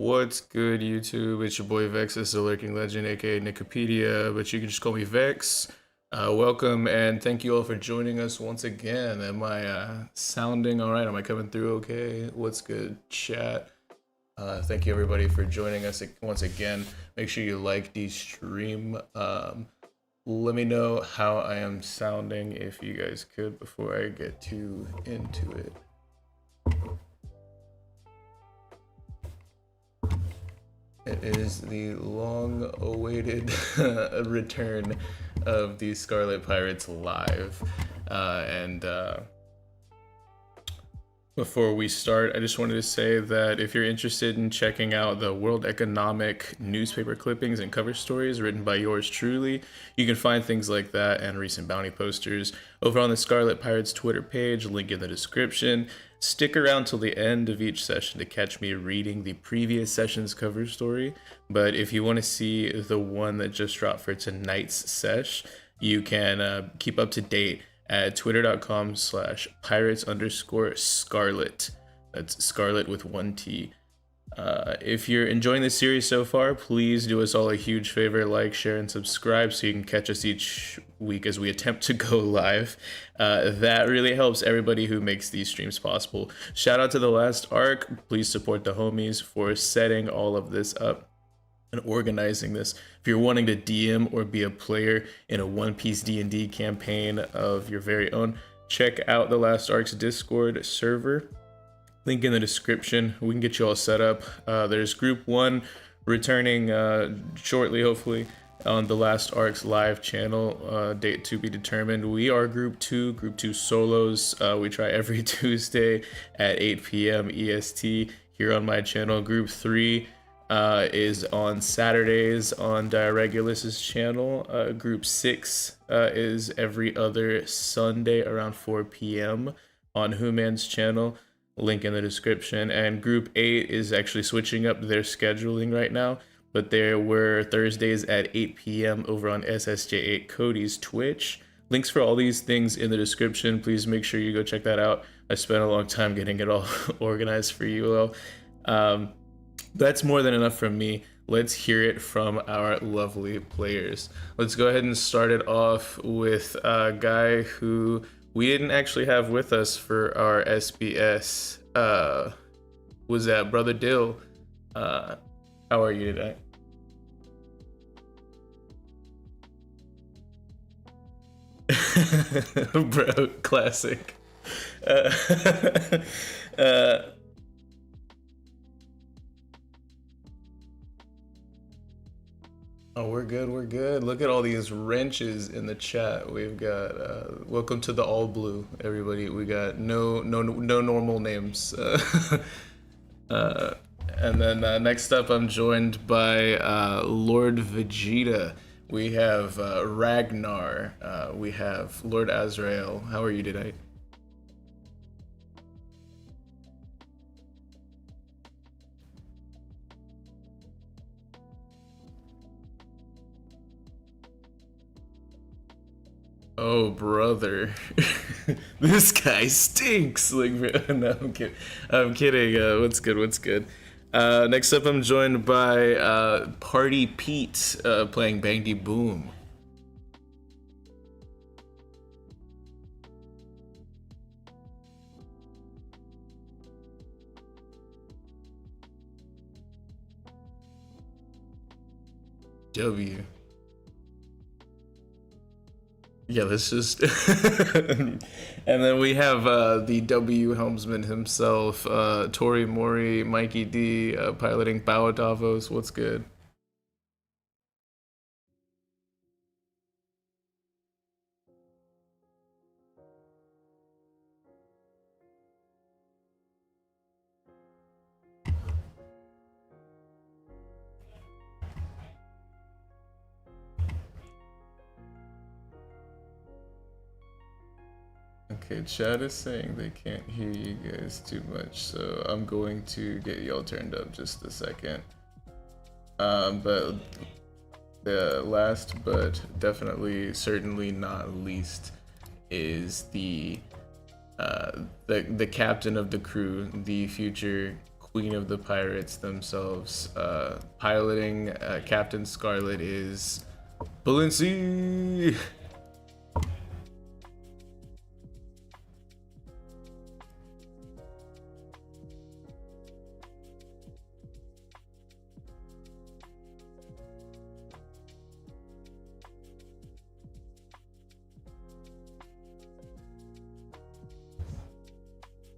What's good, YouTube? It's your boy vexyz, the Lurking Legend, aka Nicopedia, but you can just call me Vex. Welcome and thank you all for joining us once again. Am I sounding all right? Am I coming through okay? What's good, chat? Thank you everybody for joining us once again. Make sure you like the stream. Let me know how I am sounding if you guys could before I get too into it. It is the long-awaited return of the Scarlet Pirates live. Before we start, I just wanted to say that if you're interested in checking out the World Economic newspaper clippings and cover stories written by yours truly, you can find things like that and recent bounty posters over on the Scarlet Pirates Twitter page, link in the description. Stick around till the end of each session to catch me reading the previous session's cover story, but if you want to see the one that just dropped for tonight's sesh, you can keep up to date at twitter.com/pirates_scarlet. That's Scarlet with one T. If you're enjoying this series so far, please do us all a huge favor, like, share, and subscribe so you can catch us each week as we attempt to go live. That really helps everybody who makes these streams possible. Shout out to the last arc. Please support the homies for setting all of this up and organizing this. If you're wanting to DM or be a player in a One Piece D&D campaign of your very own, check out the last arc's Discord server. Link in the description. We can get you all set up. There's group 1 returning shortly, hopefully, on the last arc's live channel. Date to be determined. We are group 2 solos. We try every Tuesday at 8 p.m. EST here on my channel. Group 3 is on Saturdays on Ragnelius's channel. Group 6 is every other Sunday around 4 p.m. on Human's channel. Link in the description. And Group 8 is actually switching up their scheduling right now, but there were Thursdays at 8 p.m. over on SSJ8 Cody's Twitch. Links for all these things in the description. Please make sure you go check that out. I spent a long time getting it all organized for you all. That's more than enough from me. Let's hear it from our lovely players. Let's go ahead and start it off with a guy who we didn't actually have with us for our SBS. Was that Brother Dill? How are you today? Bro, classic. Oh, we're good, we're good. Look at all these wrenches in the chat. We've got, welcome to the all blue, everybody. We got no normal names. And then next up, I'm joined by Lord Vegeta. We have Ragnar. We have Lord Azrael. How are you today? Oh, brother. This guy stinks. Like, no, I'm kidding. I'm kidding. What's good? What's good? Next up, I'm joined by Partypete playing Bang De Boom. W. Yeah, let's just and then we have the W Helmsman himself, Tori, Mikey D, piloting Davos. What's good? Okay, chat is saying they can't hear you guys too much, so I'm going to get y'all turned up just a second. But the last but definitely, certainly not least, is the captain of the crew, the future Queen of the Pirates themselves. Piloting Captain Scarlet is Balincc.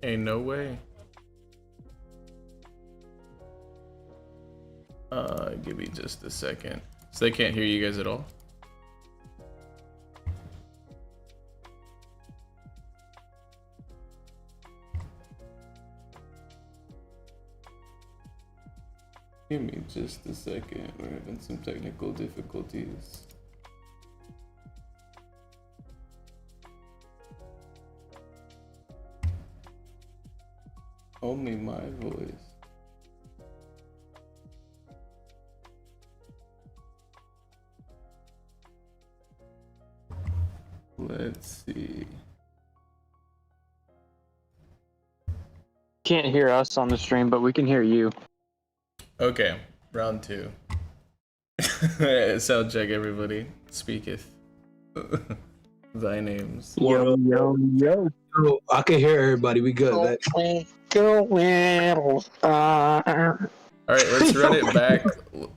Ain't no way. Give me just a second. So they can't hear you guys at all? Give me just a second. We're having some technical difficulties. Only my voice. Let's see. Can't hear us on the stream, but we can hear you. Okay, round 2. Sound check, everybody. Speaketh. Thy names. Yo, yo, yo. Oh, I can hear everybody. We good. All right, let's run it back.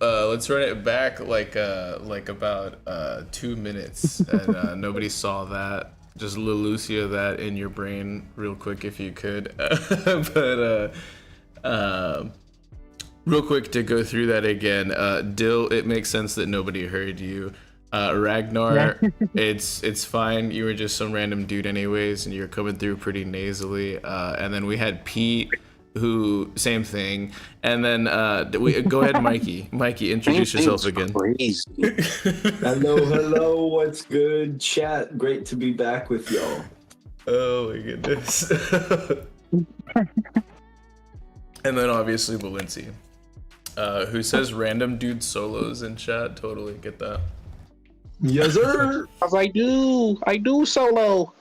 Let's run it back like about 2 minutes, and nobody saw that. Just Lucia that in your brain real quick if you could. But real quick to go through that again. Dill, it makes sense that nobody heard you. Ragnar, it's fine. You were just some random dude anyways, and you're coming through pretty nasally. And then we had Pete, who same thing. And then we go ahead, Mikey. Mikey, introduce yourself again. Crazy. Hello. What's good, chat? Great to be back with y'all. Oh my goodness. And then obviously Balincc, who says random dude solos in chat. Totally get that. Yes, sir. I do solo.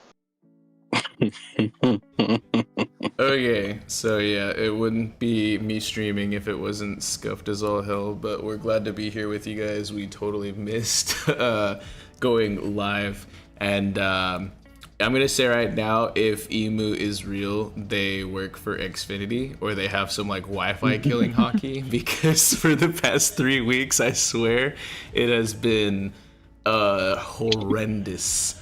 Okay, so yeah, it wouldn't be me streaming if it wasn't scuffed as all hell, but we're glad to be here with you guys. We totally missed going live, and I'm gonna say right now, if Emu is real, they work for Xfinity, or they have some like Wi-Fi killing hockey, because for the past 3 weeks, I swear, it has been horrendous.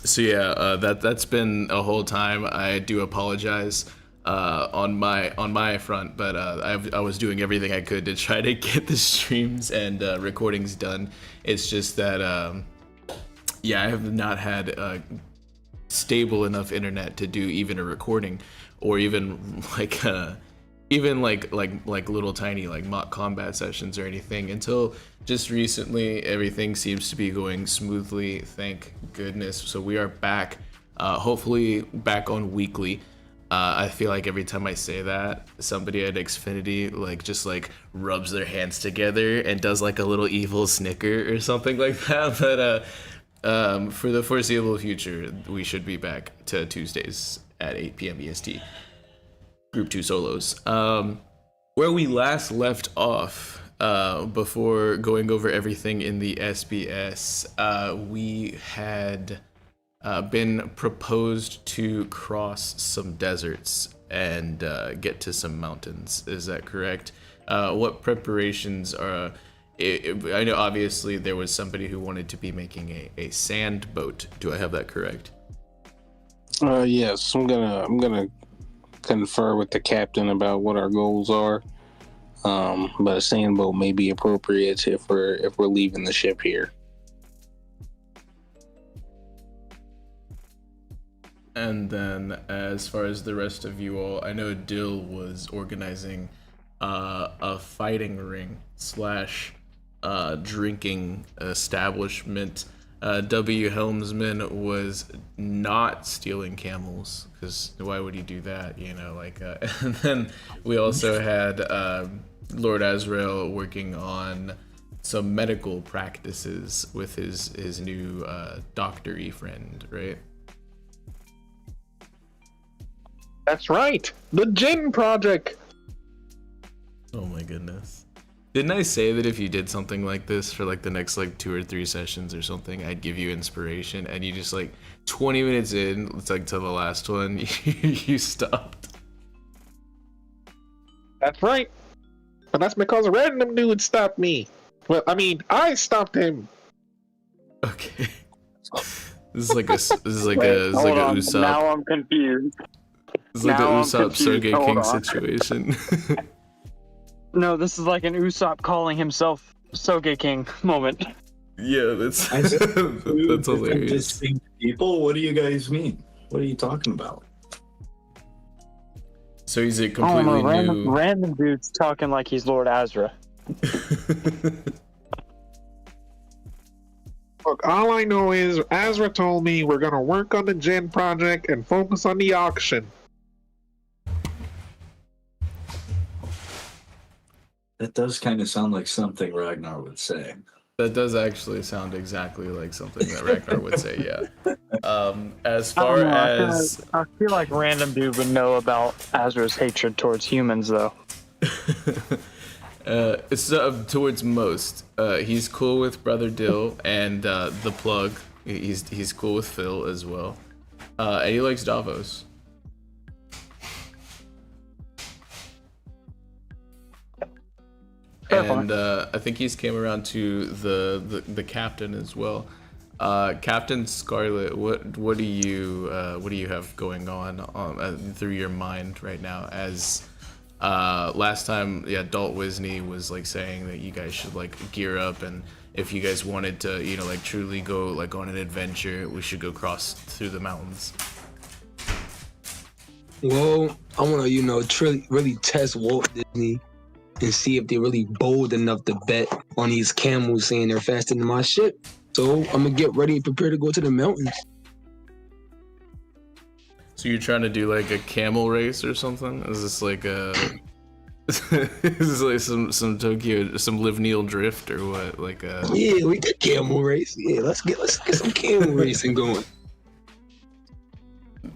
So yeah, that's been a whole time. I do apologize on my front, but I was doing everything I could to try to get the streams and recordings done. It's just that yeah, I have not had stable enough internet to do even a recording, or even like little tiny like mock combat sessions or anything until just recently. Everything seems to be going smoothly, thank goodness. So we are back, hopefully back on weekly. I feel like every time I say that, somebody at Xfinity just rubs their hands together and does like a little evil snicker or something like that. But for the foreseeable future, we should be back to Tuesdays at 8 p.m. EST. Group 2 solos. Where we last left off, before going over everything in the SBS, we had been proposed to cross some deserts and get to some mountains. Is that correct? What preparations are... I know obviously there was somebody who wanted to be making a sand boat. Do I have that correct? Yes, I'm gonna confer with the captain about what our goals are. But a sand boat may be appropriate if we're leaving the ship here. And then as far as the rest of you all, I know Dill was organizing a fighting ring / drinking establishment. W. Helmsman was not stealing camels, because why would he do that, and then we also had Lord Azrael working on some medical practices with his new doctor-y friend, right? That's right. The Djinn project. Oh my goodness. Didn't I say that if you did something like this for like the next like 2 or 3 sessions or something, I'd give you inspiration, and you just like 20 minutes in, it's like to the last one, you stopped. That's right. But that's because a random dude stopped me. Well, I mean, I stopped him. Okay. This is like a Hold on. Usopp. Now I'm confused. It's like the now I'm Usopp confused. Sergey Hold King on. situation. No, this is like an Usopp calling himself Soge King moment. Yeah, that's I said that's different hilarious. distinct people. What do you guys mean? What are you talking about? So he's a I don't know, completely new. random dude's talking like he's Lord Azrael. Look, all I know is Azra told me we're gonna work on the Djinn project and focus on the auction. That does kind of sound like something Ragnar would say. That does actually sound exactly like something that Ragnar would say. Yeah. As I far don't know, as I feel like random dude would know about Azra's hatred towards humans, though. it's towards most. He's cool with Brother Dill and the Plug. He's cool with Phil as well, and he likes Davos. And I think he's came around to the captain as well. Captain Scarlet, what do you have going on through your mind right now? As last time, yeah, Dalt Wisney was like saying that you guys should like gear up, and if you guys wanted to, you know, like truly go like on an adventure, we should go cross through the mountains. Well, I want to, you know, really test Walt Disney and see if they're really bold enough to bet on these camels saying they're faster than my ship. So I'm gonna get ready and prepare to go to the mountains. So you're trying to do like a camel race or something? Is this like a is this like some Tokyo, some Lvneel Drift or what? Like a Yeah, we got camel race. Yeah, let's get some camel racing going.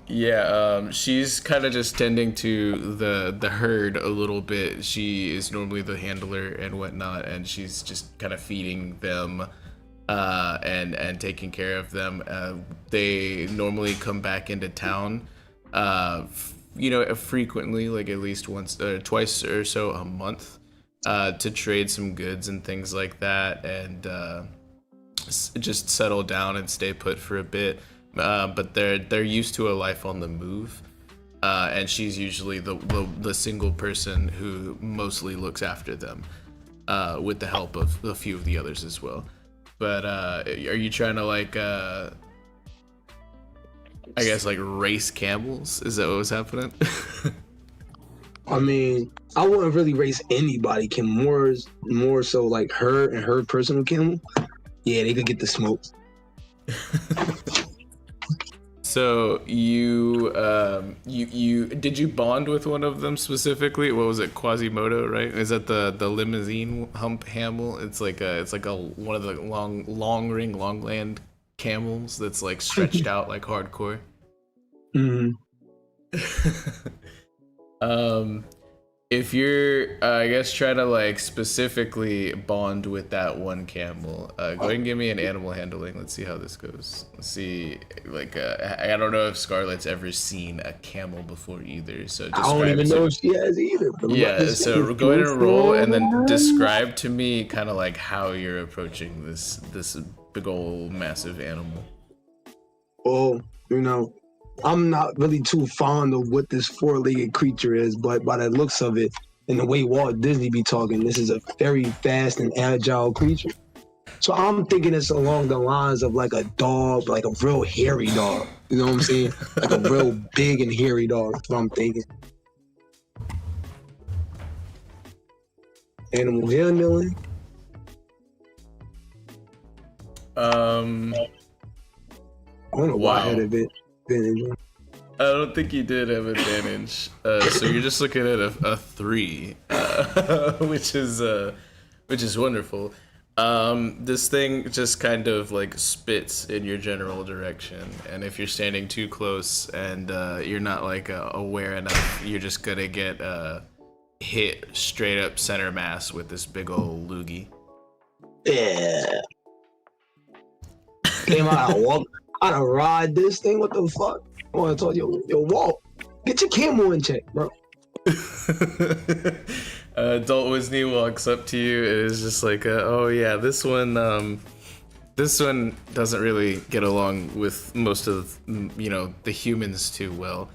Yeah, she's kind of just tending to the herd a little bit. She is normally the handler and whatnot, and she's just kind of feeding them and taking care of them. They normally come back into town, you know, frequently, like at least once or twice or so a month, to trade some goods and things like that, and just settle down and stay put for a bit. But they're used to a life on the move, and she's usually the single person who mostly looks after them, with the help of a few of the others as well. But are you trying to like, I guess like race camels? Is that what was happening? I mean, I wouldn't really race anybody. Can more so like her and her personal camel. Yeah, they could get the smoke. So you did you bond with one of them specifically? What was it, Quasimodo, right? Is that the limousine hump camel? It's like a one of the long land camels that's like stretched out like hardcore. Mm-hmm. If you're I guess trying to like specifically bond with that one camel, go ahead and give me an animal handling. Let's see how this goes. Let's see, like I don't know if Scarlet's ever seen a camel before either, so I don't even know if she has either. But yeah, so go ahead and roll and then describe to me kind of like how you're approaching this big old massive animal. Well, you know, I'm not really too fond of what this four-legged creature is, but by the looks of it and the way Walt Disney be talking, this is a very fast and agile creature. So I'm thinking it's along the lines of like a dog, like a real hairy dog. You know what I'm saying? Like a real big and hairy dog. That's what I'm thinking. Animal handling. I don't know why I had a bit. I don't think you did have advantage. So you're just looking at a 3, which is wonderful. This thing just kind of like spits in your general direction, and if you're standing too close and you're not like aware enough, you're just gonna get hit straight up center mass with this big old loogie. Yeah. Came out, I walk, I done ride this thing. What the fuck? I want to tell you, yo, Walt, get your camel in check, bro. Adult Wisney walks up to you. It is just like, oh yeah, this one doesn't really get along with most of the humans too well.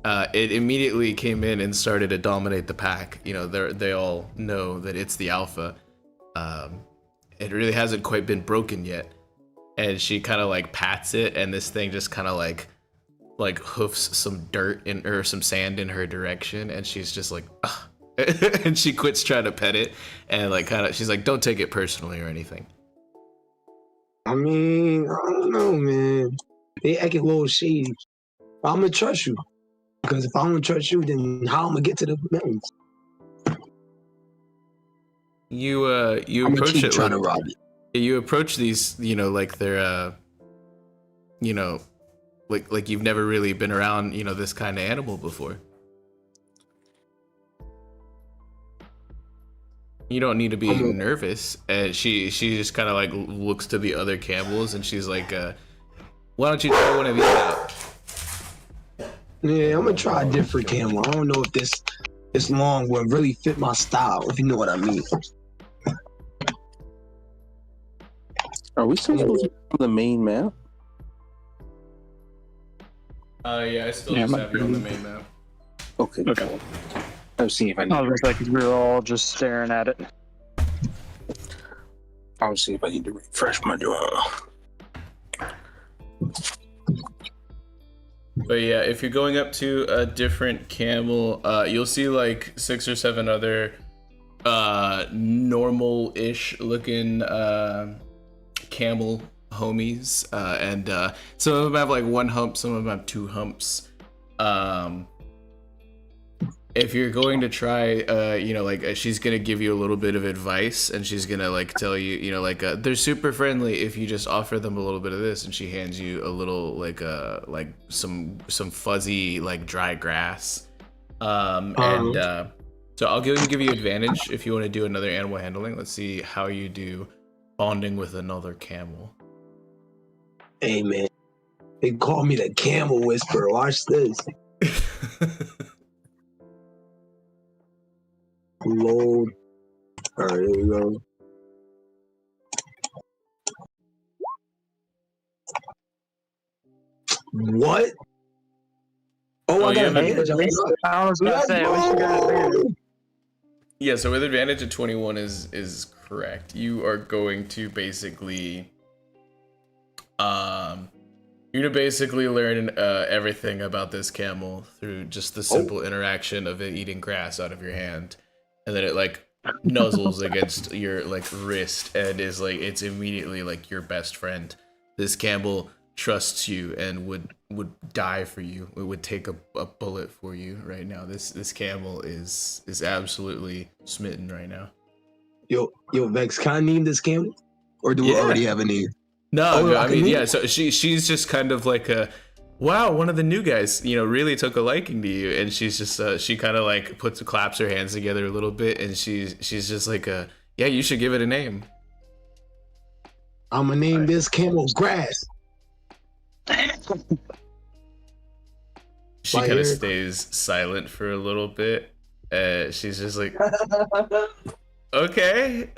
It immediately came in and started to dominate the pack. They all know that it's the alpha. It really hasn't quite been broken yet. And she kind of like pats it, and this thing just kind of like hoofs some dirt or some sand in her direction, and she's just like, ugh. And she quits trying to pet it, and like she's like, don't take it personally or anything. I mean, I don't know, man. They acting a little shady. I'm gonna trust you, because if I don't trust you, then how I'm gonna get to the mountains? You I'm approach keep it trying to rob it. You approach these, like they're like you've never really been around this kind of animal before. You don't need to be nervous. And she just kind of like looks to the other camels, and she's like, why don't you try one of these out? Yeah, I'm gonna try a different camel. I don't know if this long will really fit my style, if you know what I mean. Are we still supposed to be on the main map? Yeah, I still just have you on the main map. Okay. I was seeing if I need. I was like, we were all just staring at it. I'll see if I need to refresh my draw. But yeah, if you're going up to a different camel, you'll see like 6 or 7 other normal-ish looking camel homies, and some of them have like 1 hump, some of them have 2 humps. If you're going to try, she's gonna give you a little bit of advice, and she's gonna like tell you, they're super friendly if you just offer them a little bit of this, and she hands you a little like some fuzzy like dry grass, so I'll give you advantage if you want to do another animal handling. Let's see how you do bonding with another camel. Hey man, they call me the Camel Whisperer. Watch this. Load. All right, here we go. What? Oh, I got advantage. I was gonna say, I wish you got advantage. Yeah, so with advantage of 21 is correct. You are going to basically you're gonna basically learn everything about this camel through just the simple interaction of it eating grass out of your hand, and then it like nuzzles against your like wrist and is like, it's immediately like your best friend. This camel trusts you and would die for you. It would take a bullet for you right now. This camel is absolutely smitten right now. Yo, Vex, can I name this camel, or do we already have a name? No, I mean, yeah. So she's just kind of like wow, one of the new guys, really took a liking to you, and she's just she kind of like claps her hands together a little bit, and she's just like yeah, you should give it a name. I'm gonna name this camel Grass. She kind of stays silent for a little bit. She's just like, okay,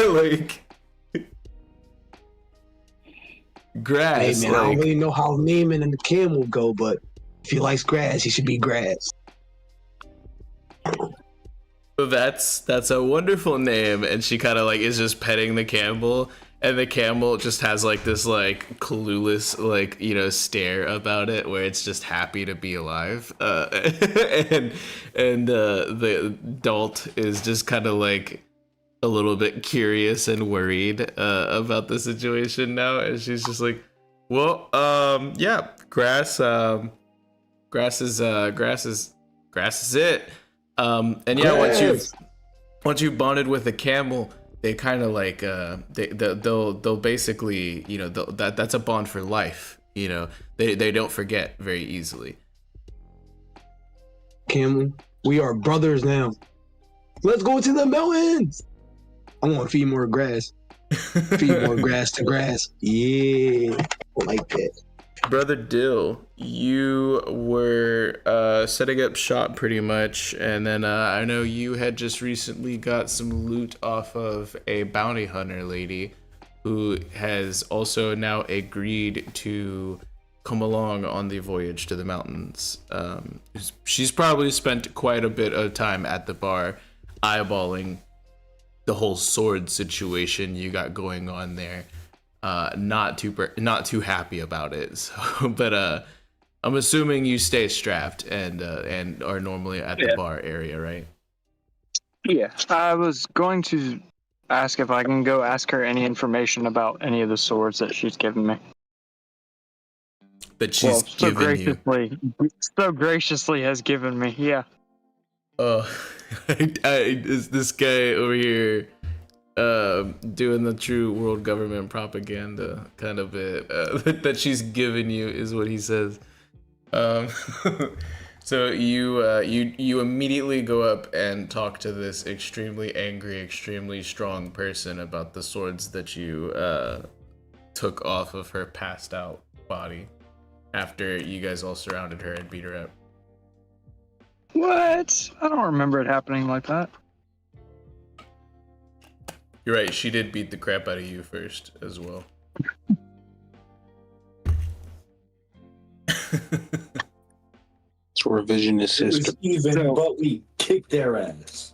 like grass. Hey man, I don't really know how naming and the camel go, but if he likes grass, he should be Grass. That's a wonderful name. And she kind of like is just petting the camel, and the camel just has like this like clueless like stare about it, where it's just happy to be alive, and the adult is just kind of like a little bit curious and worried about the situation now, and she's just like, well, yeah, grass is it. And yeah, once you've bonded with the camel, they kind of like they'll basically, you know, that's a bond for life. You know, they don't forget very easily. Camel, we are brothers now. Let's go to the mountains. I want to feed more grass. Feed more grass to grass. Yeah, I like that. Brother Dill, you were setting up shop pretty much, and then I know you had just recently got some loot off of a bounty hunter lady who has also now agreed to come along on the voyage to the mountains. She's probably spent quite a bit of time at the bar eyeballing the whole sword situation you got going on there. Not too happy about it. So, but I'm assuming you stay strapped and are normally at the bar area, right? Yeah, I was going to ask if I can go ask her any information about any of the swords that she's given me. That she's given you. So graciously has given me, yeah. Oh, is this guy over here doing the true world government propaganda kind of bit that she's given you is what he says. So you immediately go up and talk to this extremely angry, extremely strong person about the swords that you took off of her passed out body after you guys all surrounded her and beat her up. What? I don't remember it happening like that. You're right, she did beat the crap out of you first as well. It's revisionist It was history. even, but we kicked their ass.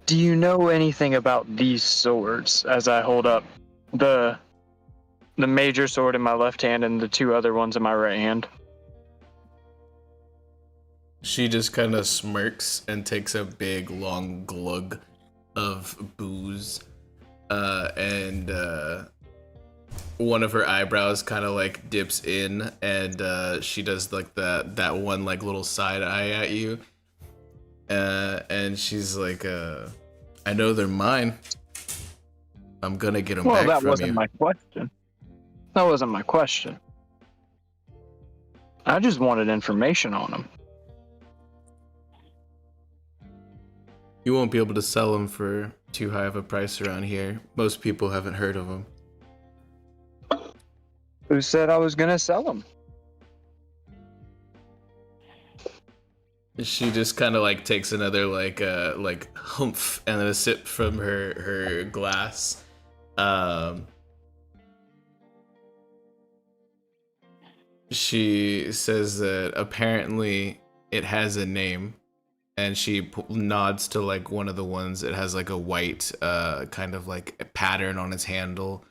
Do you know anything about these swords as I hold up the major sword in my left hand and the two other ones in my right hand? She just kind of smirks and takes a big long glug of booze, and one of her eyebrows kind of like dips in, and she does like that one like little side eye at you, and she's like, I know they're mine. I'm gonna get them back from you. Well, that wasn't my question. That wasn't my question. I just wanted information on them. You won't be able to sell them for too high of a price around here. Most people haven't heard of them. Who said I was gonna sell them? She just kind of like takes another like humph and then a sip from her glass. She says that apparently it has a name. And she nods to like one of the ones that has like a white kind of like a pattern on its handle,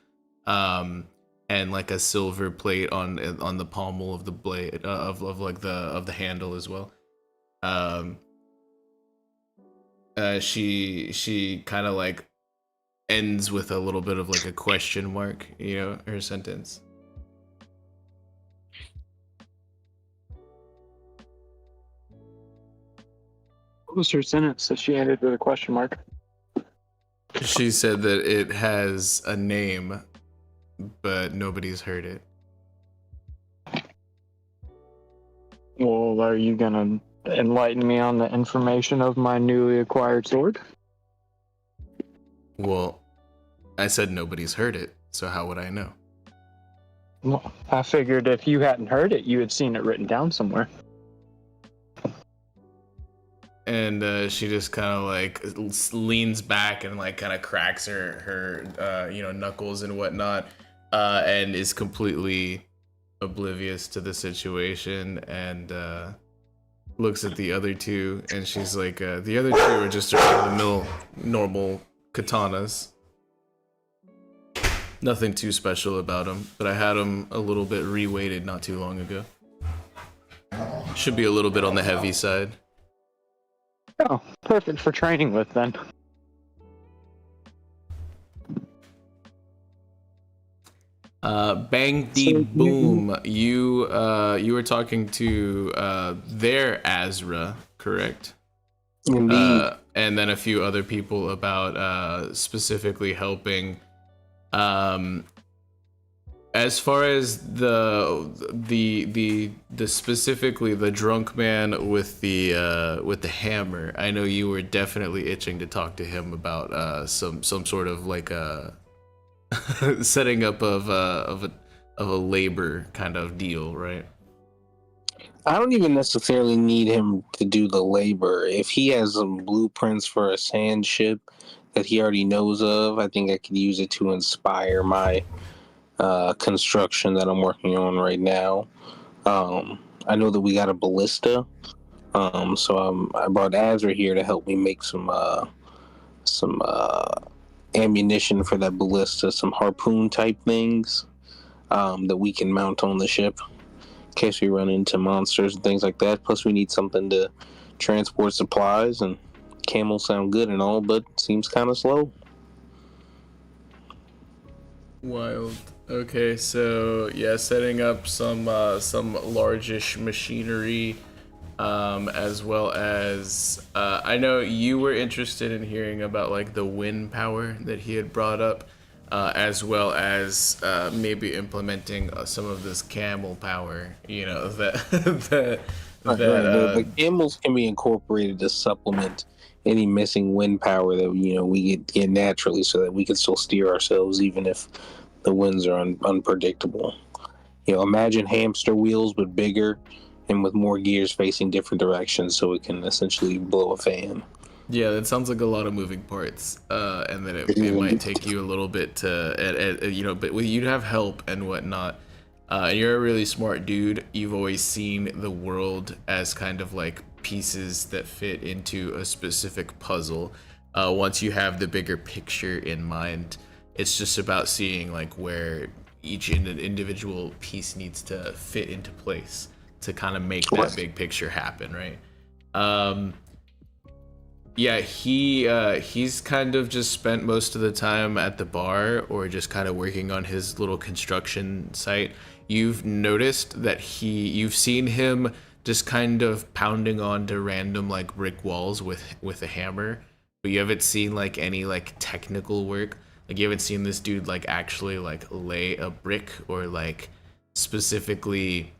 and like a silver plate on the pommel of the blade of the handle as well. She kind of like ends with a little bit of like a question mark, you know, her sentence. What was her sentence that she ended with a question mark? She said that it has a name, but nobody's heard it. Well, are you gonna enlighten me on the information of my newly acquired sword? Well, I said nobody's heard it, so how would I know? Well, I figured if you hadn't heard it, you had seen it written down somewhere. And she just kind of like leans back and like kind of cracks her knuckles and whatnot, and is completely oblivious to the situation, and looks at the other two, and she's like, the other two are just run-of-the-mill normal katanas. Nothing too special about them, but I had them a little bit re-weighted not too long ago. Should be a little bit on the heavy side. Oh, perfect for training with then. Bang dee boom. You were talking to their Azra, correct? Indeed. and then a few other people about specifically helping. As far as the specifically the drunk man with the hammer, I know you were definitely itching to talk to him about some sort of like a setting up of a labor kind of deal, right? I don't even necessarily need him to do the labor. If he has some blueprints for a sand ship that he already knows of, I think I could use it to inspire my construction that I'm working on right now. I know that we got a ballista, so I brought Azrael here to help me make some ammunition for that ballista, some harpoon type things that we can mount on the ship in case we run into monsters and things like that. Plus, we need something to transport supplies, and camels sound good and all, but seems kind of slow. Wild. Okay, so yeah, setting up some largish machinery, as well as I know you were interested in hearing about like the wind power that he had brought up, as well as maybe implementing some of this camel power. You know that the camels can be incorporated to supplement any missing wind power that we get naturally, so that we can still steer ourselves even if the winds are unpredictable. Imagine hamster wheels but bigger and with more gears facing different directions, so it can essentially blow a fan. Yeah, that sounds like a lot of moving parts, and then it might take you a little bit to, but you'd have help and whatnot. You're a really smart dude. You've always seen the world as kind of like pieces that fit into a specific puzzle. Once you have the bigger picture in mind, it's just about seeing like where each individual piece needs to fit into place to kind of make that big picture happen, right? Yeah, he's kind of just spent most of the time at the bar or just kind of working on his little construction site. You've noticed that you've seen him just kind of pounding onto random like brick walls with a hammer, but you haven't seen like any like technical work. Like you haven't seen this dude like actually like lay a brick or like specifically,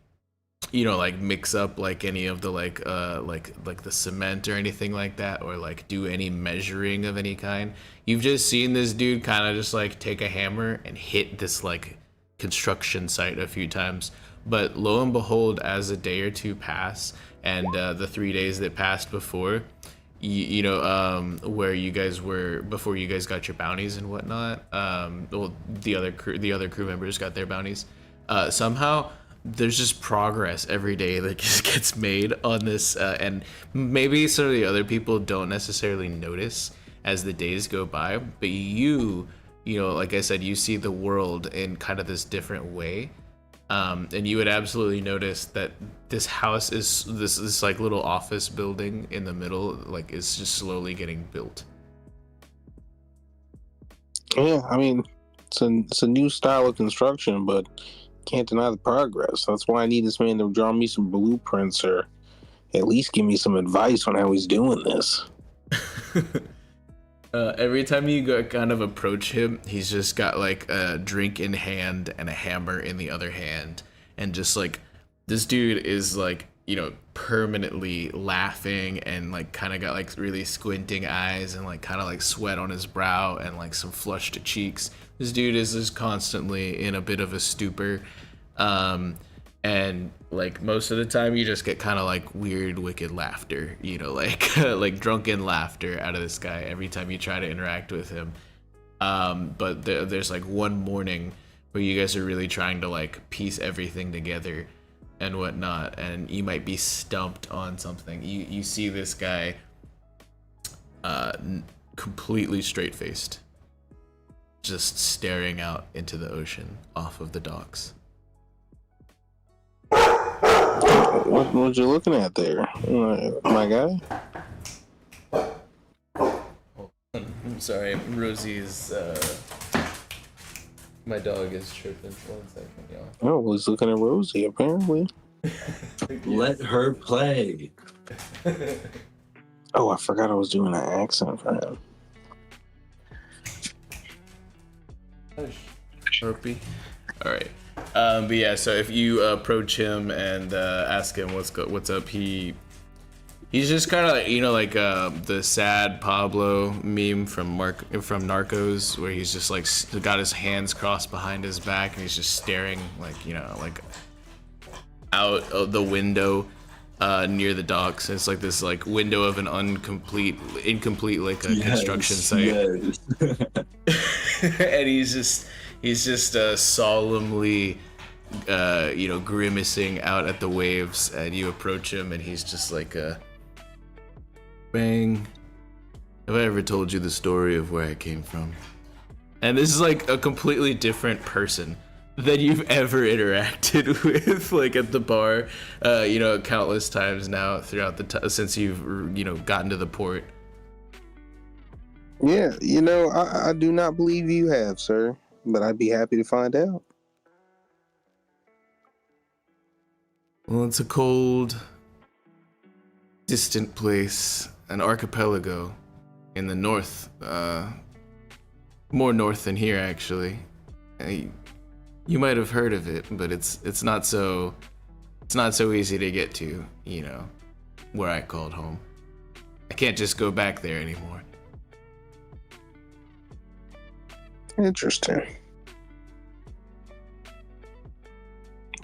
like mix up like any of the like the cement or anything like that, or like do any measuring of any kind. You've just seen this dude kind of just like take a hammer and hit this like construction site a few times. But lo and behold, as a day or two pass, and the 3 days that passed before, where you guys were before you guys got your bounties and whatnot, well, the other crew members got their bounties. Somehow there's just progress every day that just gets made on this, and maybe some of the other people don't necessarily notice as the days go by, but like I said, you see the world in kind of this different way. And you would absolutely notice that this house is this like little office building in the middle, like is just slowly getting built. Yeah, I mean, it's a new style of construction, but can't deny the progress. That's why I need this man to draw me some blueprints, or at least give me some advice on how he's doing this. Every time you go kind of approach him, he's just got like a drink in hand and a hammer in the other hand, and just like this dude is like permanently laughing and like kind of got like really squinting eyes and like kind of like sweat on his brow and like some flushed cheeks. This dude is just constantly in a bit of a stupor, and like most of the time you just get kind of like weird wicked laughter, like drunken laughter out of this guy every time you try to interact with him. But there's like one morning where you guys are really trying to like piece everything together and whatnot, and you might be stumped on something. You see this guy completely straight-faced, just staring out into the ocean off of the docks. What you looking at there, my guy? I'm sorry, Rosie's my dog is tripping. 1 second, y'all. Oh, he's looking at Rosie apparently. Let her play. Oh, I forgot I was doing an accent for him. Sharpie. All right. But yeah, so if you approach him and ask him what's up, he's just kind of like the sad Pablo meme from Narcos, where he's just like got his hands crossed behind his back and he's just staring like out of the window near the docks. It's like this like window of an incomplete like a construction site. Yes. And he's just solemnly grimacing out at the waves, and you approach him and he's just like bang, have I ever told you the story of where I came from? And this is like a completely different person than you've ever interacted with, like at the bar, countless times now throughout the since you've gotten to the port. Yeah, I do not believe you have, sir, but I'd be happy to find out. Well, it's a cold, distant place, an archipelago in the north, more north than here actually. You might have heard of it, but it's not so easy to get to, where I called home. I can't just go back there anymore. Interesting.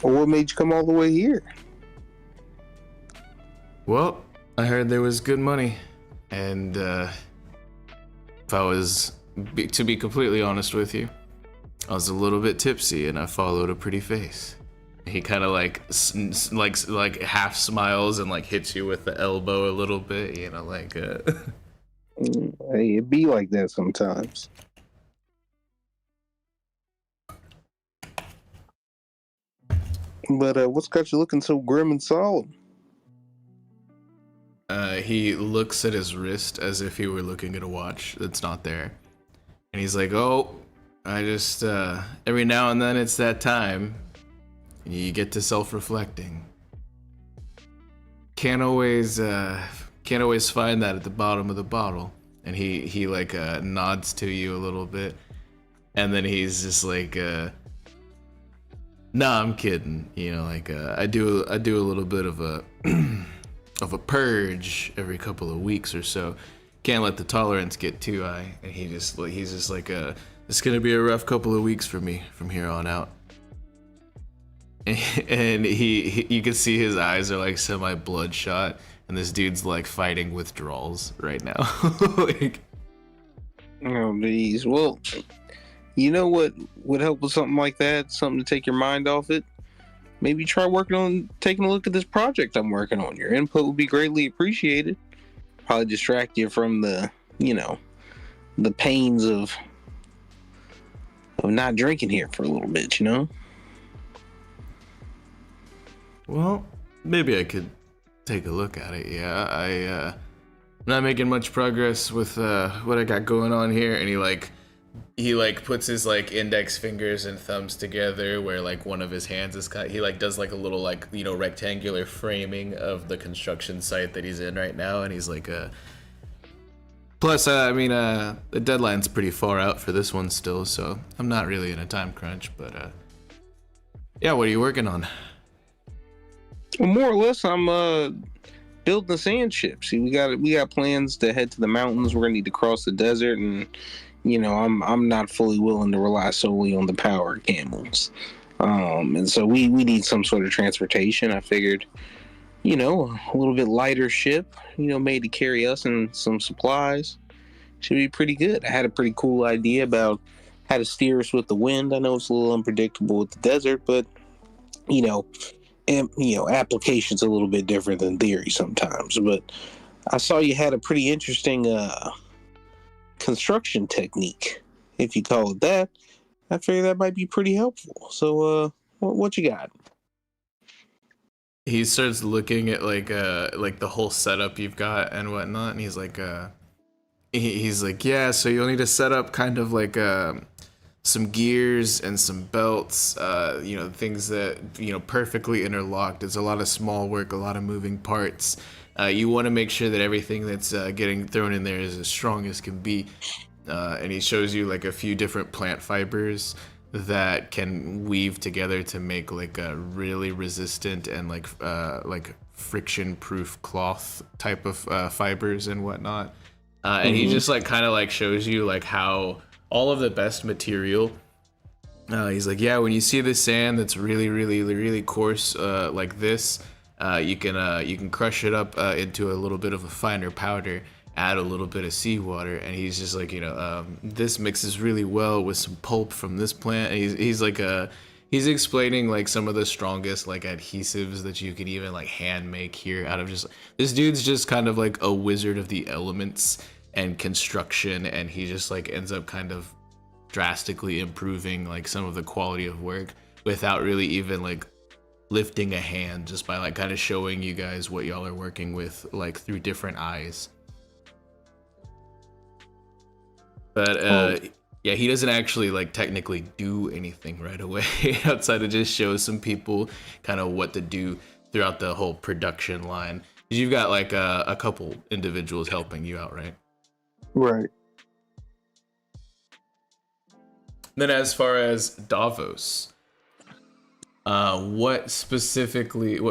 Well, what made you come all the way here? Well, I heard there was good money, and if I was to be completely honest with you, I was a little bit tipsy and I followed a pretty face. He kind of like half smiles and like hits you with the elbow a little bit, Hey, it be like that sometimes. But what's got you looking so grim and solemn? He looks at his wrist as if he were looking at a watch that's not there. And he's like, oh, I just, every now and then it's that time. You get to self-reflecting. Can't always find that at the bottom of the bottle. And he nods to you a little bit. And then he's just like, nah, I'm kidding. I do a little bit of a of a purge every couple of weeks or so. Can't let the tolerance get too high. And he's just like it's gonna be a rough couple of weeks for me from here on out. And you can see his eyes are like semi bloodshot, and this dude's like fighting withdrawals right now. Oh, geez. Well, you know what would help with something like that? Something to take your mind off it? Maybe try taking a look at this project I'm working on. Your input would be greatly appreciated. Probably distract you from the pains of not drinking here for a little bit, Well, maybe I could take a look at it. Yeah, I'm not making much progress with what I got going on here. And he puts his index fingers and thumbs together where one of his hands is cut. He does a little rectangular framing of the construction site that he's in right now, and he's like plus the deadline's pretty far out for this one still, so I'm not really in a time crunch, but yeah, what are you working on? Well, more or less, I'm building the sand ship. See, we got plans to head to the mountains. We're gonna need to cross the desert, and I'm not fully willing to rely solely on the power of camels. And so we need some sort of transportation. I figured, a little bit lighter ship, made to carry us and some supplies should be pretty good. I had a pretty cool idea about how to steer us with the wind. I know it's a little unpredictable with the desert, but application's a little bit different than theory sometimes. But I saw you had a pretty interesting construction technique, if you call it that. I figure that might be pretty helpful. So what you got? He starts looking at the whole setup you've got and whatnot, and he's like yeah, so you'll need to set up kind of some gears and some belts, things that perfectly interlocked. It's a lot of small work, a lot of moving parts, you want to make sure that everything that's getting thrown in there is as strong as can be. And he shows you like a few different plant fibers that can weave together to make like a really resistant and like friction proof cloth type of fibers and whatnot. And he just like kind of like shows you like how all of the best material. He's like, yeah, when you see the sand that's really coarse like this, you can crush it up into a little bit of a finer powder, add a little bit of seawater, and he's just like, this mixes really well with some pulp from this plant. And he's explaining like some of the strongest like adhesives that you can even like hand make here out of just this dude's just kind of like a wizard of the elements and construction, and he just like ends up kind of drastically improving like some of the quality of work without really even like lifting a hand, just by like kind of showing you guys what y'all are working with like through different eyes. But yeah, he doesn't actually like technically do anything right away outside of just show some people kind of what to do throughout the whole production line. You've got like a couple individuals helping you out, right? Right. Then as far as Davos, what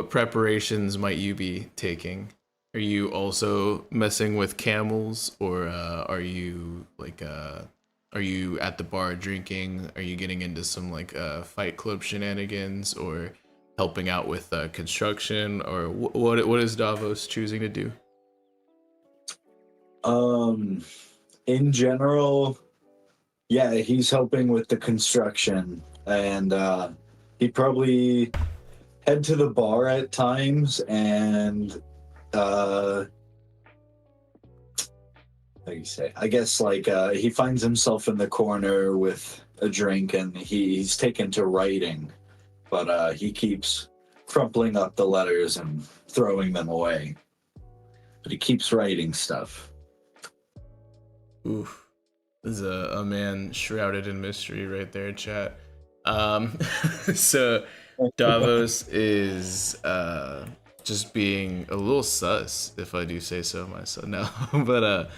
preparations might you be taking? Are you also messing with camels, or are you at the bar drinking? Are you getting into some like fight club shenanigans, or helping out with construction, or what is Davos choosing to do? In general, yeah, he's helping with the construction, and he'd probably head to the bar at times, and how do you say? I guess like he finds himself in the corner with a drink, and he's taken to writing, but he keeps crumpling up the letters and throwing them away. But he keeps writing stuff. Oof. This is a man shrouded in mystery right there, chat. So Davos is just being a little sus, if I do say so myself. No, but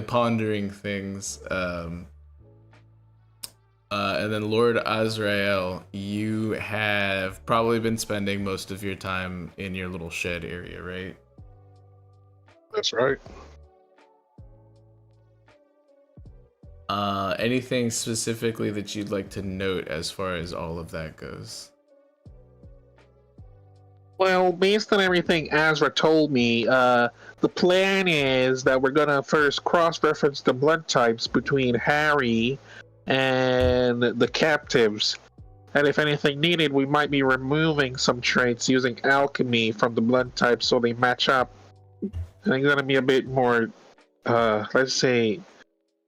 pondering things. And then Lord Azrael, you have probably been spending most of your time in your little shed area, right? That's right. Anything specifically that you'd like to note as far as all of that goes? Well, based on everything Azra told me, the plan is that we're gonna first cross-reference the blood types between Harry and the captives. And if anything needed, we might be removing some traits using alchemy from the blood types so they match up. And it's gonna be a bit more, let's say,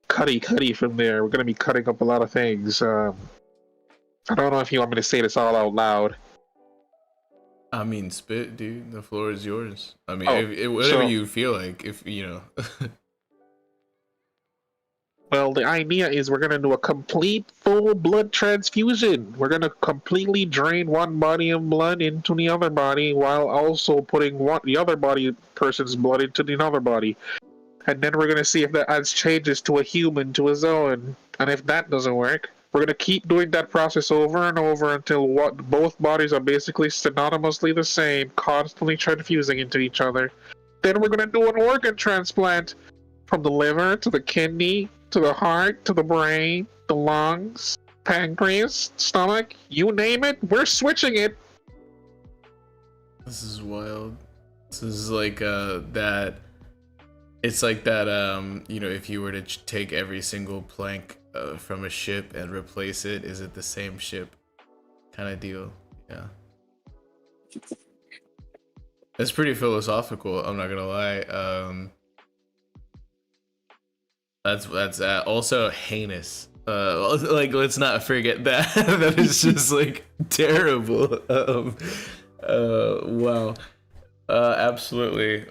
cutty from there. We're gonna be cutting up a lot of things. I don't know if you want me to say this all out loud. I mean, spit, dude. The floor is yours. I mean, whatever you feel like, if you know. Well, the idea is we're gonna do a complete full blood transfusion. We're gonna completely drain one body of blood into the other body, while also putting the other person's blood into the other body. And then we're gonna see if that adds changes to a human to his own. And if that doesn't work, we're gonna keep doing that process over and over until both bodies are basically synonymously the same, constantly transfusing into each other. Then we're gonna do an organ transplant, from the liver to the kidney to the heart to the brain, the lungs, pancreas, stomach, you name it, we're switching it. This is wild. This is like that. It's like that, if you were to take every single plank from a ship and replace it, is it the same ship kind of deal? Yeah. It's pretty philosophical, I'm not gonna lie. That's also heinous. Like, let's not forget that. That is just like terrible. Wow. Absolutely.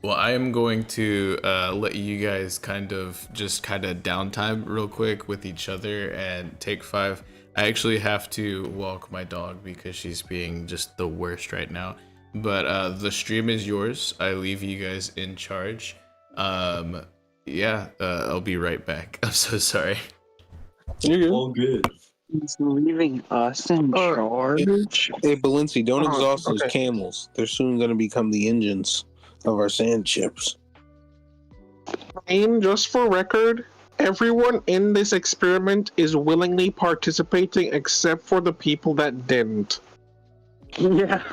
Well, I am going to let you guys kind of downtime real quick with each other and take 5. I actually have to walk my dog because she's being just the worst right now. But the stream is yours. I leave you guys in charge. I'll be right back. I'm so sorry. All good. He's leaving us in charge. Hey, Balincc, don't exhaust those okay. camels. They're soon going to become the engines of our sand ships. And just for record, everyone in this experiment is willingly participating except for the people that didn't. Yeah.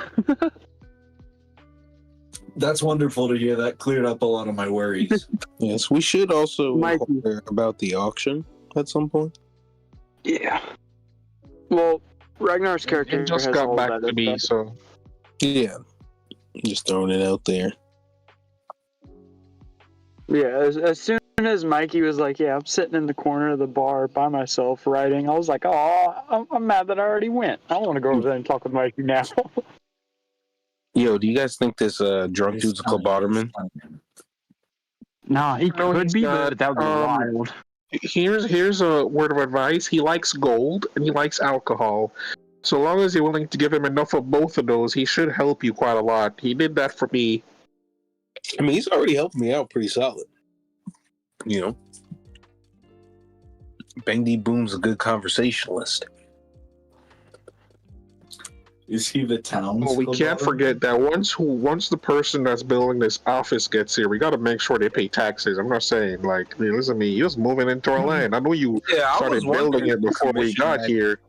That's wonderful to hear. That cleared up a lot of my worries. Yes, we should also Mikey. inquire about the auction at some point. Yeah. Well, Ragnar's character It just has got all back that to me, stuff. so Yeah, just throwing it out there. Yeah, as soon as Mikey was like, yeah, I'm sitting in the corner of the bar by myself writing, I was like, oh, I'm mad that I already went. I want to go over there and talk with Mikey now. Yo, do you guys think this drunk dude's a Koboterman? Nah, he No, could he's be, not. but that would be wild. here's a word of advice. He likes gold and he likes alcohol. So long as you're willing to give him enough of both of those, he should help you quite a lot. He did that for me. I mean, he's already helping me out pretty solid. You know? Bang D Boom's a good conversationalist. Is he the town? Well, we can't forget that once the person that's building this office gets here, we got to make sure they pay taxes. I'm not saying like, hey, listen to me, you're just moving into our land. I know you started building it before we got here.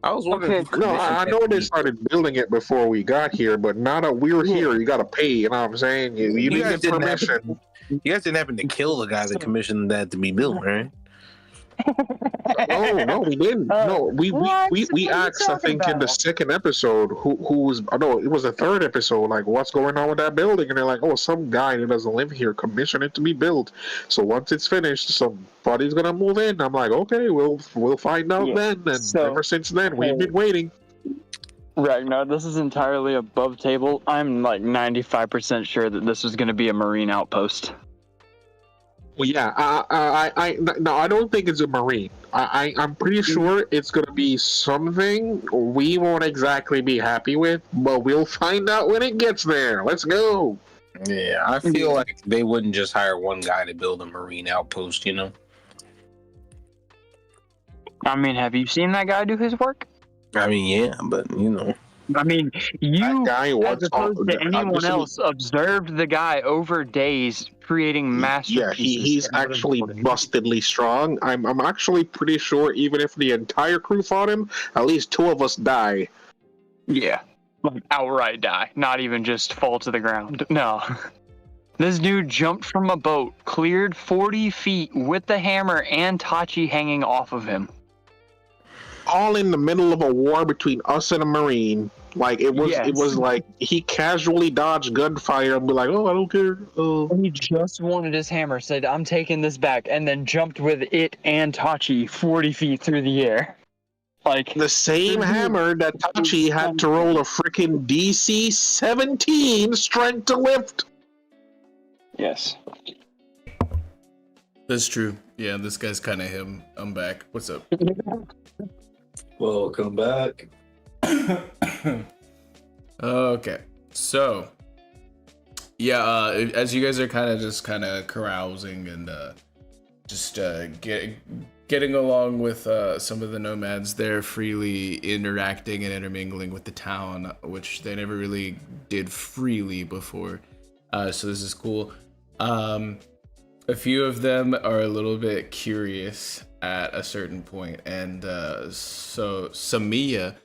I was wondering. No, I know they started building it before we got here, but now that we're here, you got to pay. You know what I'm saying? You didn't guys get didn't permission. You guys didn't happen to kill the guy that commissioned that to be built, right? No, we didn't. No, we asked, I think, in the second episode, who was, no, it was the third episode, like, what's going on with that building? And they're like, oh, some guy who doesn't live here commissioned it to be built. So once it's finished, somebody's gonna move in. I'm like, okay, we'll find out then. And ever since then, we've been waiting. Ragnar, this is entirely above table. I'm like 95% sure that this is going to be a marine outpost. Well, yeah, I don't think it's a marine. I'm pretty sure it's gonna be something we won't exactly be happy with, but we'll find out when it gets there. Let's go. Yeah, I feel like they wouldn't just hire one guy to build a marine outpost, you know? I mean, have you seen that guy do his work? I mean, yeah, but, you know. I mean, you, That guy as wants opposed to anyone else, observed the guy over days creating masterpieces. Yeah, he's actually bustedly strong. I'm actually pretty sure even if the entire crew fought him, at least two of us die. Yeah, like outright die, not even just fall to the ground. No. This dude jumped from a boat, cleared 40 feet with the hammer and Tachi hanging off of him. All in the middle of a war between us and a marine. Like it was like he casually dodged gunfire and be like, "Oh, I don't care." He just wanted his hammer, said, "I'm taking this back," and then jumped with it and Tachi 40 feet through the air. Like the same hammer that Tachi had to roll a freaking DC 17 strength to lift. Yes. That's true. Yeah, this guy's kind of him. I'm back. What's up? Welcome back. Okay, so yeah, as you guys are kind of carousing and getting along with some of the nomads, they're freely interacting and intermingling with the town, which they never really did freely before. So this is cool. A few of them are a little bit curious at a certain point, and so Samiya,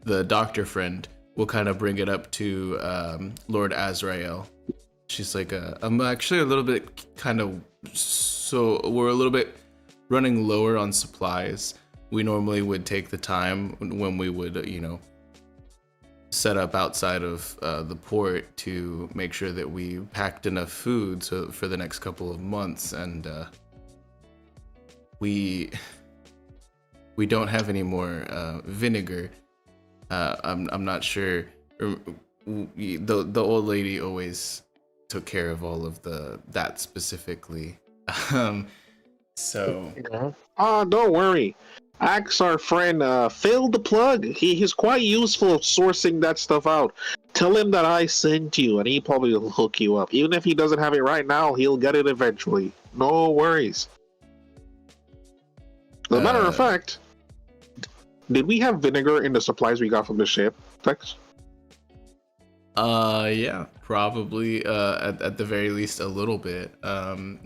the doctor friend, will kind of bring it up to Lord Azrael. She's like, I'm actually a little bit so we're a little bit running lower on supplies. We normally would take the time when we would, set up outside of the port to make sure that we packed enough food for the next couple of months, and we don't have any more vinegar. I'm not sure. The old lady always took care of all of that specifically. So don't worry. Ask our friend Phil the Plug. He is quite useful at sourcing that stuff out. Tell him that I sent you, and he probably will hook you up. Even if he doesn't have it right now, he'll get it eventually. No worries. As a matter of fact, did we have vinegar in the supplies we got from the ship, Vex? Yeah, probably. At the very least, a little bit.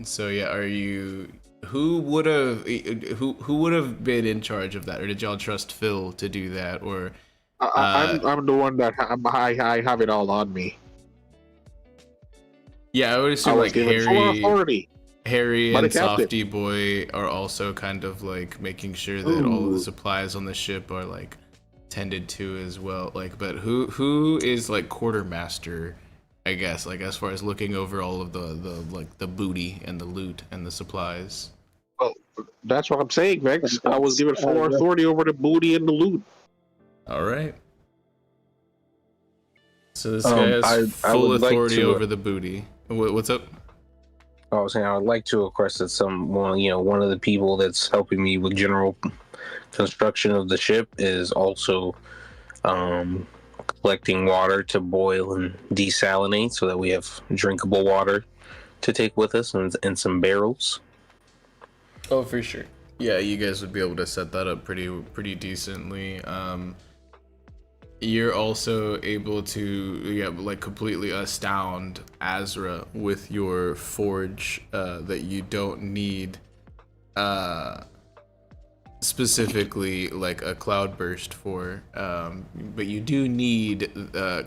So yeah, are you? Who would have been in charge of that, or did y'all trust Phil to do that, or? I'm the one that I have it all on me. Yeah, I would assume I was like given full authority. Harry by the and captain. Softy Boy are also kind of like making sure that all of the supplies on the ship are like tended to as well. Like, but who is like quartermaster? I guess like as far as looking over all of the like the booty and the loot and the supplies. Well, that's what I'm saying, Vex. I was given full authority over the booty and the loot. All right. So this guy has I full would like authority to, over the booty. What's up? I was saying I would like to request that one of the people that's helping me with general construction of the ship is also collecting water to boil and desalinate so that we have drinkable water to take with us and some barrels. Oh, for sure. Yeah, you guys would be able to set that up pretty decently. You're also able to like completely astound Azrael with your forge that you don't need specifically like a cloudburst for, but you do need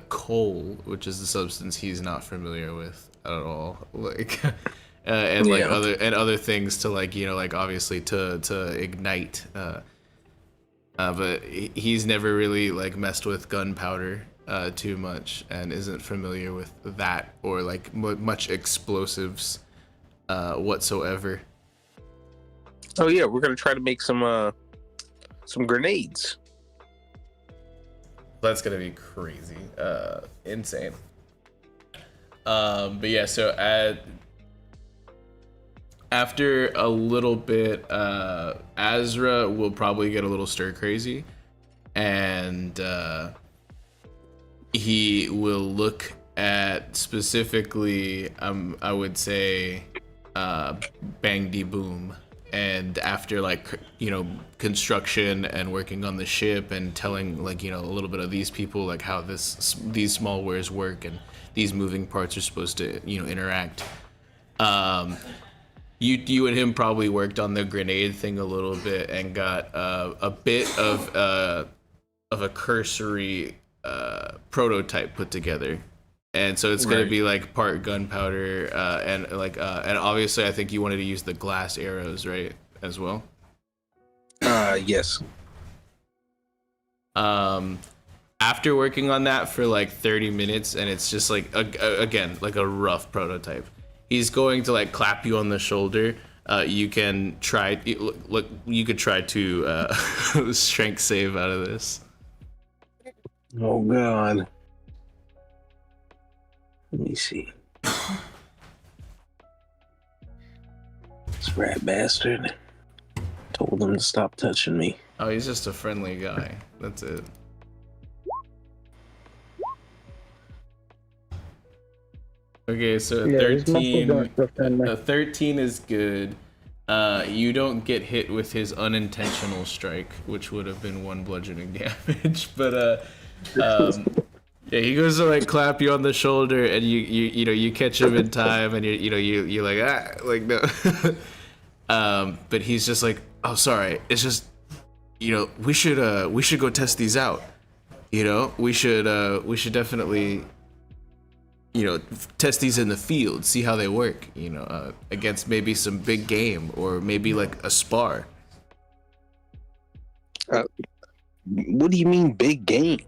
coal, which is the substance he's not familiar with at all. Like and like other things to like like obviously to ignite. But he's never really like messed with gunpowder too much and isn't familiar with that or like much explosives whatsoever. Oh yeah, we're gonna try to make some grenades. That's gonna be crazy, insane. But yeah, so after a little bit, Azrael will probably get a little stir crazy, and he will look at specifically, I would say, Bang De Boom. And after like construction and working on the ship and telling like a little bit of these people like how these small wares work and these moving parts are supposed to interact. You and him probably worked on the grenade thing a little bit and got a bit of a cursory prototype put together, and so it's gonna be like part gunpowder and obviously I think you wanted to use the glass arrows, right, as well. Yes. After working on that for like 30 minutes and it's just like again like a rough prototype, he's going to like clap you on the shoulder. You can try. Look, you could try to strength save out of this. Oh god. Let me see. This rat bastard told him to stop touching me. Oh, he's just a friendly guy. That's it. Okay, so 13. 13 is good. You don't get hit with his unintentional strike, which would have been 1 bludgeoning damage. But yeah, he goes to like clap you on the shoulder, and you catch him in time, and you're like no. But he's just like, oh sorry, it's just we should go test these out. We should definitely test these in the field, see how they work, against maybe some big game or maybe like a spar. What do you mean big game?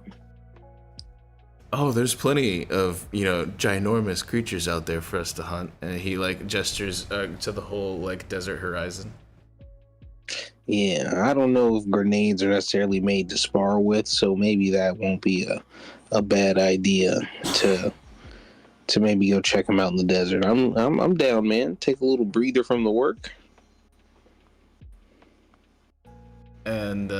Oh, there's plenty of ginormous creatures out there for us to hunt. And he like gestures to the whole like desert horizon. Yeah, I don't know if grenades are necessarily made to spar with, so maybe that won't be a bad idea to maybe go check them out in the desert. I'm down, man. Take a little breather from the work. and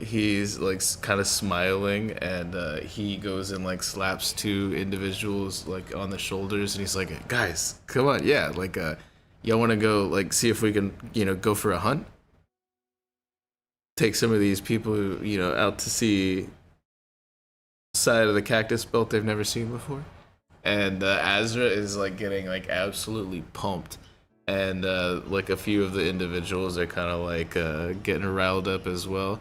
he's like kind of smiling, and he goes and like slaps two individuals like on the shoulders, and he's like, guys, come on, yeah, like y'all want to go like see if we can, you know, go for a hunt, take some of these people, you know, out to see side of the cactus belt they've never seen before. And Azrael is like getting like absolutely pumped, and like a few of the individuals are kind of like getting riled up as well.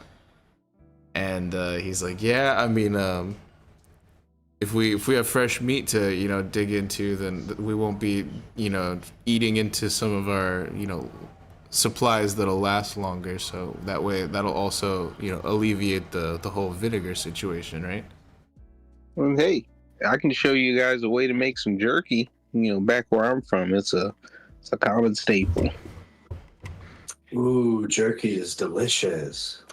And he's like, yeah, I mean, if we have fresh meat to, you know, dig into, then we won't be, you know, eating into some of our, you know, supplies that'll last longer. So that way that'll also, you know, alleviate the whole vinegar situation, right? Well, hey, I can show you guys a way to make some jerky. You know, back where I'm from, it's a common staple. Ooh, jerky is delicious.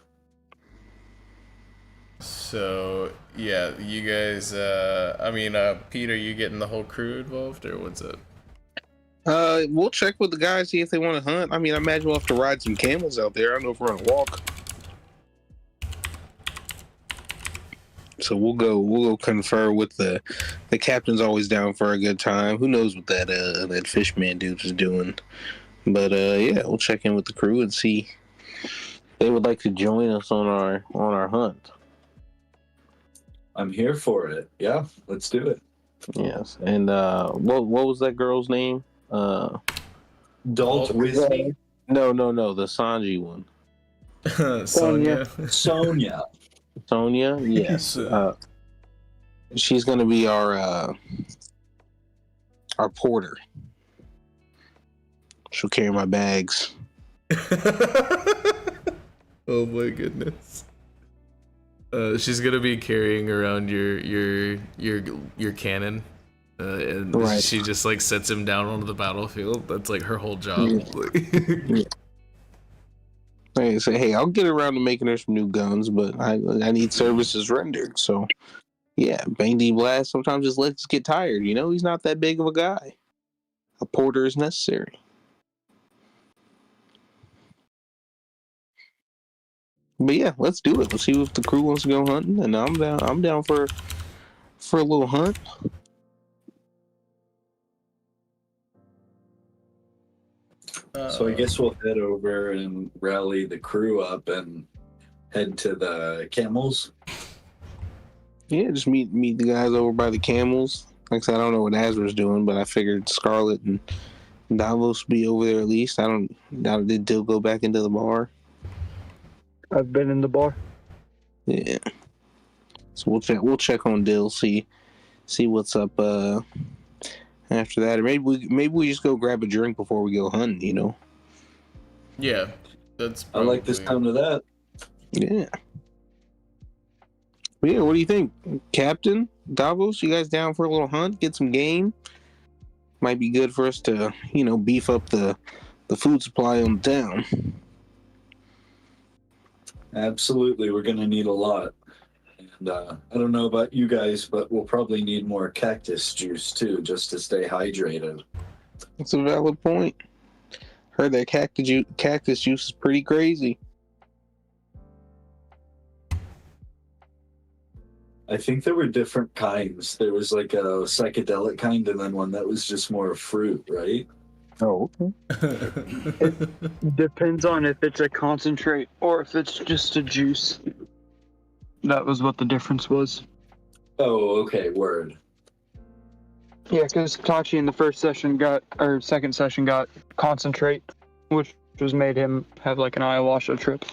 So yeah, you guys. I mean, Peter, you getting the whole crew involved, or what's up? We'll check with the guys, see if they want to hunt. I mean, I imagine we'll have to ride some camels out there. I don't know if we're gonna walk. So we'll go confer with the captain's always down for a good time. Who knows what that fishman dude is doing? But yeah, we'll check in with the crew and see if they would like to join us on our hunt. I'm here for it. Yeah, let's do it. Yes. And what was that girl's name? Dalt Whiskey. No, the Sanji one. Sonia. Sonia. Yes. She's gonna be our porter. She'll carry my bags. Oh my goodness. She's gonna be carrying around your cannon, and Right. she just like sets him down onto the battlefield. That's like her whole job. Yeah. I say, hey, I'll get around to making her some new guns, but I need services rendered. So, yeah, Bang D Blast sometimes his legs get tired. You know, he's not that big of a guy. A porter is necessary. But yeah, let's do it. Let's see if the crew wants to go hunting, and I'm down for a little hunt. So I guess we'll head over and rally the crew up and head to the camels. Yeah, just meet the guys over by the camels. Like I said, I don't know what Azrael's doing, but I figured Scarlet and Davos be over there at least. Did Dill go back into the bar? I've been in the bar. Yeah. So we'll check on Dill, see what's up after that. Or maybe we just go grab a drink before we go hunting, you know. Yeah, that's. I like the sound of that. Yeah. But yeah, what do you think, Captain Davos? You guys down for a little hunt? Get some game. Might be good for us to, you know, beef up the food supply on the town. Absolutely, we're gonna need a lot. And I don't know about you guys, but we'll probably need more cactus juice too, just to stay hydrated. That's a valid point. Heard that cactus juice is pretty crazy. I think there were different kinds. There was like a psychedelic kind and then one that was just more fruit, right? Oh, okay. Depends on if it's a concentrate or if it's just a juice. That was what the difference was. Oh, okay, word. Yeah, because Tachi in the second session got concentrate, which was made him have like an ayahuasca trip.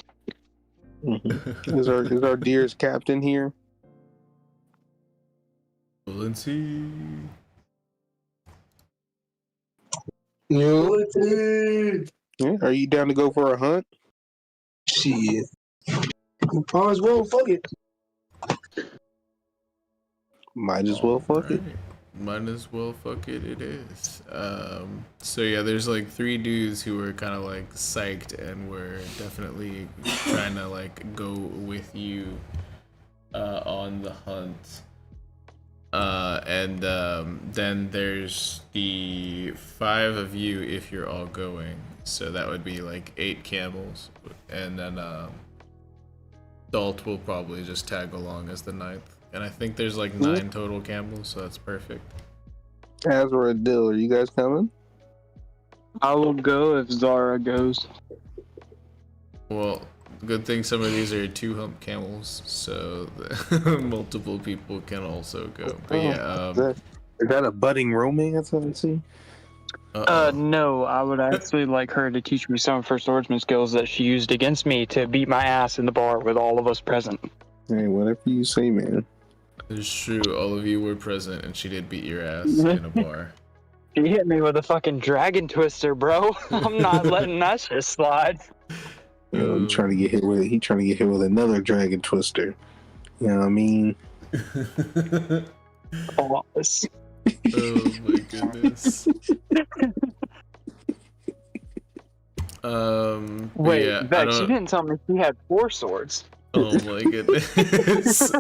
Mm-hmm. Is our dearest captain here? Balincc. Yeah. Are you down to go for a hunt? Shit. Might as well, fuck it. Might as well fuck it. Might as well fuck it. It is. So yeah, there's like 3 dudes who were kind of like psyched and were definitely trying to like go with you on the hunt. And then there's the 5 of you if you're all going. So that would be like 8 camels, and then Dalt will probably just tag along as the 9th. And I think there's like 9 total camels, so that's perfect. Azrael, Dill, are you guys coming? I will go if Zara goes. Well, good thing some of these are 2-hump camels, so multiple people can also go. But yeah, is that a budding romance I see? No, I would actually like her to teach me some of her swordsman skills that she used against me to beat my ass in the bar with all of us present. Hey, whatever you say, man. It's true, all of you were present, and she did beat your ass in a bar. She hit me with a fucking dragon twister, bro. I'm not letting that shit slide. He trying to get hit with another dragon twister. You know what I mean? Oh my goodness. Wait, yeah, Vex, you didn't tell me she had 4 swords. Oh my goodness.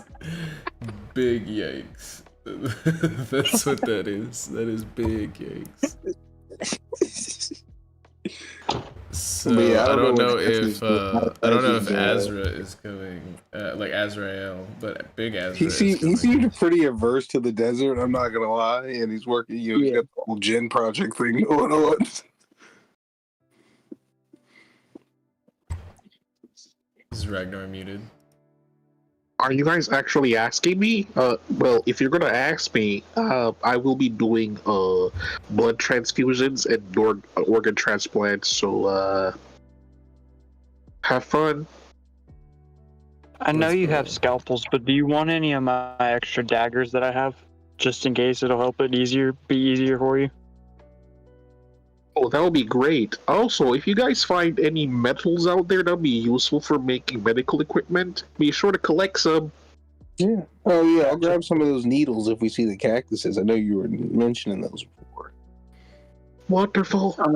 Big yikes. That's what that is. That is big yikes. So yeah, I don't know if Azra is coming, like Azrael, but Big Azra. He seemed pretty averse to the desert. I'm not gonna lie, and he's working. He's got the whole Djinn project thing going on. Is Ragnar muted? Are you guys actually asking me? Well, if you're gonna ask me, I will be doing blood transfusions and organ transplants. So have fun. I know you have scalpels, but do you want any of my extra daggers that I have, just in case it'll help it be easier for you? Oh, that would be great. Also, if you guys find any metals out there that would be useful for making medical equipment, be sure to collect some. Yeah. Oh yeah, I'll grab some of those needles if we see the cactuses. I know you were mentioning those before. Wonderful. I'm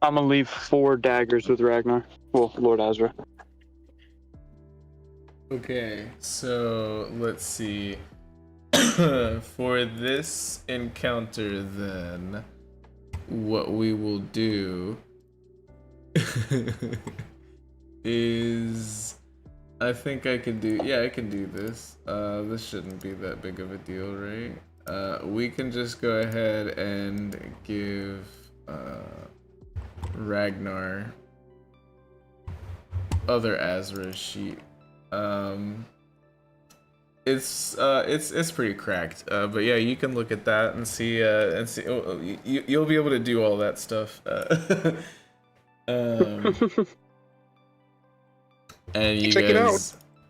gonna leave 4 daggers with Ragnar. Well, Lord Azra. Okay, so let's see. For this encounter, then, what we will do is, I think I can do this. This shouldn't be that big of a deal, right? We can just go ahead and give Ragnar other Azra's sheet. It's pretty cracked, but yeah, you can look at that and see you'll be able to do all that stuff. And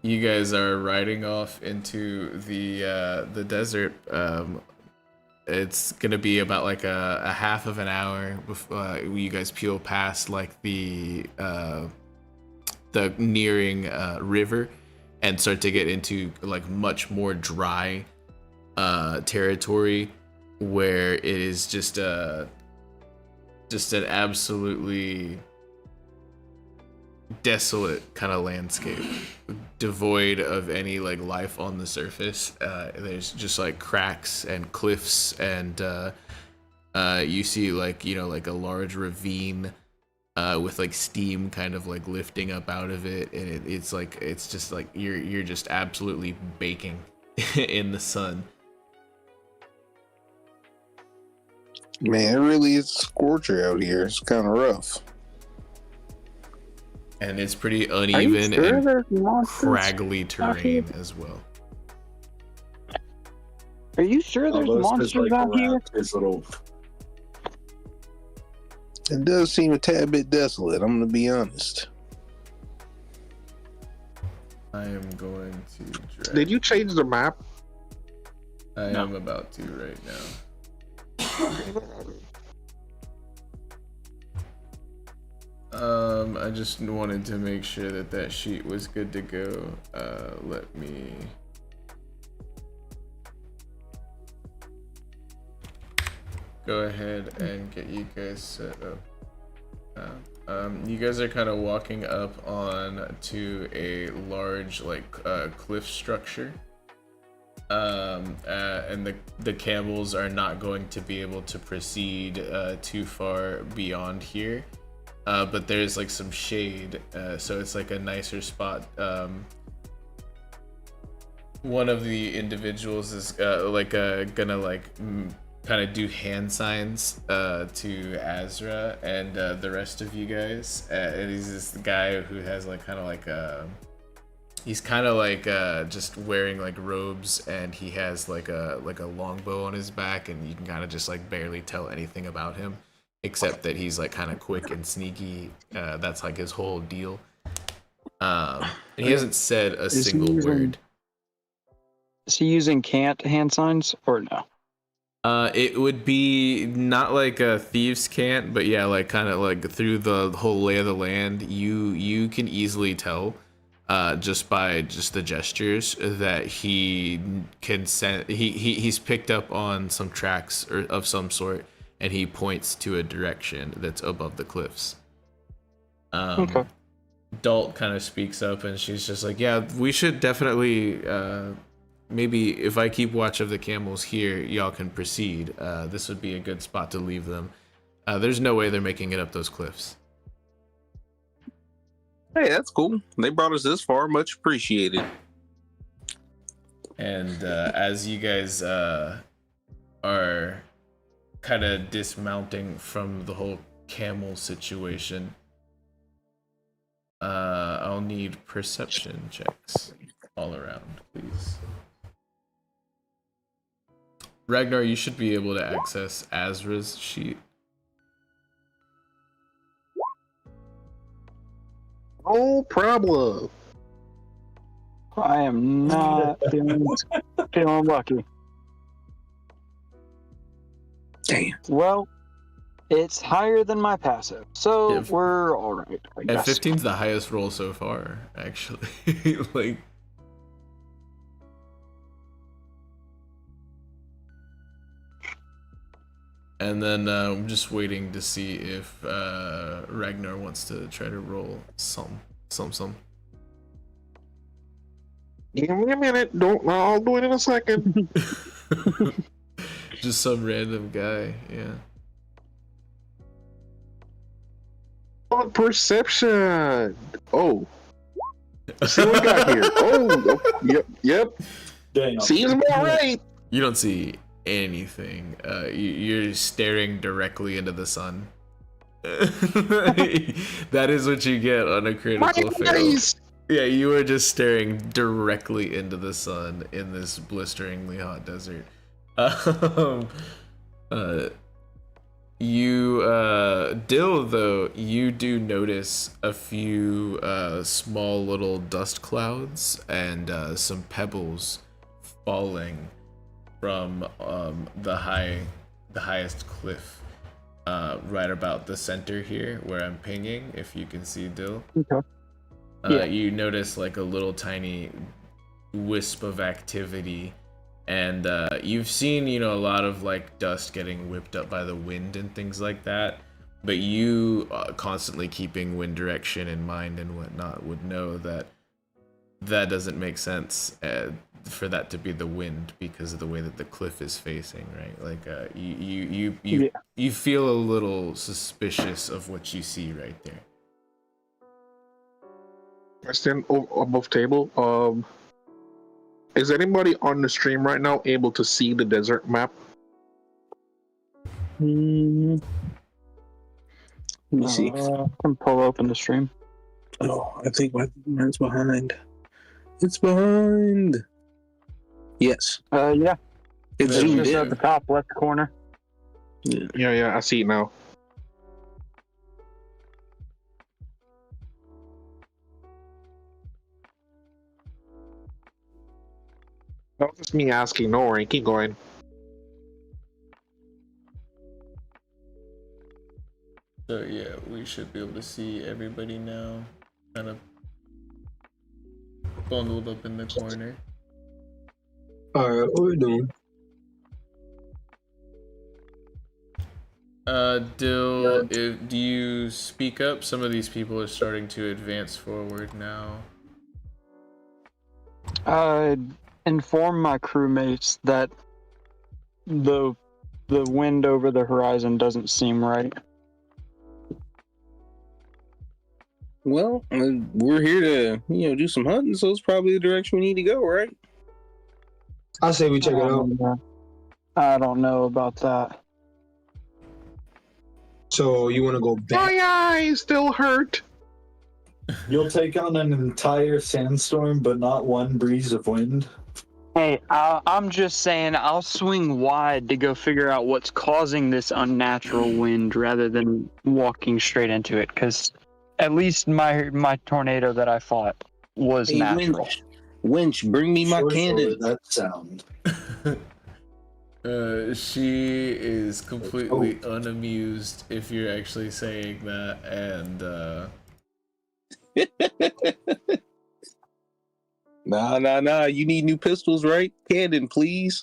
you guys are riding off into the desert. It's gonna be about like a half of an hour before you guys peel past like the nearing river and start to get into like much more dry territory where it is just an absolutely desolate kind of landscape, devoid of any like life on the surface. There's just like cracks and cliffs, and you see like, you know, like a large ravine with like steam kind of like lifting up out of it, and it's just like you're just absolutely baking in the sun. Man, it really is scorcher out here. It's kind of rough. And it's pretty uneven and craggly terrain as well. Are you sure there's monsters out here? It does seem a tad bit desolate, I'm gonna be honest. I am going to drag. Did you change the map? I am about to right now. I just wanted to make sure that sheet was good to go. Let me go ahead and get you guys set up. You guys are kind of walking up on to a large like cliff structure. And the camels are not going to be able to proceed too far beyond here. But there's like some shade, so it's like a nicer spot one of the individuals is gonna kind of do hand signs to Azra and the rest of you guys. And he's this guy who has he's kind of just wearing like robes, and he has like a longbow on his back, and you can kind of just like barely tell anything about him except that he's like kind of quick and sneaky. That's like his whole deal. And he hasn't said a single word. Is he using can't hand signs or no? It would be not like a thieves can't, but yeah, like kind of like through the whole lay of the land, you can easily tell just by just the gestures that he can send. He's picked up on some tracks or of some sort, and he points to a direction that's above the cliffs. Okay. Dalt kind of speaks up, and she's just like, yeah, we should definitely maybe if I keep watch of the camels here, y'all can proceed. This would be a good spot to leave them. There's no way they're making it up those cliffs. Hey, that's cool. They brought us this far. Much appreciated. And as you guys are kind of dismounting from the whole camel situation, I'll need perception checks all around, please. Ragnar, you should be able to access Azra's sheet. No problem. I am not feeling lucky. Damn. Well, it's higher than my passive, so Yeah, we're all right. I And guess. 15's the highest roll so far, actually. Like, and then I'm just waiting to see if Ragnar wants to try to roll some. Give me a minute. I'll do it in a second. Just some random guy, yeah. On perception. Oh. See what we got here. Oh, yep. Damn. Seems about right. You don't see anything. You're staring directly into the sun. That is what you get on a critical fail. Nice. Yeah, you are just staring directly into the sun in this blisteringly hot desert. Dill, though, you do notice a few small little dust clouds and some pebbles falling from the highest cliff right about the center here where I'm pinging, if you can see, Dill. Okay. Yeah. You notice like a little tiny wisp of activity, and you've seen, a lot of like dust getting whipped up by the wind and things like that, but you constantly keeping wind direction in mind and whatnot would know that that doesn't make sense for that to be the wind because of the way that the cliff is facing, right? Like you feel a little suspicious of what you see right there. Question above table. Is anybody on the stream right now able to see the desert map? Let me see. I can pull open the stream. Oh, I think mine's behind. It's behind. Yes. Yeah. It's It's zoomed just at in. the top left corner. Yeah, I see it now. That was just me asking. No worry, keep going. So yeah, we should be able to see everybody now. Kind of bundled up in the corner. Alright, what we doing? Dill, do you speak up? Some of these people are starting to advance forward now. Inform my crewmates that the wind over the horizon doesn't seem right. Well, we're here to, do some hunting, so it's probably the direction we need to go, right? I say we check it out. I don't know about that. So you want to go back? My eyes still hurt. You'll take on an entire sandstorm, but not one breeze of wind. Hey, I'm just saying I'll swing wide to go figure out what's causing this unnatural wind rather than walking straight into it, because at least my tornado that I fought was Hey, natural. Winch, bring me my Sure, cannon. that sound. She is completely unamused if you're actually saying that, and Nah. You need new pistols, right? Cannon, please.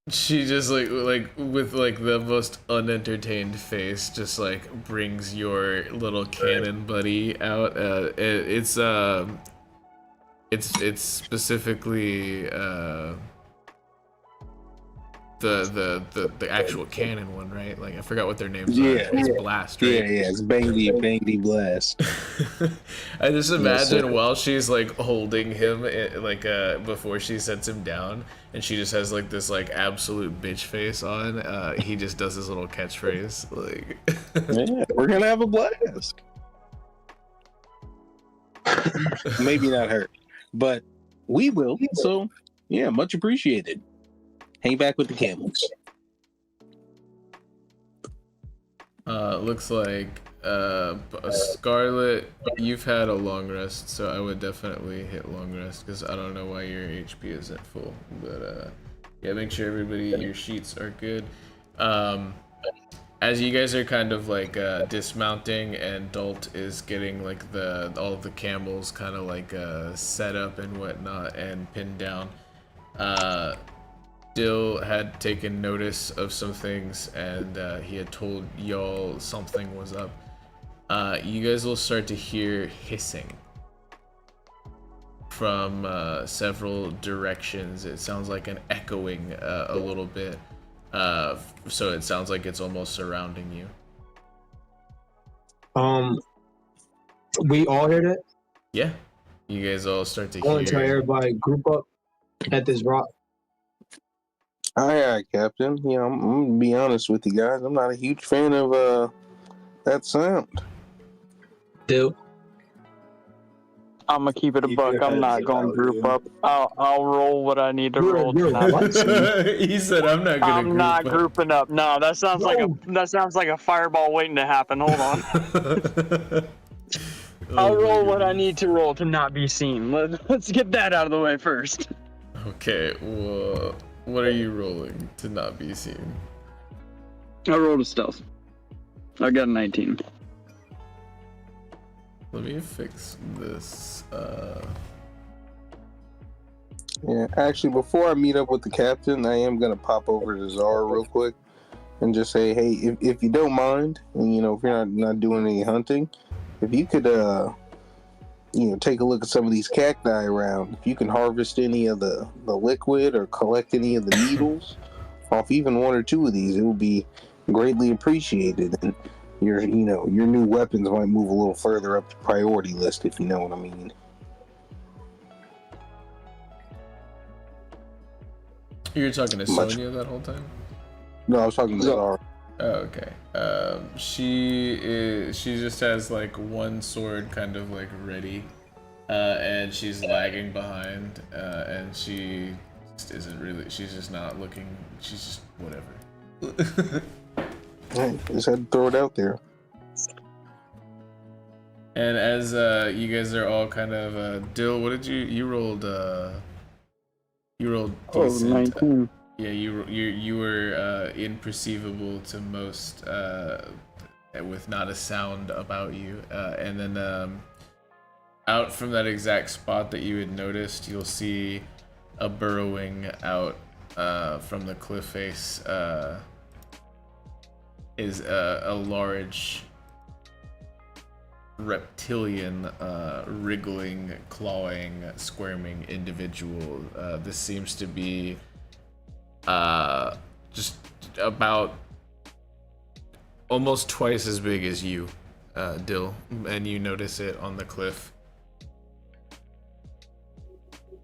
she just like with like the most unentertained face, just like brings your little cannon buddy out. It's specifically the actual cannon one, right? Like I forgot what their names are. It's Blast, right? Yeah, it's Bangdy Blast. I just imagine sir. while she's like holding him, before she sets him down, and she just has like this like absolute bitch face on. He just does his little catchphrase, like. Yeah, we're gonna have a blast. Maybe not her, but we will. So yeah, much appreciated. Hang back with the camels. Looks like Scarlet, you've had a long rest, so I would definitely hit long rest because I don't know why your HP isn't full. But yeah, make sure your sheets are good. As you guys are kind of like dismounting, and Dalt is getting like all of the camels kind of like set up and whatnot and pinned down. Dill had taken notice of some things, and he had told y'all something was up. You guys will start to hear hissing from several directions. It sounds like an echoing a little bit. So it sounds like it's almost surrounding you. We all hear that? Yeah. You guys all start to I want to tell hear. everybody group up at this rock. Aye, Captain. You know, I'm gonna be honest with you guys. I'm not a huge fan of that sound. Dill. I'm gonna keep it a Keep buck. your I'm not heads going to about group you. up. I'll roll what I need to roll. You're tonight. what? He said, "I'm not gonna." I'm not grouping up. No, that sounds like a fireball waiting to happen. Hold on. I'll roll what I need to roll to not be seen. Let's get that out of the way first. Okay, well, what are you rolling to not be seen? I rolled a stealth. I got a 19. Let me fix this. Yeah, actually, before I meet up with the captain, I am gonna pop over to Zara real quick and just say, hey, if you don't mind, and you know, if you're not doing any hunting, if you could, take a look at some of these cacti around. If you can harvest any of the liquid or collect any of the needles off even one or two of these, it would be greatly appreciated. And your new weapons might move a little further up the priority list, if you know what I mean. You were talking to Sonia that whole time? No, I was talking to Zara. Oh, okay. She just has like one sword kind of like ready, and she's lagging behind, and she just isn't really. She's just not looking. She's just whatever. Hey, just had to throw it out there. And as you guys are all kind of Dill, what did you rolled? You rolled decent. 19. Yeah, you were imperceivable to most, with not a sound about you. And then out from that exact spot that you had noticed, you'll see a burrowing out from the cliff face is a large reptilian, wriggling, clawing, squirming individual. This seems to be just about almost twice as big as you, Dill, and you notice it on the cliff.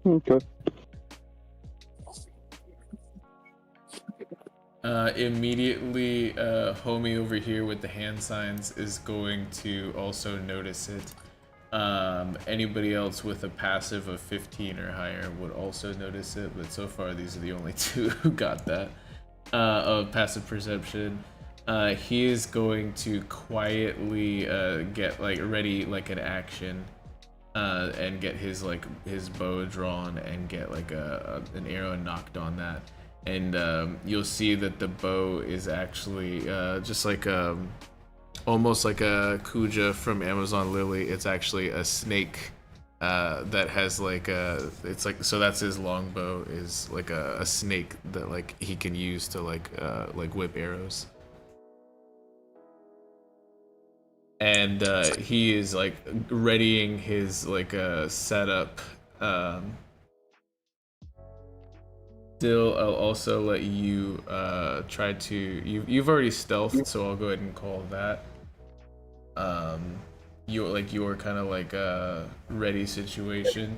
Okay. Immediately, homie over here with the hand signs is going to also notice it. Anybody else with a passive of 15 or higher would also notice it, but so far these are the only two who got that. Of passive perception. He is going to quietly get like ready like an action, and get his bow drawn and get like an arrow knocked on that. And you'll see that the bow is actually just like almost like a Kuja from Amazon Lily. It's actually a snake that has like it's like, so that's his longbow, is like a snake that like he can use to like whip arrows. And he is like readying his like setup. Dill, I'll also let you try to, you've already stealthed, so I'll go ahead and call that your kind of like ready situation.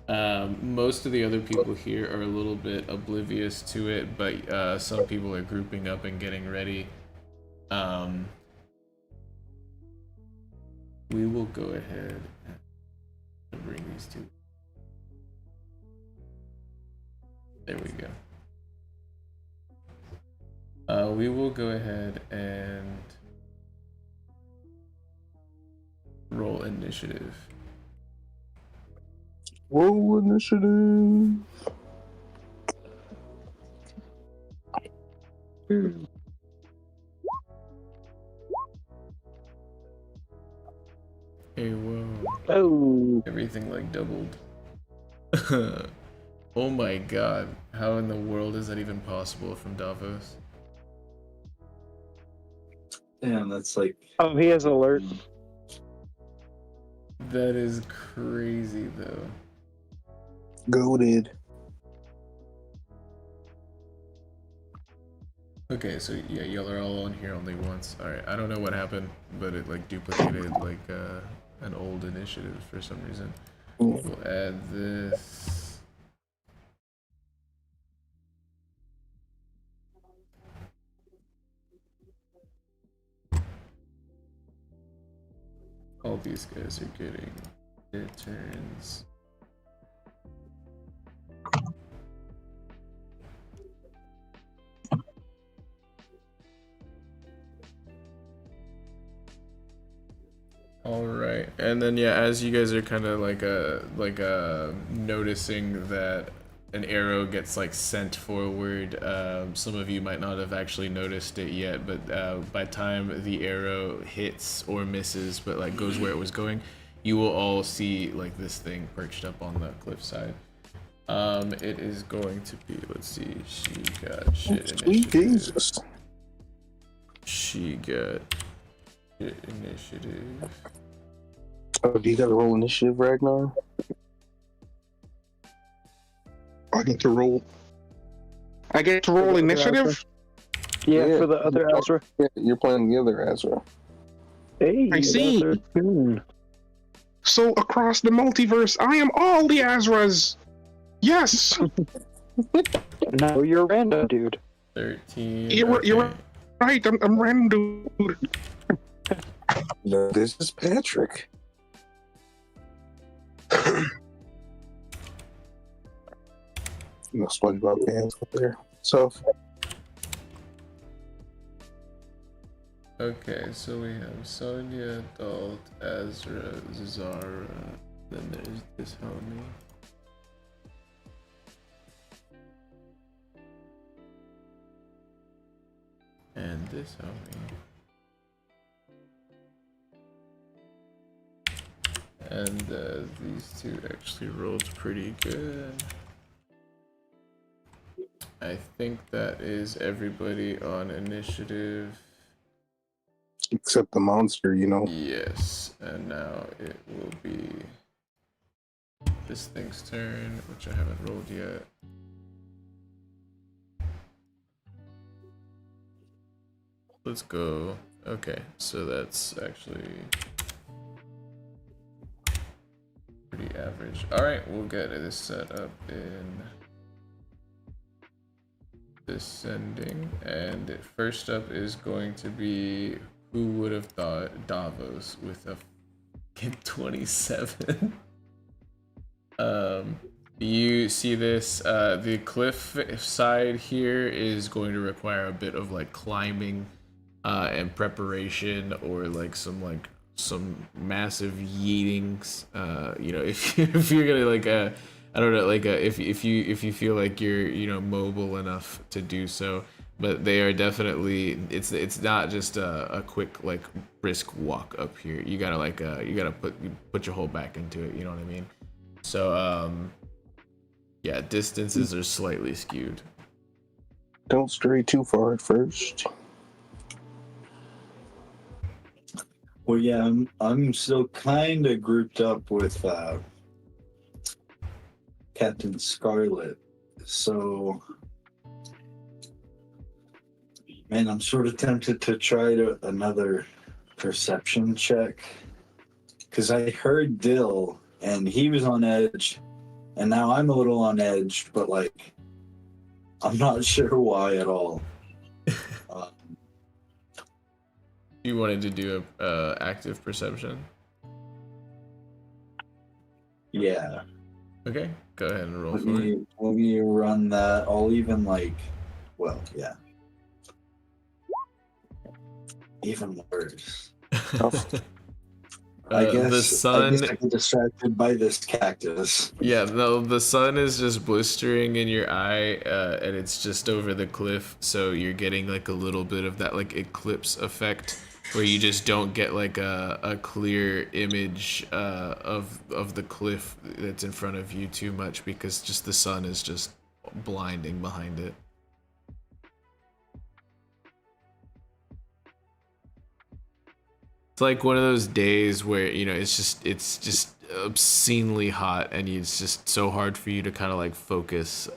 Most of the other people here are a little bit oblivious to it, but some people are grouping up and getting ready. We will go ahead and bring these two. There we go. We will go ahead and roll initiative. Roll initiative. Hey, whoa. Oh. Everything like doubled. Oh my god. How in the world is that even possible from Davos? Damn, that's like. Oh, he has alert. That is crazy though. Goated. Okay, so yeah, y'all are all on here only once. Alright, I don't know what happened, but it like duplicated like an old initiative for some reason. We'll add this. All these guys are getting their turns. All right, and then yeah, as you guys are kind of like noticing that an arrow gets like sent forward, some of you might not have actually noticed it yet, but by the time the arrow hits or misses, but like goes where it was going, you will all see like this thing perched up on the cliffside. It is going to be, let's see, she got shit Sweet initiative. Jesus. She got shit initiative. Oh, do you got to roll initiative, Ragnar? I get to roll. I get to roll initiative. Yeah, for the other Azrael. Yeah, you're playing the other Azrael. Hey, I see. that's our- So across the multiverse, I am all the Azras. Yes. No, you're random, dude. 13. You're okay. right. I'm random. No, this is Patrick. No SpongeBob fans up there. So, Okay, so we have Sonya, Adult, Azra, Zara, then there's this homie. And this homie. And these two actually rolled pretty good. I think that is everybody on initiative. except the monster, you know. Yes, and now it will be this thing's turn, which I haven't rolled yet. Let's go. Okay, so that's actually pretty average. Alright, we'll get this set up in descending, and first up is going to be, who would have thought, Davos with a 27. You see this, the cliff side here is going to require a bit of like climbing and preparation, or like some massive yeetings. You know, if you're gonna like I don't know, like if you feel like you're mobile enough to do so. But they are definitely, it's not just a quick like brisk walk up here. You gotta put your whole back into it. You know what I mean? So yeah, distances are slightly skewed. Don't stray too far at first. Well, yeah, I'm still kind of grouped up with Captain Scarlet, so man, I'm sort of tempted to try another perception check, because I heard Dill and he was on edge, and now I'm a little on edge, but like I'm not sure why at all. You wanted to do a active perception? Yeah. Okay, go ahead and roll Let for it. me run that. I'll even yeah. Even worse. I guess the sun. I get distracted by this cactus. Yeah, no, the sun is just blistering in your eye, and it's just over the cliff, so you're getting like a little bit of that like eclipse effect, where you just don't get like a clear image of the cliff that's in front of you too much, because just the sun is just blinding behind it. It's like one of those days where it's just obscenely hot, and it's just so hard for you to kind of like focus.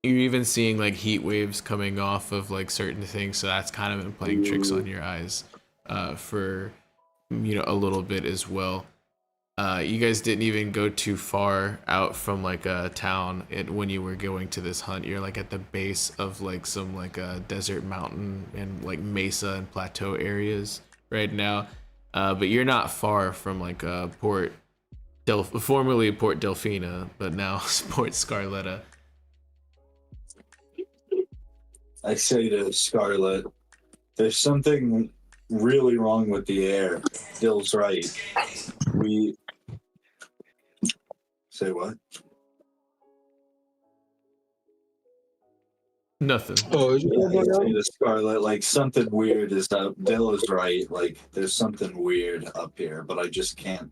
You're even seeing like heat waves coming off of like certain things, so that's kind of been playing tricks on your eyes for a little bit as well. You guys didn't even go too far out from like a town when you were going to this hunt. You're like at the base of like some like a desert mountain and like mesa and plateau areas right now, but you're not far from like formerly Port Delfina, but now Port Scarletta. I say to Scarlet, there's something really wrong with the air. Dill's right. We say what? Nothing. Oh, I say to Scarlet, like something weird is up. Dill is right. Like there's something weird up here, but I just can't.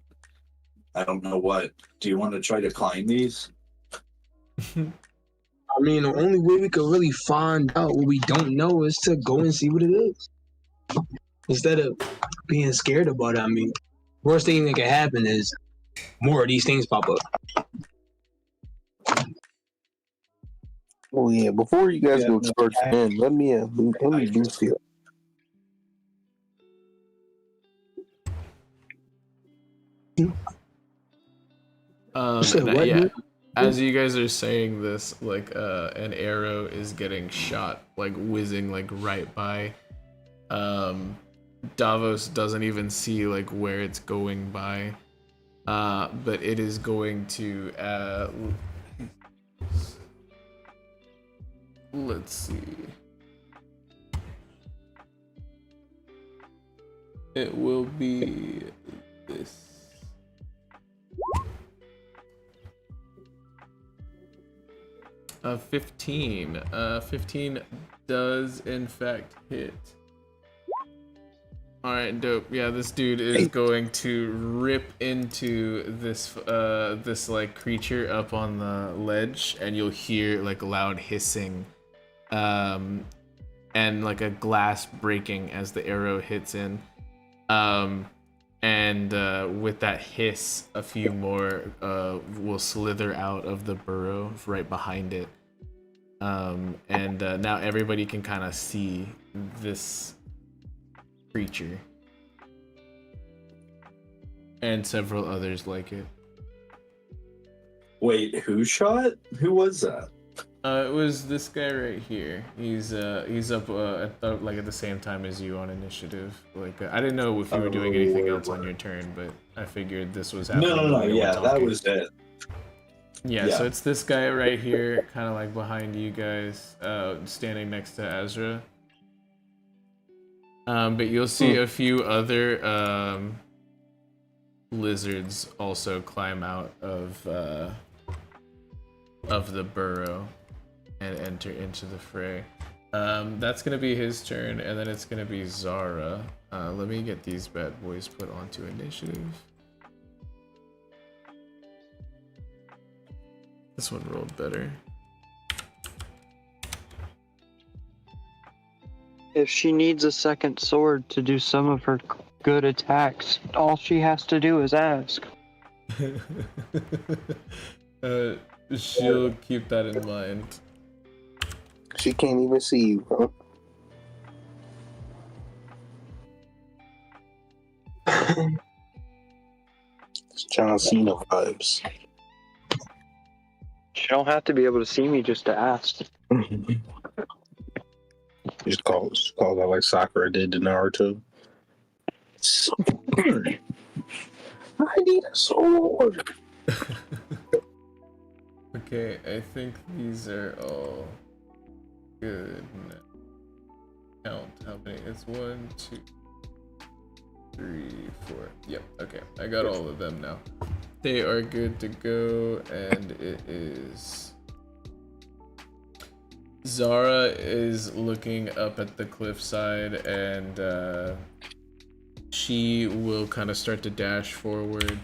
I don't know what. Do you want to try to climb these? I mean, the only way we could really find out what we don't know is to go and see what it is. Instead of being scared about it, I mean, worst thing that could happen is more of these things pop up. Oh yeah, before you guys go start in, let me boost you. Yeah. As you guys are saying this, like an arrow is getting shot, like whizzing like right by. Davos doesn't even see like where it's going by, but it is going to. Let's see. It will be this. 15. 15 does in fact hit. Alright, dope. Yeah, this dude is going to rip into this this like creature up on the ledge, and you'll hear like loud hissing and like a glass breaking as the arrow hits in. And with that hiss, a few more will slither out of the burrow right behind it. And now everybody can kind of see this creature. And several others like it. Wait, who shot? Who was that? It was this guy right here. He's up at the same time as you on initiative. Like I didn't know if you were doing anything else on your turn, but I figured this was happening. No. while you were Yeah, that talking. was it. Yeah, so it's this guy right here, kind of like behind you guys, standing next to Azrael. But you'll see a few other lizards also climb out of the burrow and enter into the fray. That's gonna be his turn, and then it's gonna be Zara. Let me get these bad boys put onto initiative. This one rolled better. If she needs a second sword to do some of her good attacks, all she has to do is ask. She'll keep that in mind. She can't even see you, bro. It's John Cena vibes. She don't have to be able to see me just to ask. Just call that like Sakura did to Naruto. Sword. I need a sword. Okay, I think these are all good. Count how many? It's 1, 2, 3, 4. Yep, okay. I got all of them now. They are good to go, and it is... Zara is looking up at the cliffside, and she will kind of start to dash forward.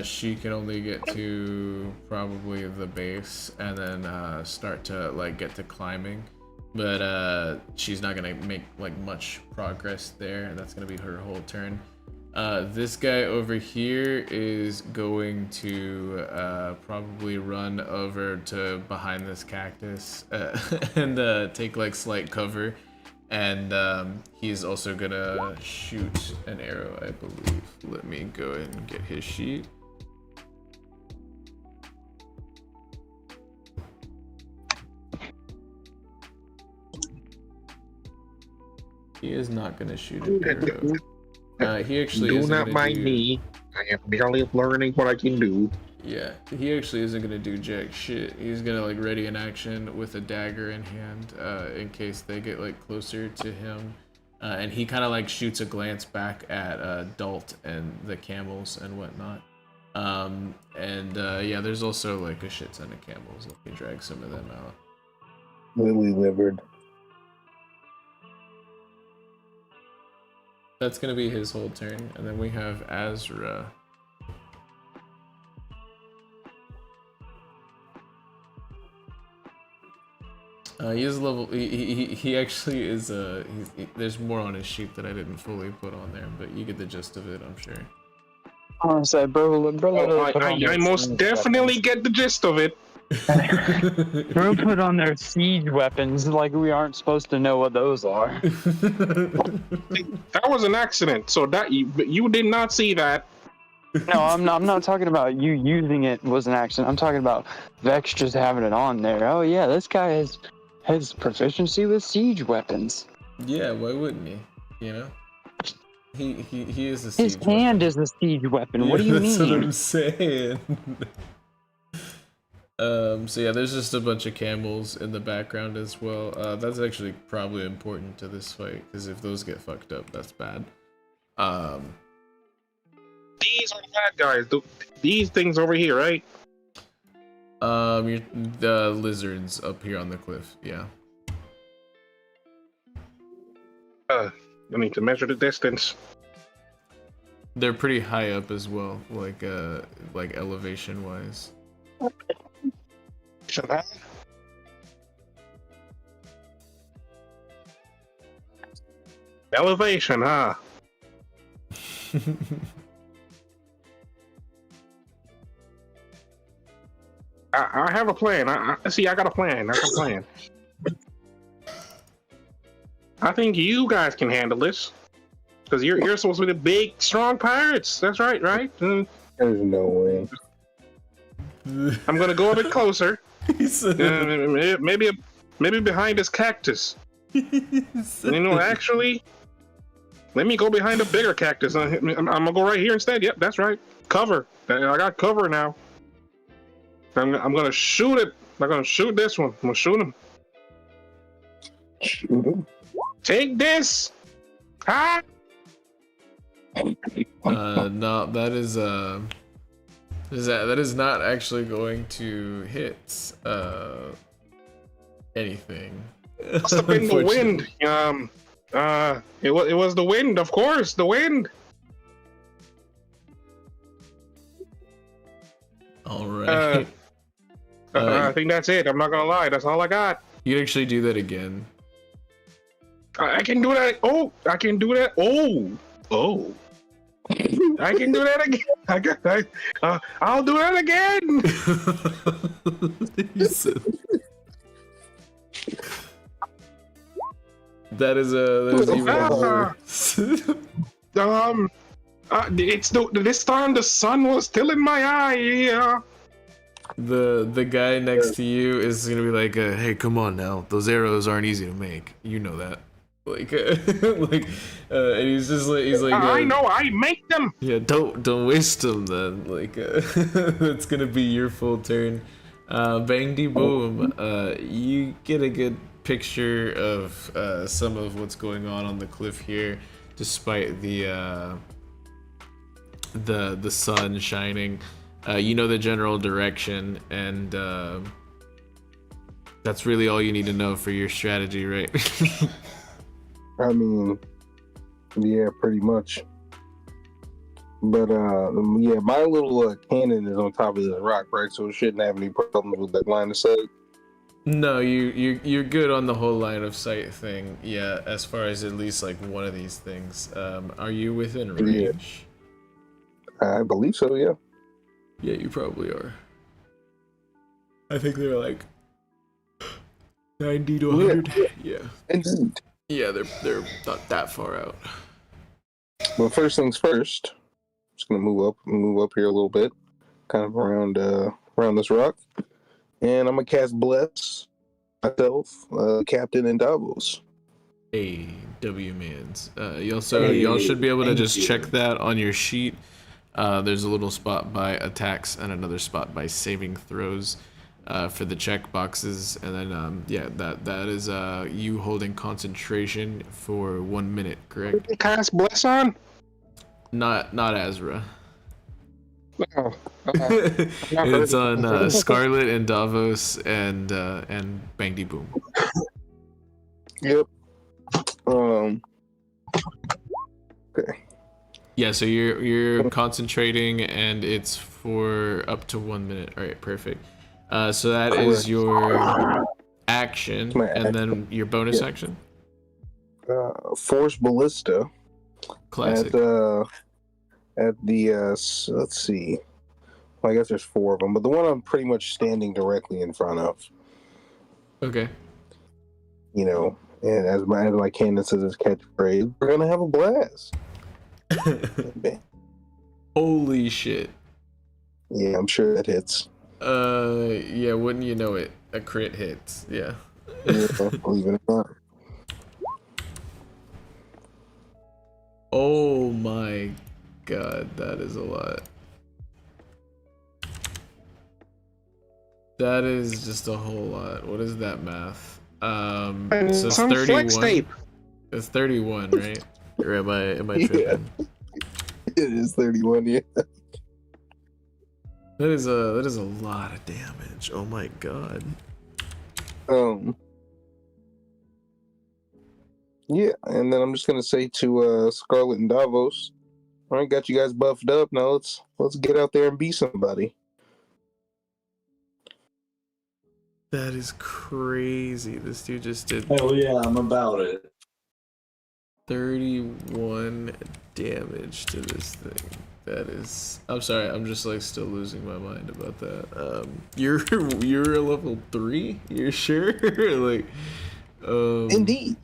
She can only get to probably the base, and then start to get to climbing. But she's not gonna make much progress there. That's gonna be her whole turn. This guy over here is going to probably run over to behind this cactus and take slight cover, and he's also gonna shoot an arrow, I believe. Let me go ahead and get his sheet. He is not gonna shoot an arrow. He actually do not mind me. I am barely learning what I can do. Yeah, he actually isn't gonna do jack shit. He's gonna ready an action with a dagger in hand, in case they get closer to him. And he kind of shoots a glance back at Dalt and the camels and whatnot. Yeah, there's also a shit ton of camels. Let me drag some of them out. Lily livered. That's gonna be his whole turn, and then we have Azrael. He is level. He actually is. There's more on his sheet that I didn't fully put on there, but you get the gist of it, I'm sure. Honestly, bro, I most definitely get the gist of it. Bro put on their siege weapons like we aren't supposed to know what those are. That was an accident, so that you did not see that. No, I'm not talking about you using it was an accident. I'm talking about Vex just having it on there. Oh yeah, this guy has proficiency with siege weapons. Yeah, why wouldn't he? You know, he is a siege His hand is a siege weapon. What do you that's mean? What I'm saying. So yeah, there's just a bunch of camels in the background as well. That's actually probably important to this fight, because if those get fucked up, that's bad. These are the bad guys. These things over here, right? The lizards up here on the cliff, yeah. I need to measure the distance. They're pretty high up as well, like elevation wise. Elevation, huh? I have a plan. I got a plan. I think you guys can handle this, because you're supposed to be the big, strong pirates. That's right? There's no way. I'm gonna go a bit closer. Maybe behind this cactus. Actually, let me go behind a bigger cactus. I'm gonna go right here instead. Yep, that's right. Cover. I got cover now. I'm gonna shoot it. I'm gonna shoot this one. I'm gonna shoot him. Shoot him. Take this. Ah! No, that is not actually going to hit anything. Must have been the wind. It was the wind, of course, the wind. All right. I think that's it. I'm not gonna lie. That's all I got. You can actually do that again. I can do that. Oh, I can do that. Oh. I can do that again. I'll do that again. that is even this time the sun was still in my eye. Yeah. The guy next to you is gonna be like, "Hey, come on now. Those arrows aren't easy to make. You know that." And he's like, I know, I make them. Yeah, don't waste them then. It's gonna be your full turn. Bang de boom. You get a good picture of some of what's going on the cliff here, despite the sun shining. You know the general direction, and that's really all you need to know for your strategy, right? I mean, yeah, pretty much. But yeah, my little cannon is on top of the rock, right? So it shouldn't have any problems with that line of sight. No, you're good on the whole line of sight thing. Yeah, as far as at least like one of these things. Are you within range? I believe so. Yeah. Yeah, you probably are. I think they're like 90 to 100. Yeah. Indeed. Yeah, they're not that far out. Well, first things first. Just gonna move up here a little bit, kind of around this rock, and I'm gonna cast Bless myself, Captain and Davos. Hey, W-mans. Y'all should be able to just check that on your sheet. There's a little spot by attacks and another spot by saving throws for the check boxes, and then that is you holding concentration for 1 minute, correct? Cast Bless on? Not Azra. Oh, It's on Scarlet and Davos and Bang de Boom. Yep. Okay. Yeah, so you're concentrating, and it's for up to 1 minute. All right, perfect. So that is your action, and then your bonus action. Force Ballista. Classic. At the let's see. Well, I guess there's 4 of them, but the one I'm pretty much standing directly in front of. Okay. You know, and as my cannon says his catchphrase, we're gonna have a blast. Holy shit. Yeah, I'm sure that hits. Yeah, wouldn't you know it? A crit hits. Yeah. Believe it or not. Oh my god, that is a lot. That is just a whole lot. What is that math? So it's 31. It's 31, right? Or am I tripping? Yeah. It is 31, yeah. That is a lot of damage. Oh my god. Yeah, and then I'm just gonna say to Scarlet and Davos, all right, got you guys buffed up. Now let's get out there and be somebody. That is crazy. This dude just did Hell yeah, I'm about it. 31 damage to this thing. That is. I'm sorry. I'm just like still losing my mind about that. You're a level 3. You're sure? Like, Indeed.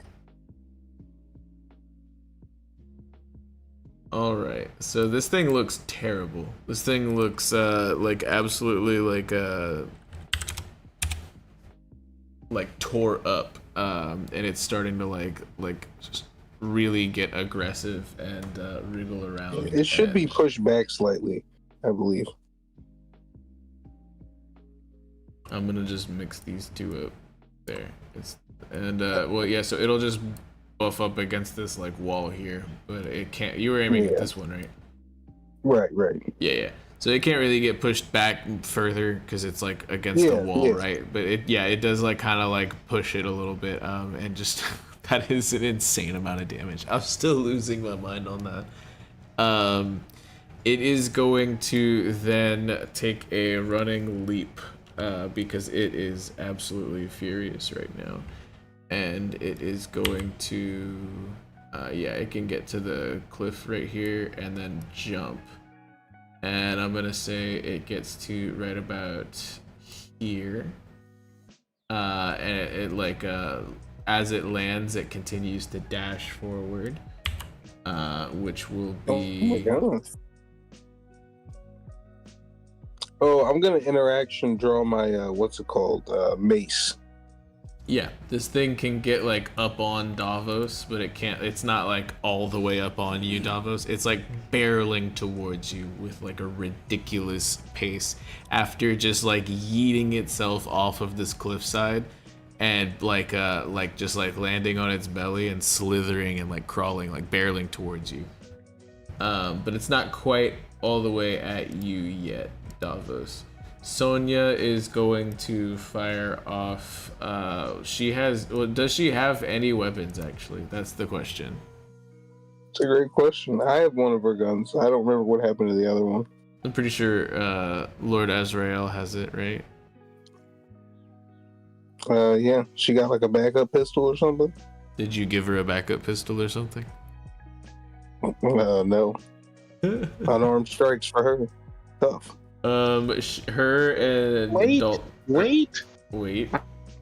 All right. So this thing looks terrible. This thing looks like absolutely like like tore up, and it's starting to like really get aggressive and wriggle around. It should be pushed back slightly, I believe. I'm gonna just mix these two up there. Well, yeah, so it'll just buff up against this like wall here, but it can't. You were aiming at this one, right? Right. Yeah. So it can't really get pushed back further because it's like against the wall, right? But it does like kind of like push it a little bit, and just that is an insane amount of damage. I'm still losing my mind on that. It is going to then take a running leap, because it is absolutely furious right now, and it is going to, it can get to the cliff right here and then jump. And I'm gonna say it gets to right about here, and it like as it lands, it continues to dash forward, which will be. Oh my God. Oh, I'm gonna interaction draw my what's it called, mace. Yeah, this thing can get like up on Davos, but it can't. It's not like all the way up on you, Davos. It's like barreling towards you with like a ridiculous pace after just like yeeting itself off of this cliffside and like just like landing on its belly and slithering and like crawling, like barreling towards you. But it's not quite all the way at you yet, Davos. Sonya is going to fire off. Does she have any weapons, actually? That's the question. It's a great question. I have one of her guns. I don't remember what happened to the other one. I'm pretty sure Lord Azrael has it, right? Yeah. She got like a backup pistol or something? Did you give her a backup pistol or something? No. Unarmed strikes for her. Tough. Her and Wait.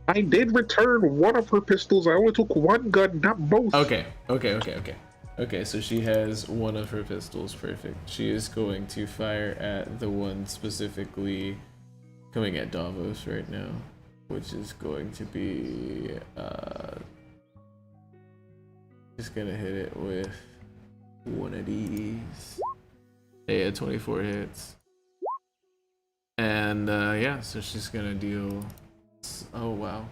I did return one of her pistols. I only took one gun, not both. Okay, so she has one of her pistols. Perfect. She is going to fire at the one specifically coming at Davos right now, which is going to be just gonna hit it with one of these. Yeah, 24 hits. And so she's gonna deal. Oh wow,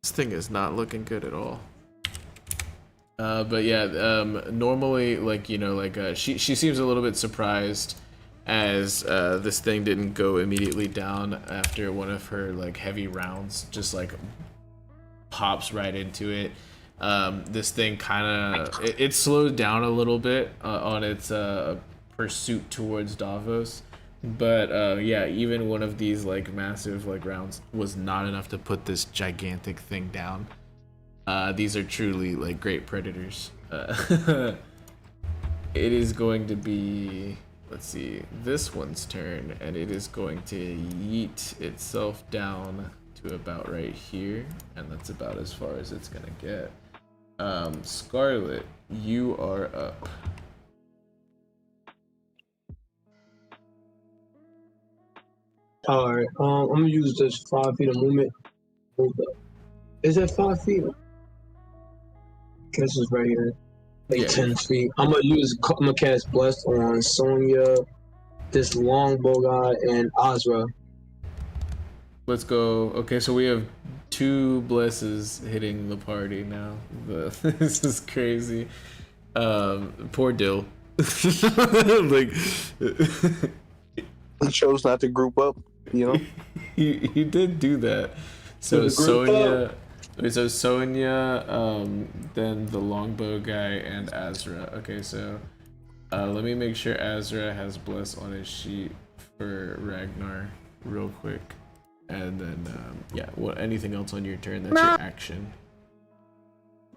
this thing is not looking good at all. But yeah, normally, like, you know, like she seems a little bit surprised as this thing didn't go immediately down after one of her like heavy rounds just like pops right into it. This thing kind of it slowed down a little bit on its pursuit towards Davos, but even one of these like massive like rounds was not enough to put this gigantic thing down. These are truly like great predators. It is going to be, let's see, this one's turn, and it is going to yeet itself down to about right here, and that's about as far as it's gonna get. Scarlet, you are up. Alright, I'm gonna use this 5 feet of movement. Hold up. Is that 5 feet? This is right here. Like 10 feet. I'm gonna cast Blessed on Sonya, this longbow guy, and Azrael. Let's go. Okay, so we have 2 blesses hitting the party now. This is crazy. Poor Dill. Like He chose not to group up, you know? he did do that. So Sonya, then the longbow guy, and Azra. Okay, so let me make sure Azra has bless on his sheet for Ragnar real quick. And then anything else on your turn? That's your action.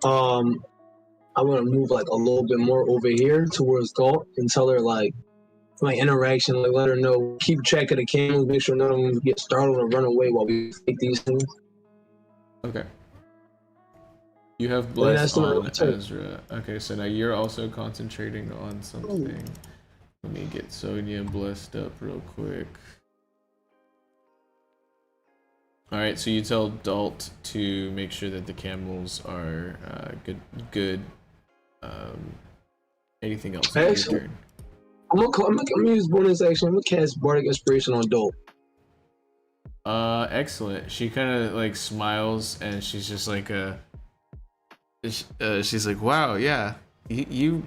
I'm gonna move like a little bit more over here towards Gol and tell her like my interaction, like let her know, keep track of the camels, make sure none of them get startled and run away while we take these things. Okay. You have bless on Ezra. Okay, so now you're also concentrating on something. Let me get Sonya blessed up real quick. All right, so you tell Dalt to make sure that the camels are good. Anything else? On your Excellent. turn? I'm gonna use bonus action. I'm gonna cast Bardic Inspiration on Dope. Excellent. She kind of like smiles and she's just like she's like, wow, yeah, you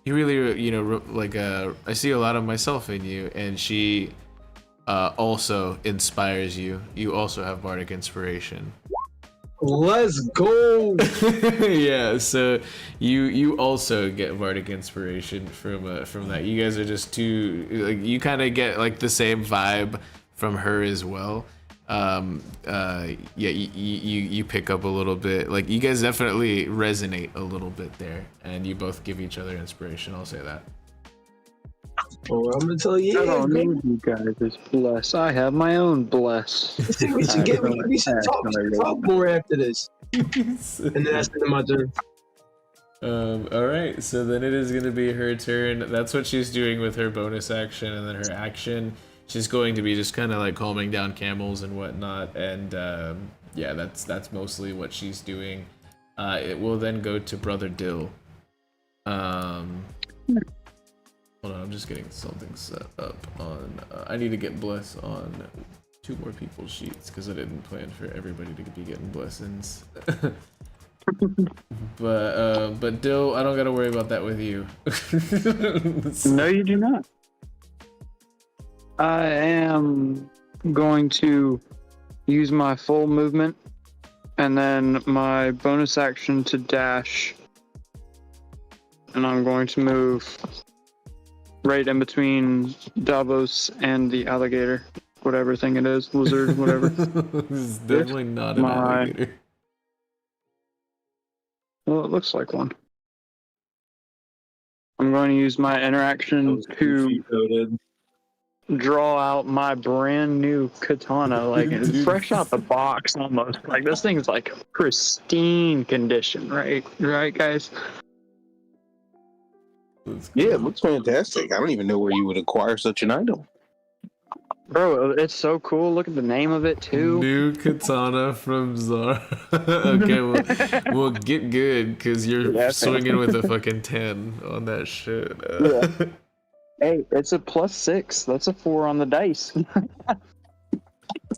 really, you know, like I see a lot of myself in you. And she also inspires you. You also have Bardic Inspiration. Let's go. Yeah, so you also get Bardic Inspiration from that. You guys are just two, like, you kind of get like the same vibe from her as well. Yeah, you pick up a little bit, like you guys definitely resonate a little bit there, and you both give each other inspiration. I'll say that. Oh, I'm gonna tell you. I Yeah, don't need you guys' bless. I have my own bless. we should talk more after this. And then that's the end of my turn. All right, so then it is going to be her turn. That's what she's doing with her bonus action, and then her action, she's going to be just kind of like calming down camels and whatnot. And yeah, that's mostly what she's doing. It will then go to Brother Dill. Hold on, I'm just getting something set up on. I need to get bless on 2 more people's sheets because I didn't plan for everybody to be getting blessings. But Dill, I don't gotta worry about that with you. No, you do not. I am going to use my full movement and then my bonus action to dash. And I'm going to move right in between Davos and the alligator. Whatever thing it is. Lizard, whatever. This is definitely not an alligator. Well, it looks like one. I'm going to use my interaction to draw out my brand new katana, like it's fresh out the box almost. Like this thing's like pristine condition, right? Right, guys? Yeah, it looks fantastic. I don't even know where you would acquire such an item. Bro, it's so cool. Look at the name of it too. New katana from Zara. Okay, well, get good because you're swinging with a fucking 10 on that shit. Yeah. Hey, it's a +6. That's a 4 on the dice. That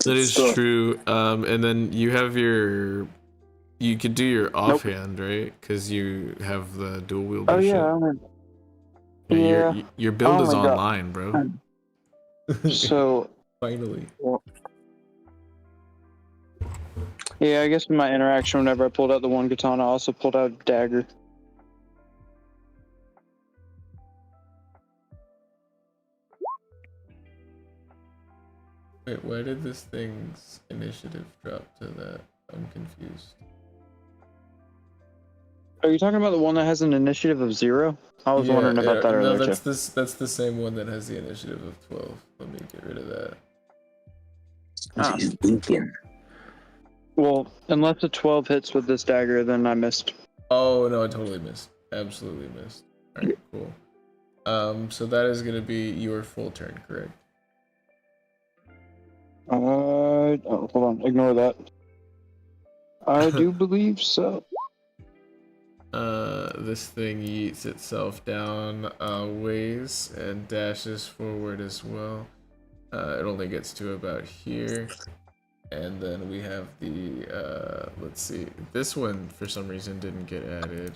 is true. And then you have you could do your offhand, right? Because you have the dual wielder. Oh yeah. Yeah. Your build is my God. online, bro. So finally. Yeah, I guess in my interaction, whenever I pulled out the one katana, I also pulled out a dagger. Wait, why did this thing's initiative drop to that? I'm confused. Are you talking about the one that has an initiative of 0? I was wondering about that earlier. No, that's the same one that has the initiative of 12. Let me get rid of that. He's thinking. Well, unless the 12 hits with this dagger, then I missed. Oh no, I totally missed. Absolutely missed. Alright, cool. So that is gonna be your full turn, correct? Oh, hold on, ignore that. I do believe so. This thing yeets itself down ways and dashes forward as well. It only gets to about here. And then we have the, let's see, this one for some reason didn't get added.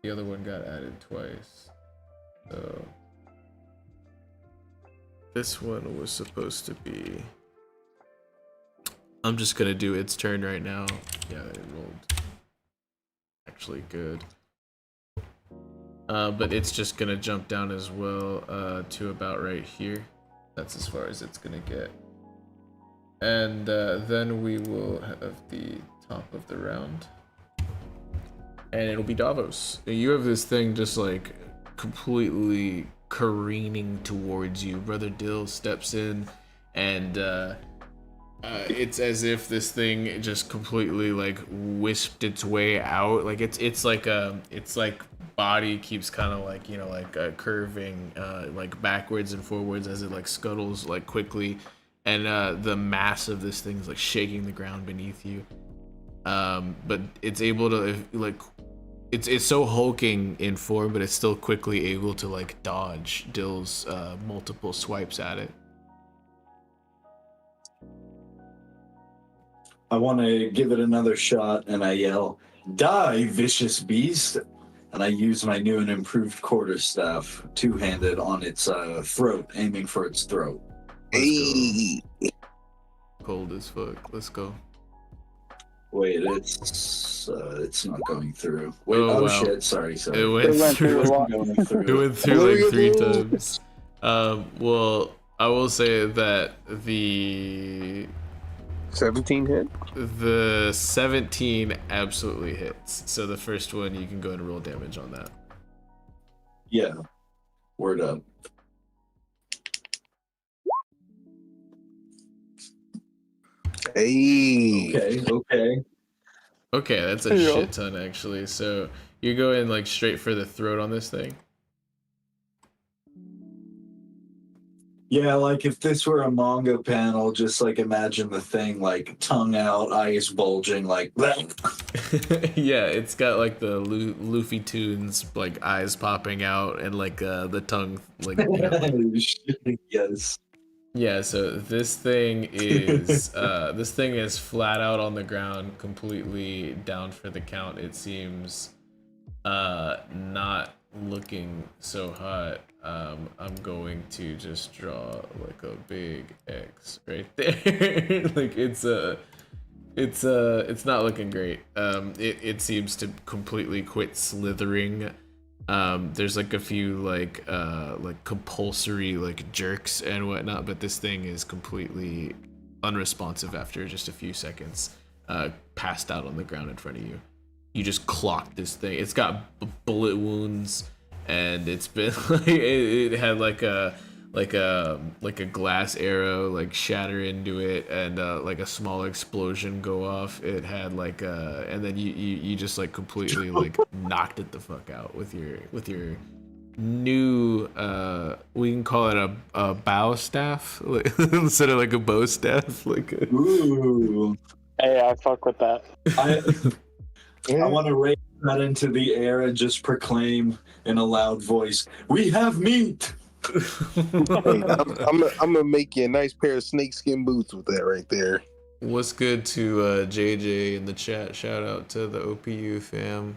The other one got added twice. So this one was supposed to be, I'm just gonna do its turn right now. Yeah, it rolled actually good. But it's just gonna jump down as well to about right here. That's as far as it's gonna get. And then we will have the top of the round. And it'll be Davos. You have this thing just like completely careening towards you. Brother Dill steps in and it's as if this thing just completely like wisped its way out. Like it's like body keeps kind of like, you know, like curving like backwards and forwards as it like scuttles like quickly and the mass of this thing is like shaking the ground beneath you. But it's able to like, it's so hulking in form, but it's still quickly able to like dodge Dill's multiple swipes at it. I want to give it another shot, and I yell, "Die, vicious beast!" And I use my new and improved quarterstaff, two-handed, on its throat, aiming for its throat. Hey. Cold as fuck. Let's go. Wait, it's not going through. Wait, Oh, wow. Shit, sorry. It went through a lot. Going It through. went through like 3 times. Well, I will say that the 17 hit? The 17 absolutely hits. So the first one, you can go and roll damage on that. Yeah. Word up. Hey. Okay. Okay, that's a Yeah. shit ton actually. So you're going like straight for the throat on this thing. Yeah, like if this were a manga panel, just like imagine the thing like tongue out, eyes bulging, like Yeah, it's got like the Luffy Tunes like eyes popping out and like the tongue like you know. Yes. Yeah, so this thing is flat out on the ground, completely down for the count. It seems not looking so hot. I'm going to just draw like a big X right there. Like it's not looking great. It seems to completely quit slithering. There's like a few like compulsory like jerks and whatnot, but this thing is completely unresponsive after just a few seconds. Passed out on the ground in front of you. You just clocked this thing. It's got bullet wounds, and it's been like it had like a glass arrow like shatter into it, and like a small explosion go off. It had like and then you just like completely like knocked it the fuck out with your new we can call it a bow staff instead of like a bow staff. Like Ooh. Hey, I fuck with that. I want to raise that into the air and just proclaim in a loud voice, "We have meat!" Hey, I'm gonna make you a nice pair of snakeskin boots with that right there. What's good to JJ in the chat? Shout out to the OPU fam.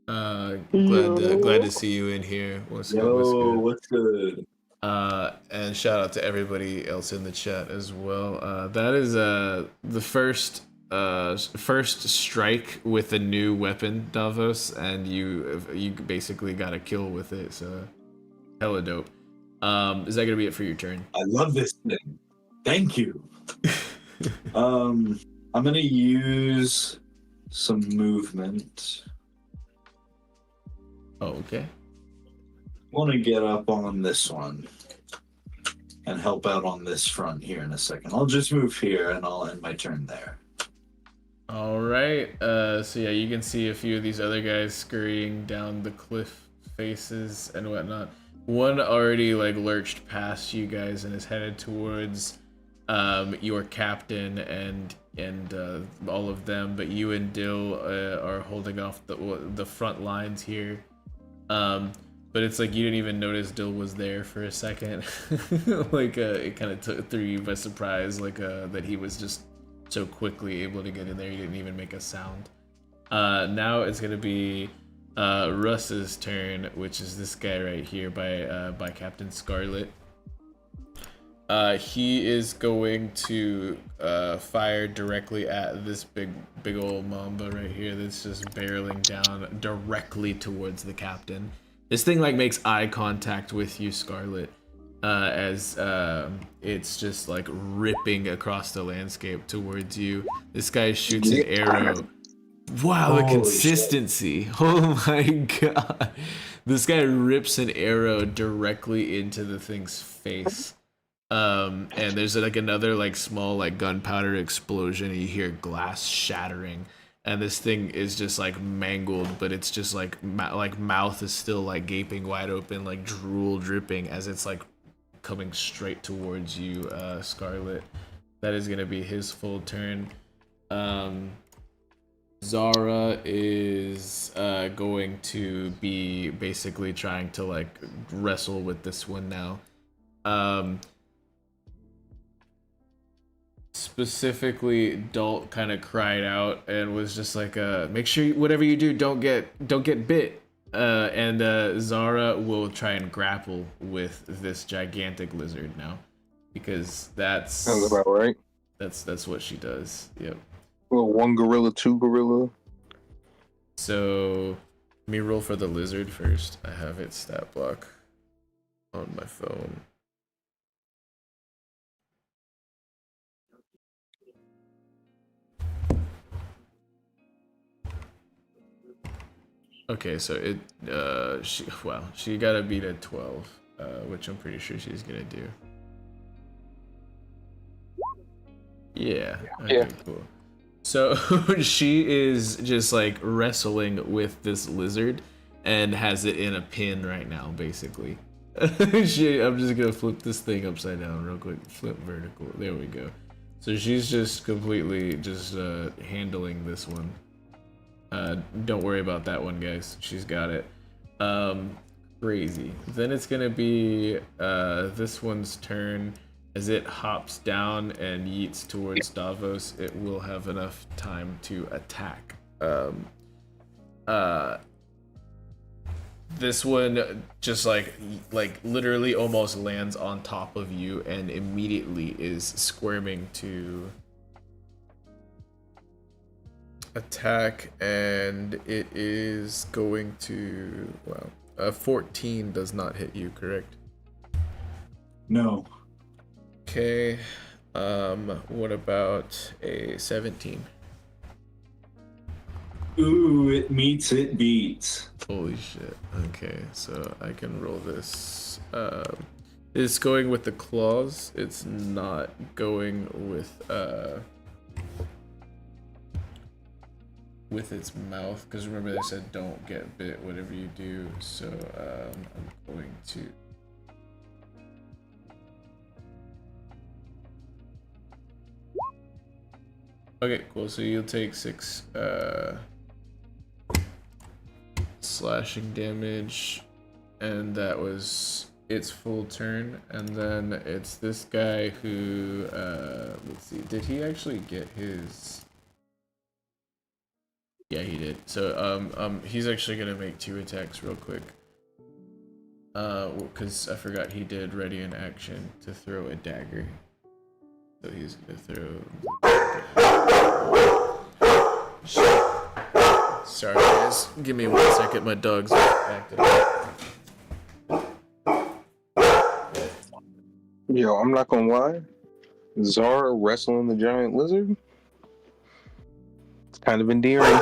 Glad to see you in here. What's Yo, good? what's good? And shout out to everybody else in the chat as well. That is the first strike with a new weapon, Davos, and you basically got a kill with it. So hella dope. Is that gonna be it for your turn? I love this thing. Thank you. I'm gonna use some movement. Oh, okay. I want to get up on this one and help out on this front here in a second. I'll just move here and I'll end my turn there. All right. So yeah, you can see a few of these other guys scurrying down the cliff faces and whatnot. One already like lurched past you guys and is headed towards your captain and all of them, but you and Dill are holding off the front lines here. But it's like you didn't even notice Dill was there for a second. Like it kind of threw you by surprise, like that he was just so quickly able to get in there. He didn't even make a sound. Now it's gonna be Russ's turn, which is this guy right here by Captain Scarlet. He is going to fire directly at this big old mamba right here that's just barreling down directly towards the captain. This thing like makes eye contact with you, Scarlet, as it's just like ripping across the landscape towards you. This guy shoots an arrow. Wow, the Holy consistency. Oh my god. This guy rips an arrow directly into the thing's face. And there's like another like small like gunpowder explosion, and you hear glass shattering, and this thing is just like mangled, but it's just like mouth is still like gaping wide open, like drool dripping as it's like coming straight towards you, Scarlet. That is gonna be his full turn. Zara is going to be basically trying to like wrestle with this one now. Specifically, Dalt kind of cried out and was just like, make sure whatever you do, don't get bit. And Zara will try and grapple with this gigantic lizard now, because that's Sounds about right. That's what she does. Yep. Well, 1 gorilla, 2 gorilla. So let me roll for the lizard first. I have its stat block on my phone. Okay, so she got to beat a 12, which I'm pretty sure she's gonna do. Yeah. Okay, Yeah. cool. So she is just like wrestling with this lizard and has it in a pin right now, basically. I'm just gonna flip this thing upside down real quick. Flip vertical. There we go. So she's just completely just handling this one. Don't worry about that one, guys. She's got it. Crazy. Then it's gonna be this one's turn. As it hops down and yeets towards Davos, it will have enough time to attack. This one just like literally almost lands on top of you and immediately is squirming to attack, and it is going to, well, 14 does not hit you, correct? No. Okay, what about a 17? Ooh, it meets, it beats. Holy shit. Okay, so I can roll this. It's going with the claws. It's not going with its mouth, because remember they said don't get bit whatever you do. So I'm going to. Okay, cool. So you'll take 6 slashing damage, and that was its full turn. And then it's this guy who, let's see, did he actually get his? Yeah, he did. So he's actually gonna make 2 attacks real quick. Because I forgot he did ready in action to throw a dagger. So he's gonna throw. Sorry guys, give me 1 second, my dog's acting up. Yo, I'm not gonna lie. Zara wrestling the giant lizard? It's kind of endearing.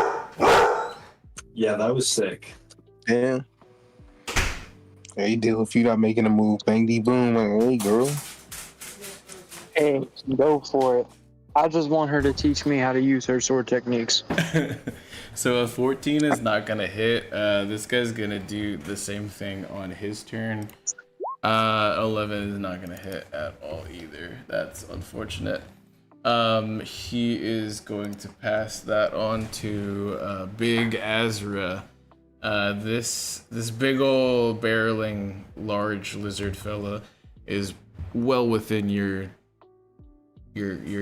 Yeah, that was sick. Yeah. Hey, Dill, if you're not making a move, bang dee boom, like, hey, girl. Hey, go for it. I just want her to teach me how to use her sword techniques. So a 14 is not gonna hit. This guy's gonna do the same thing on his turn. 11 is not gonna hit at all either. That's unfortunate. He is going to pass that on to Big Azrael. This big old barreling large lizard fella is well within your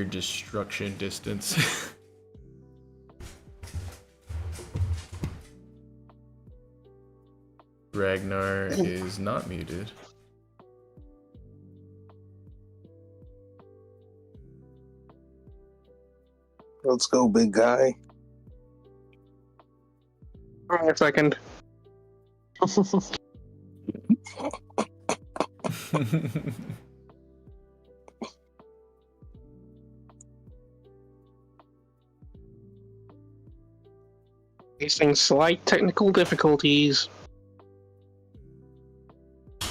destruction distance. Ragnar is not muted. Let's go, big guy. Hold on a second. Facing slight technical difficulties.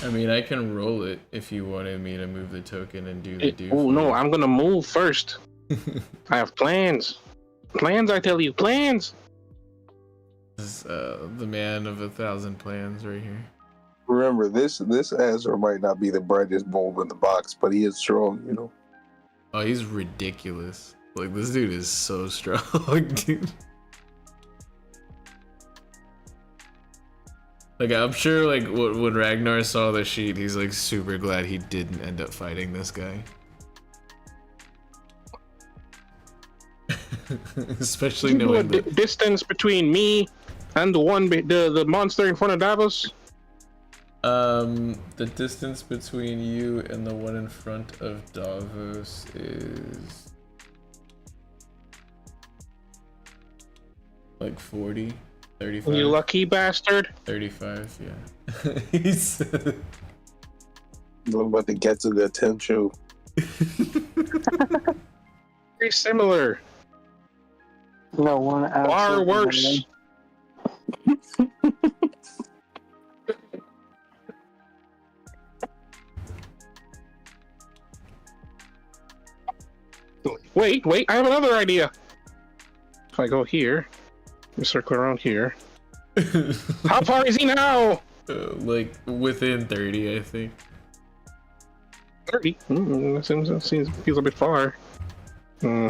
I mean, I can roll it if you wanted me to move the token and do the do. Oh no, I'm gonna move first. I have plans. Plans, I tell you, plans. This is the man of 1,000 plans right here. Remember, this Azrael might not be the brightest bulb in the box, but he is strong, you know. Oh, he's ridiculous. Like, this dude is so strong, dude. Like, I'm sure, like, when Ragnar saw the sheet, he's, like, super glad he didn't end up fighting this guy. Especially Can you do knowing a that... distance between me and the monster in front of Davos? The distance between you and the one in front of Davos is... like 40, 35. You lucky bastard. 35, yeah. He's... I'm about to get to the attention. Very similar. No one Far worse. Wait, I have another idea. If I go here, we circle around here. How far is he now? like, within 30, I think. 30? Feels a bit far. Hmm.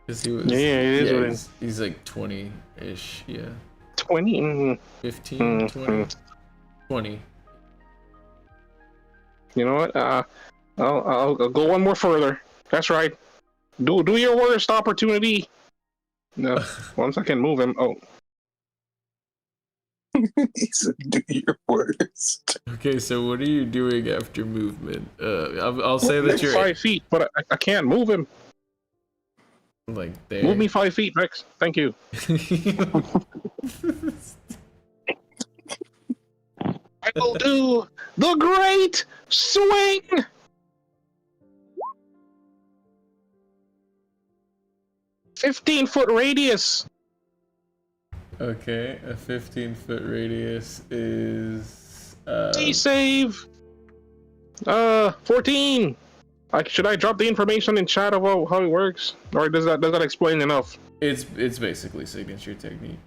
'Cause he was, Yeah, it is what it is. he's like 20-ish, yeah. 20? 15, 20. 20. You know what? I'll go one more further. That's right. Do your worst, opportunity. No, once I can move him. Oh, He said, do your worst. Okay, so what are you doing after movement? I'll say that you're 5 feet, but I can't move him. like there. Move me 5 feet, Vex. Thank you. I will do the great swing. $15-foot radius. Okay, a 15-foot radius is D-save. 14. Should I drop the information in chat about how it works, or does that explain enough? it's basically signature technique.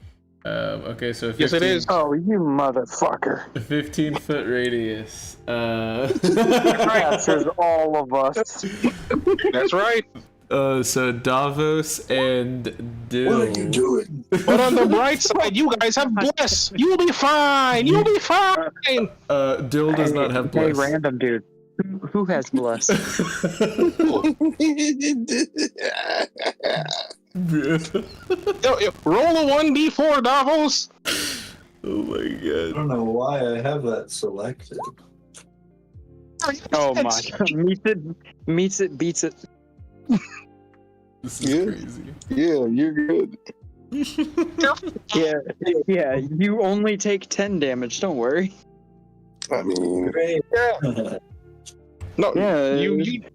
Okay, so 15, Yes, it is. Oh, you motherfucker. a 15-foot radius. Captures all of us. That's right. So Davos and Dill. What are you doing? But on the bright side, you guys have bless. You'll be fine. You'll be fine. Dill does not have Hey, bless. random dude. Who has bless? Yo, roll a 1d4, Davos. Oh my I god. don't know why I have that selected. Oh my god. Meets it, beats it. This is Yeah. crazy. Yeah, you're good. Yeah, you only take 10 damage, don't worry. I mean, Great. No, Yeah.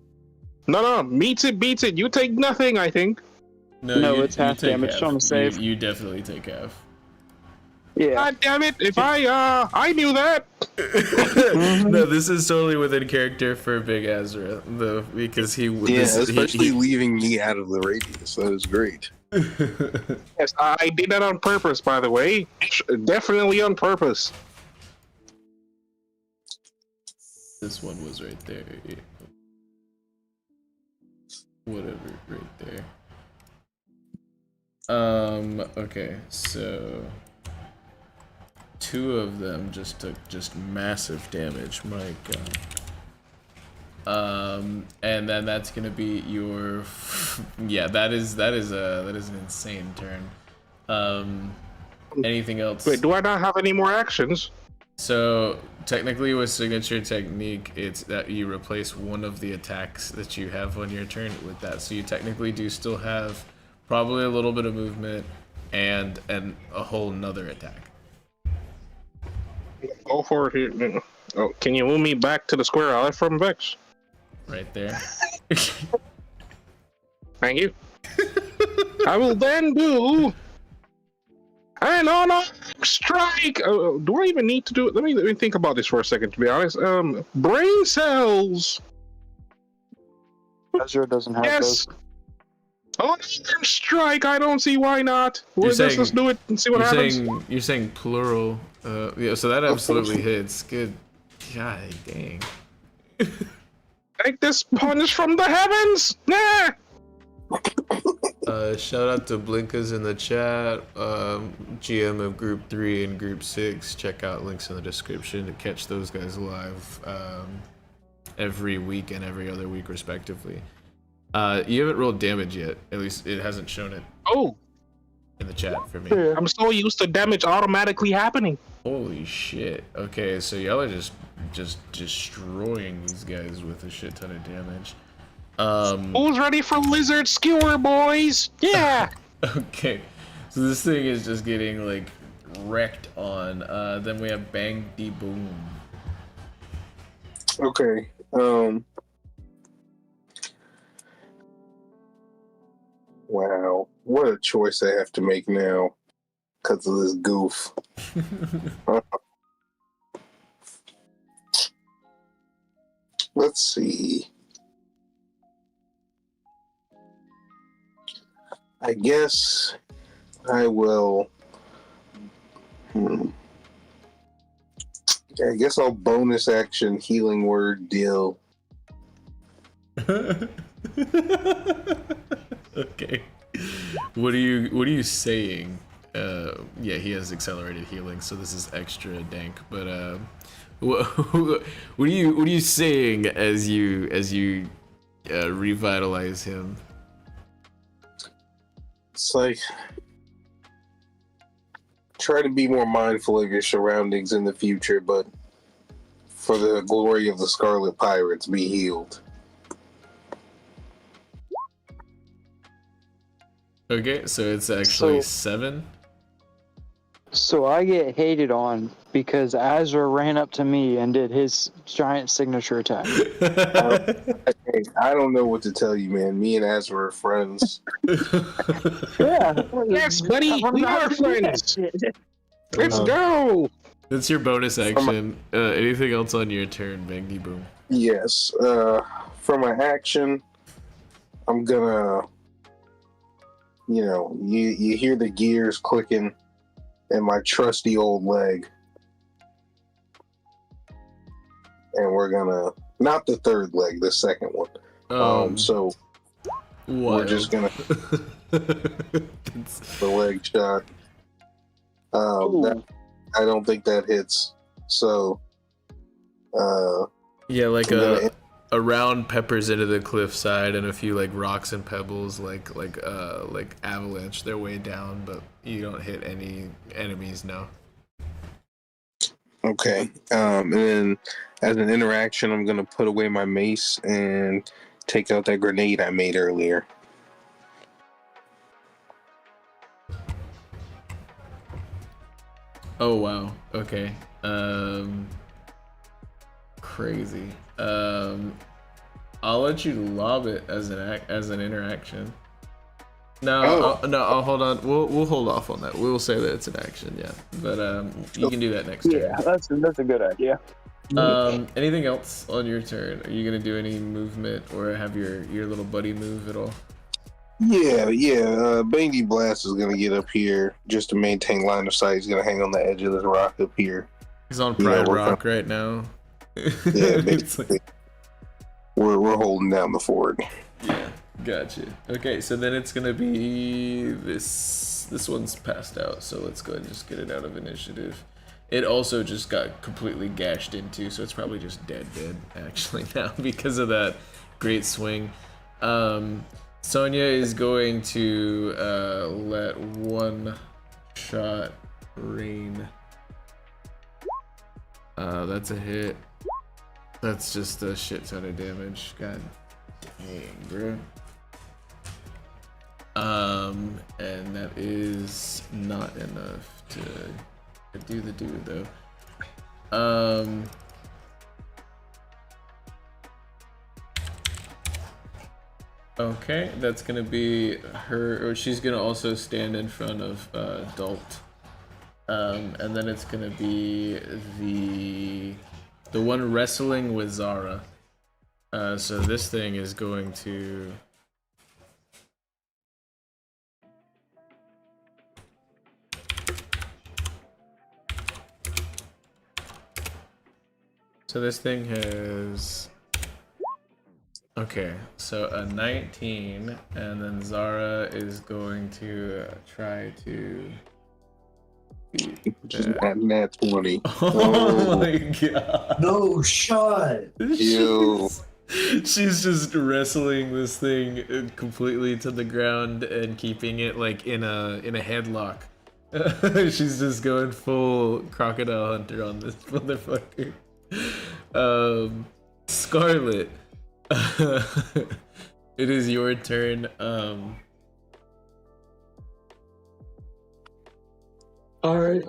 No, meets it, beats it. You take nothing, I think. No, it's half take damage on the save. You definitely take half. Yeah. God damn it! If I knew that. No, this is totally within character for Big Azrael, though, because he. yeah, especially leaving me out of the radius. That is great. Yes, I did that on purpose, by the way. Definitely on purpose. This one was right there. Yeah. Whatever, right there. Okay, so 2 of them just took massive damage. My god. And then that's gonna be your. Yeah, that is an insane turn. Anything else? Wait, do I not have any more actions? So technically with signature technique, it's that you replace one of the attacks that you have on your turn with that. So you technically do still have probably a little bit of movement and a whole nother attack. Go for it. Oh, can you move me back to the square I left from Vex? Right there. Thank you. I will then do an on strike. Do I even need to do it? Let me think about this for a second. To be honest, brain cells. Azure doesn't have Yes. those. Oh, strike! I don't see why not. Let's do it and see what happens. You're saying plural. Yeah, so that absolutely hits. Good. God dang. Take this punch from the heavens! Nah! Shout out to Blinkas in the chat, GM of Group 3 and Group 6. Check out links in the description to catch those guys live every week and every other week, respectively. You haven't rolled damage yet. At least it hasn't shown it Oh, in the chat for me. I'm so used to damage automatically happening. Holy shit. Okay, so y'all are just destroying these guys with a shit ton of damage. Who's ready for lizard skewer, boys? Yeah! Okay, so this thing is just getting like wrecked on. Then we have Bang D Boom. Okay. Wow, what a choice I have to make now because of this goof. Let's see. I guess I will. I guess I'll bonus action healing word Dill. Okay. What are you saying? Yeah, he has accelerated healing, so this is extra dank. But what are you saying as you revitalize him? It's like try to be more mindful of your surroundings in the future, but for the glory of the Scarlet Pirates, be healed. Okay, so it's actually 7. So I get hated on because Azrael ran up to me and did his giant signature attack. Hey, I don't know what to tell you, man. Me and Azrael are friends. Yeah. Yes, buddy, we are friends. Let's go! That's your bonus action. Anything else on your turn, Bangy Boom? Yes. For my action, I'm gonna, you hear the gears clicking in my trusty old leg. And we're gonna, not the third leg, the second one. So we're just gonna the leg shot. I don't think that hits. So yeah, like a round peppers into the cliffside and a few like rocks and pebbles like avalanche their way down, but you don't hit any enemies, no. Okay. And then as an interaction, I'm gonna put away my mace and take out that grenade I made earlier. Oh wow. Okay. Crazy. I'll let you lob it as an interaction. No, I'll hold on. We'll hold off on that. We'll say that it's an action, yeah. But you can do that next turn. Yeah, that's a good idea. Anything else on your turn? Are you gonna do any movement or have your little buddy move at all? Yeah. Bangy Blast is gonna get up here just to maintain line of sight. He's gonna hang on the edge of this rock up here. He's on Pride Rock right now. Yeah, basically. We're holding down the fort. Yeah, gotcha. Okay, so then it's gonna be this one's passed out, so let's go ahead and just get it out of initiative. It also just got completely gashed into, so it's probably just dead actually now because of that great swing. Sonya is going to let one shot rain. That's a hit. That's just a shit ton of damage. God dang, bro. And that is not enough to do the dude though. Okay, that's gonna be her, or she's gonna also stand in front of Dult. And then it's gonna be the one wrestling with Zara. So this thing is going to So this thing has. Okay, so a 19, and then Zara is going to try to. Just nat 20. Oh my god. No shot. Yo. She's just wrestling this thing completely to the ground and keeping it like in a headlock. She's just going full crocodile hunter on this motherfucker. Scarlet. It is your turn. Alright,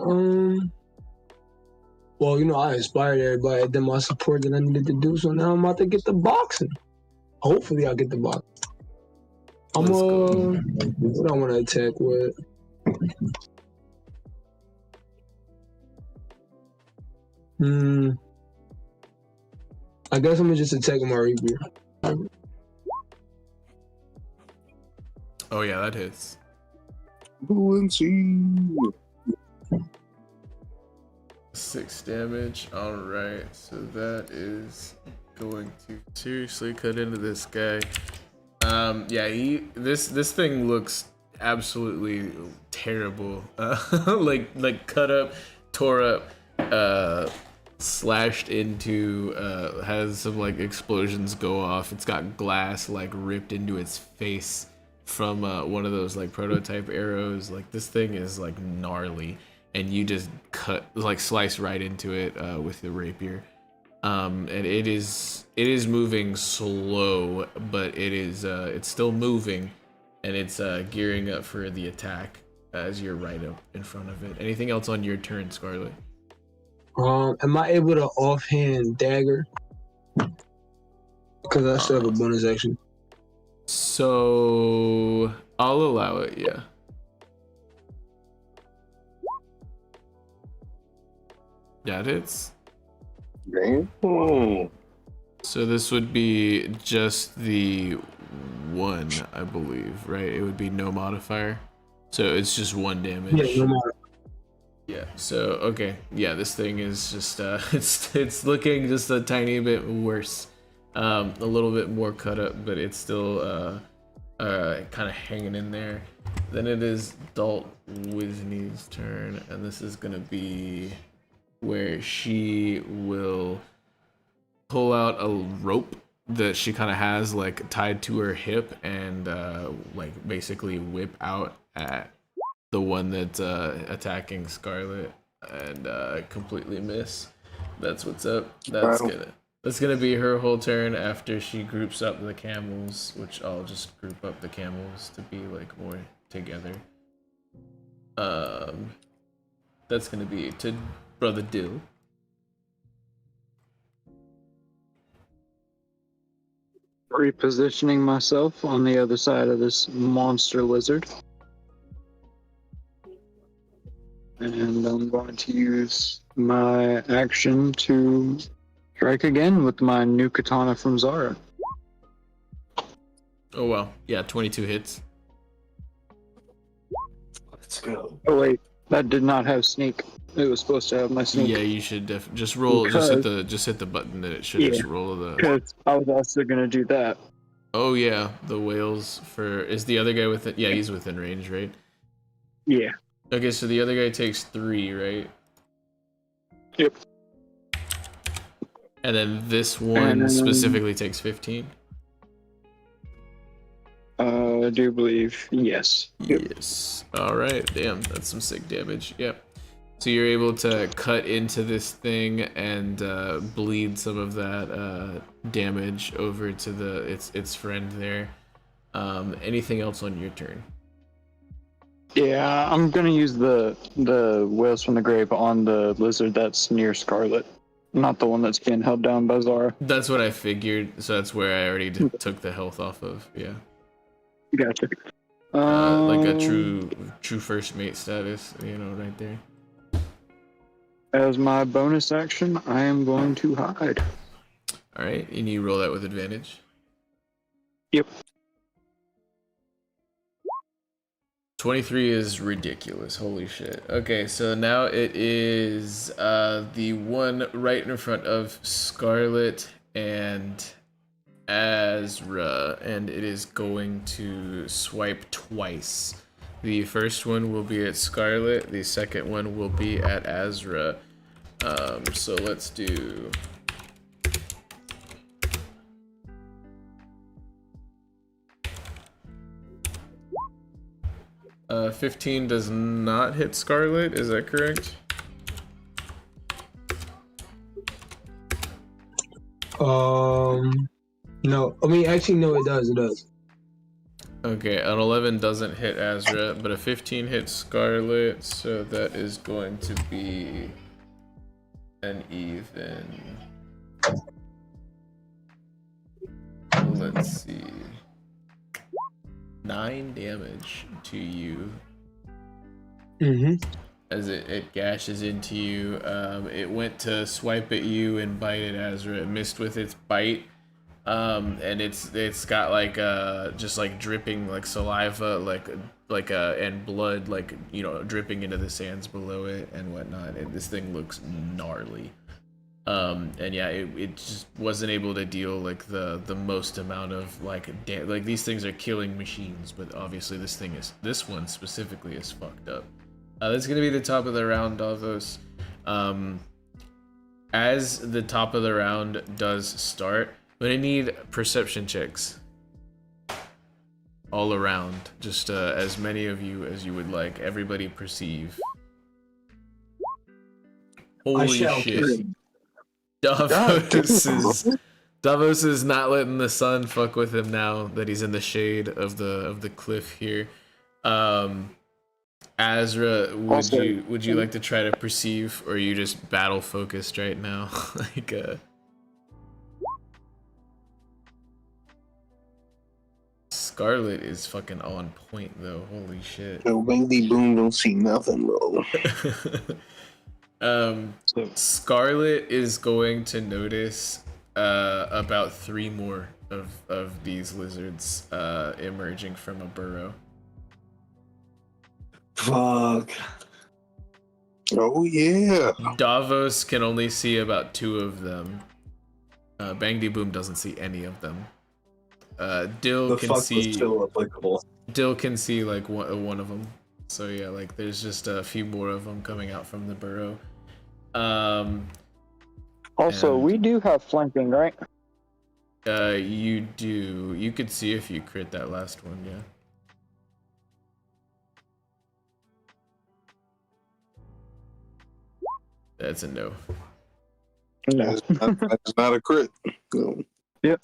well, you know, I inspired everybody. I did my support that I needed to do, so now I'm about to get the boxing. Hopefully, I'll get the boxing. Let's go. What I want to attack with? I guess I'm gonna just attack my rapier. Oh yeah, that hits. Balincc. 6 damage. Alright, so that is going to seriously cut into this guy. Yeah, this thing looks absolutely terrible. Like cut up, tore up, slashed into, has some like explosions go off. It's got glass like ripped into its face from one of those like prototype arrows. Like this thing is like gnarly, and you just slice right into it with the rapier. And it is moving slow, but it's still moving, and it's gearing up for the attack as you're right up in front of it. Anything else on your turn, Scarlet? Am I able to offhand dagger? Because I still have a bonus action. So I'll allow it, yeah. That hits. Damn. So this would be just the 1, I believe, right? It would be no modifier. So it's just 1 damage. Yeah, no matter. Yeah, so okay. Yeah, this thing is just it's looking just a tiny bit worse. A little bit more cut up, but it's still kind of hanging in there. Then it is Lvneel's turn, and this is gonna be where she will pull out a rope that she kind of has like tied to her hip, and like basically whip out at the one that's attacking Scarlet, and completely miss. That's what's up. That's gonna be her whole turn after she groups up the camels, which I'll just group up the camels to be like more together. That's gonna be to Brother Dill. Repositioning myself on the other side of this monster lizard. And I'm going to use my action to strike again with my new katana from Zara. Oh well, yeah, 22 hits. Let's go. Oh wait, that did not have sneak. It was supposed to have my sneak. Yeah, you should just roll. Just hit the button that it should just roll the. Because I was also gonna do that. Oh yeah, the whales for is the other guy within? Yeah, he's within range, right? Yeah. Okay, so the other guy takes 3, right? Yep. And then this one specifically takes 15. I do believe yes. Yes. All right. Damn, that's some sick damage. Yep. So you're able to cut into this thing and bleed some of that damage over to its friend there. Anything else on your turn? Yeah, I'm gonna use the whales from the grave on the lizard that's near Scarlet, not the one that's being held down by Zara. That's what I figured. So that's where I already took the health off of. Yeah. Gotcha. Like a true first mate status, right there. As my bonus action, I am going to hide. All right, and you roll that with advantage. Yep. 23 is ridiculous. Holy shit. Okay, so now it is the one right in front of Scarlet and Azra, and it is going to swipe twice. The first one will be at Scarlet, the second one will be at Azra. So let's do... 15 does not hit Scarlet, is that correct? No. I mean, actually, no, it does. It does. Okay, an 11 doesn't hit Azra, but a 15 hits Scarlet, so that is going to be an even. Let's see. 9 damage to you. As it gashes into you. It went to swipe at you and bite at Azra. It missed with its bite. And it's got like just like dripping like saliva and blood like, you know, dripping into the sands below it and whatnot. And this thing looks gnarly. And yeah, it just wasn't able to deal like the most amount of like these things are killing machines, but obviously this one specifically is fucked up. That's gonna be the top of the round, Davos. As the top of the round does start, I'm gonna need perception checks all around. Just as many of you as you would like. Everybody perceive. Holy shit. Davos is not letting the sun fuck with him now that he's in the shade of the cliff here. Azra, would you like to try to perceive, or are you just battle focused right now? Like Scarlet is fucking on point though. Holy shit. No, Bandy Boom don't see nothing, bro. Scarlet is going to notice about 3 more of these lizards emerging from a burrow. Fuck. Oh yeah. Davos can only see about 2 of them. Bangdy Boom doesn't see any of them. Dill can see. Still applicable. Dill can see like one of them. So yeah, like there's just a few more of them coming out from the burrow. Also, we do have flanking, right? You do. You could see if you crit that last one, yeah. That's a no. That's not a crit. No. Yep.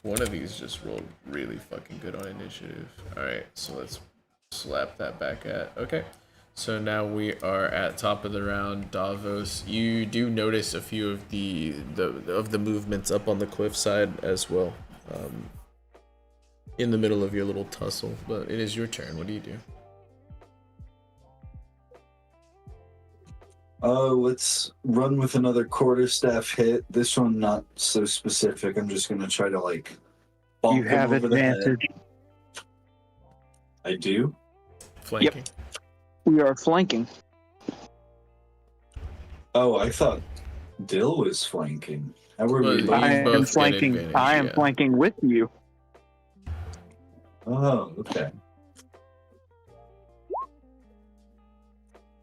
One of these just rolled really fucking good on initiative. Alright, so let's slap that back at. Okay. So now we are at top of the round. Davos, you do notice a few of the movements up on the cliffside as well. In the middle of your little tussle, but it is your turn. What do you do? Let's run with another quarterstaff hit. This one not so specific. I'm just gonna try to like bump You have him over advantage. the head. I do? Flanking. Yep. We are flanking. Oh, I thought Dill was flanking. How were Well, we? you I am both get flanking. advantage, I am yeah. flanking with you. Oh, okay.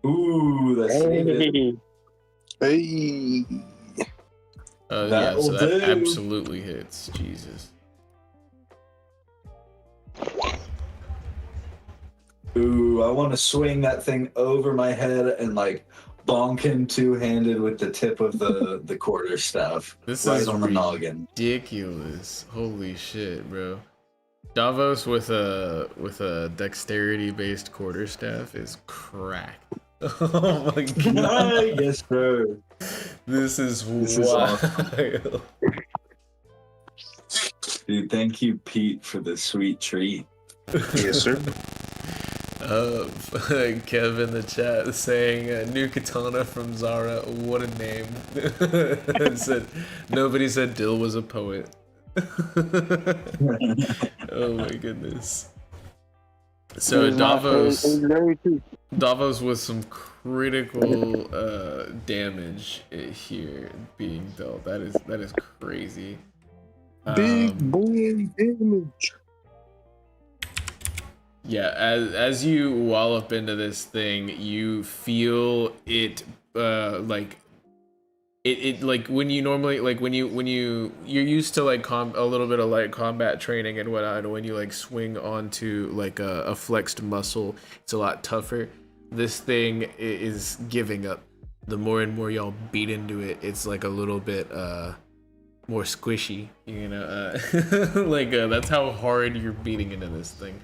Ooh, that's it. Hey. Yeah, so That'll that do. absolutely hits. Jesus. Ooh, I want to swing that thing over my head and like bonk him two-handed with the tip of the quarterstaff. This right is on the noggin. ridiculous. Holy shit, bro. Davos with a dexterity-based quarterstaff is cracked. Oh my god. Yes, sir. This is wild. wild. Dude, thank you, Pete, for the sweet treat. Yes, sir. Kev in the chat saying new katana from Zara. What a name! Said nobody said Dill was a poet. Oh my goodness. So Davos with some critical damage here being dealt. That is crazy. Big boy damage. Yeah, as you wallop into this thing, you feel it like it like when you normally like when you're used to like a little bit of light combat training and whatnot, and when you like swing onto like a flexed muscle, it's a lot tougher. This thing is giving up. The more and more y'all beat into it, it's like a little bit more squishy, you know. Like that's how hard you're beating into this thing.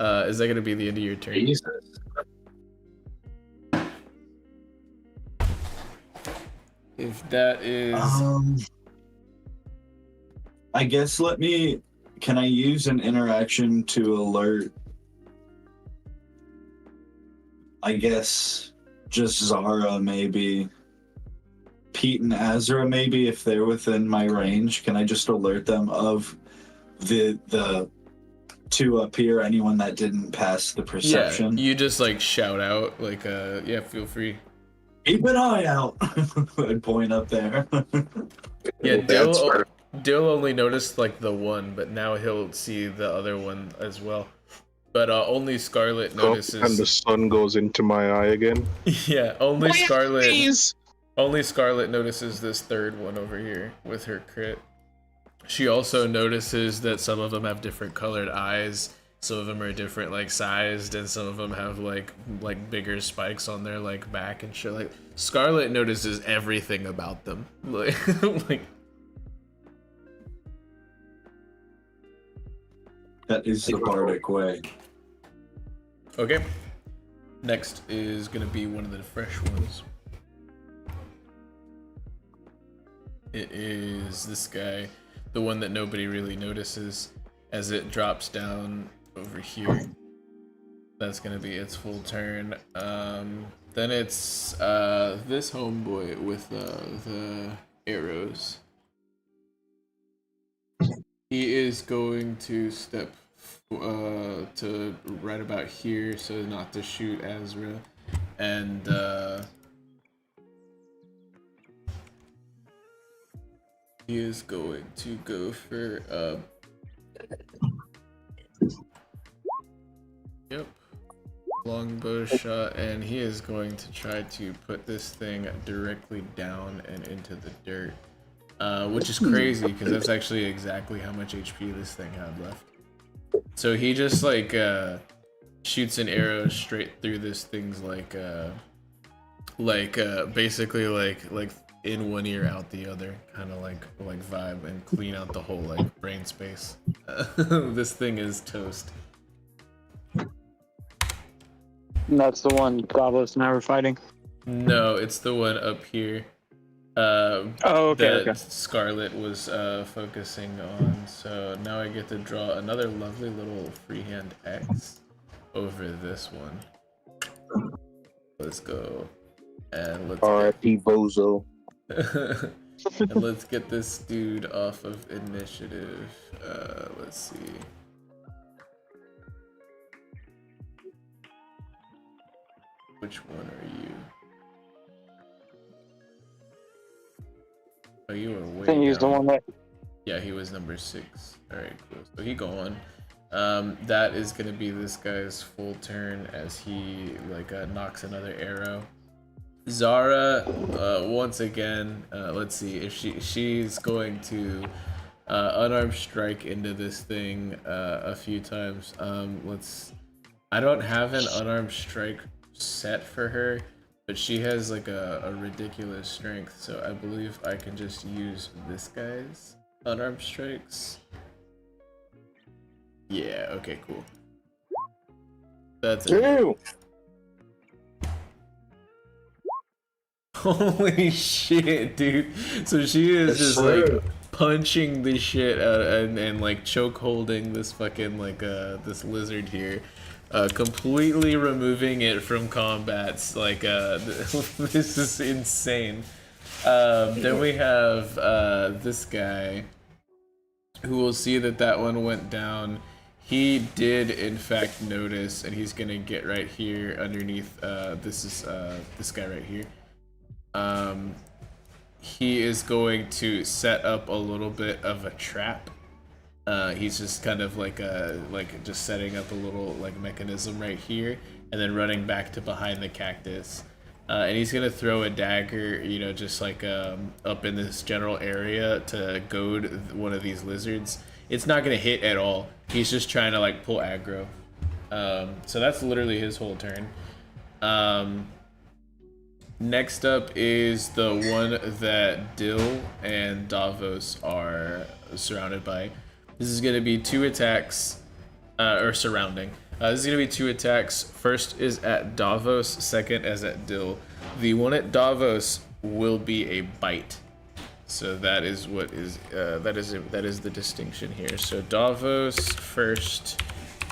Is that gonna be the end of your turn? Jesus. If that is, I guess can I use an interaction to alert, I guess, just Zara maybe, Pete and Azrael maybe, if they're within my range, can I just alert them of the two up here, anyone that didn't pass the perception? Yeah, you just like shout out like yeah, feel free. Keep an eye out. I'd point up there. Yeah, Dill only noticed like the one, but now he'll see the other one as well. But only Scarlet notices. And the sun goes into my eye again. Yeah, only Scarlet. Only Scarlet notices this third one over here with her crit. She also notices that some of them have different colored eyes. Some of them are different like sized, and some of them have like bigger spikes on their like back and shit. Like Scarlet notices everything about them. Like That is the bardic way. Okay. Next is gonna be one of the fresh ones. It is this guy, the one that nobody really notices as it drops down over here. That's gonna be its full turn. Then it's this homeboy with the arrows. He is going to step to right about here so not to shoot Azrael, and he is going to go for yep, longbow shot, and he is going to try to put this thing directly down and into the dirt, which is crazy because that's actually exactly how much HP this thing had left. So he just like shoots an arrow straight through this thing's basically like in one ear out the other kind of like vibe, and clean out the whole like brain space. This thing is toast. And that's the one Davos and I were fighting. No, it's the one up here. Okay. Scarlet was focusing on. So now I get to draw another lovely little freehand X over this one. Let's go. And let's R.I.P. Bozo. and let's get this dude off of initiative. Let's see. Which one are you? Oh, you were way I think he's the down. one that. Yeah, he was number 6. Alright, cool. So he going. That is gonna be this guy's full turn as he knocks another arrow. Zara, once again, let's see if she's going to unarmed strike into this thing a few times. I don't have an unarmed strike set for her, but she has like a ridiculous strength, so I believe I can just use this guy's unarmed strikes. Yeah, okay, cool. That's it. Holy shit, dude. So she is just like punching the shit out and like choke holding this fucking this lizard here. completely removing it from combats. Like, this is insane. Then we have this guy, who will see that one went down. He did, in fact, notice, and he's gonna get right here underneath. This is this guy right here. He is going to set up a little bit of a trap. He's just kind of like just setting up a little like mechanism right here, and then running back to behind the cactus. And he's gonna throw a dagger, you know, just like up in this general area to goad one of these lizards. It's not gonna hit at all. He's just trying to like pull aggro. So that's literally his whole turn. Next up is the one that Dill and Davos are surrounded by. This is going to be 2 attacks, or surrounding. This is going to be 2 attacks. First is at Davos, second is at Dill. The one at Davos will be a bite. So that is what is that is the distinction here. So Davos first.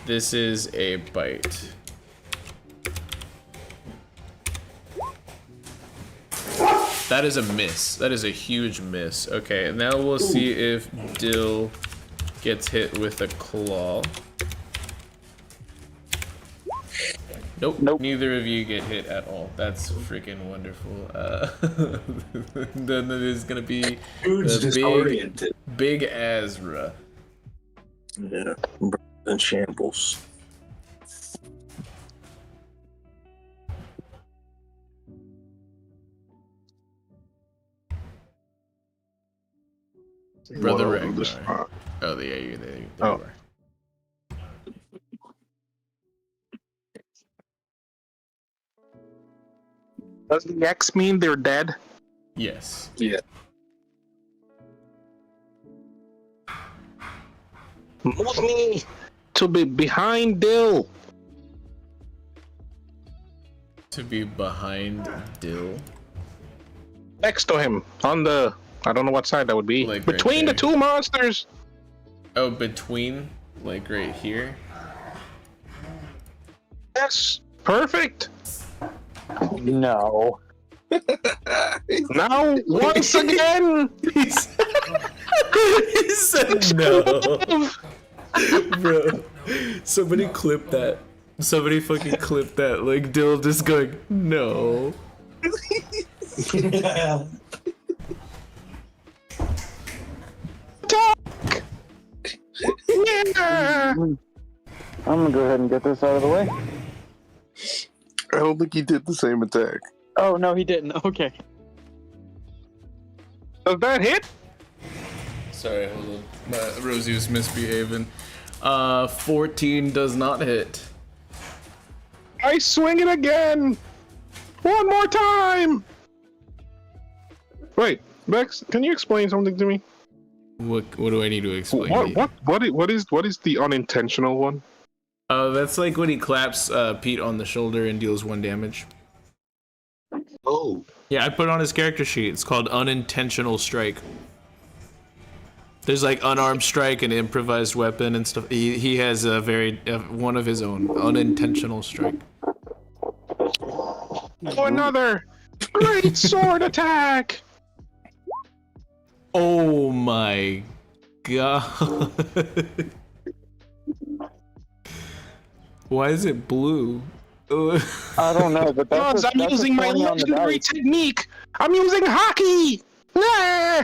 This is a bite. That is a miss. That is a huge miss. Okay, now we'll see if Dill gets hit with a claw. Nope. Neither of you get hit at all. That's freaking wonderful. Then there's gonna be the big Azrael. Yeah, in shambles. Brother Ragnar. Oh, yeah, you're there. You are. Does the X mean they're dead? Yes. Yeah. Move me to be behind Dill. To be behind Dill. Next to him, on the, I don't know what side that would be. Like between right the 2 monsters. Oh, between? Like right here? Yes, perfect. No. Now, once again. He said no. Bro, somebody clip that. Somebody fucking clip that. Like Dill just going, no. Yeah. I'm gonna go ahead and get this out of the way. I don't think he did the same attack. Oh, no, he didn't. Okay. Does that hit? Sorry, hold on. Rosie was misbehaving. 14 does not hit. I swing it again. One more time. Wait, Bex, can you explain something to me? What do I need to explain? What is the unintentional one? That's like when he claps Pete on the shoulder and deals 1 damage. Oh. Yeah, I put it on his character sheet. It's called unintentional strike. There's like unarmed strike and improvised weapon and stuff. He has a very one of his own unintentional strike. Oh, another great sword attack. Oh my god. Why is it blue? I don't know, but Because I'm using my legendary technique. I'm using hockey. Nah.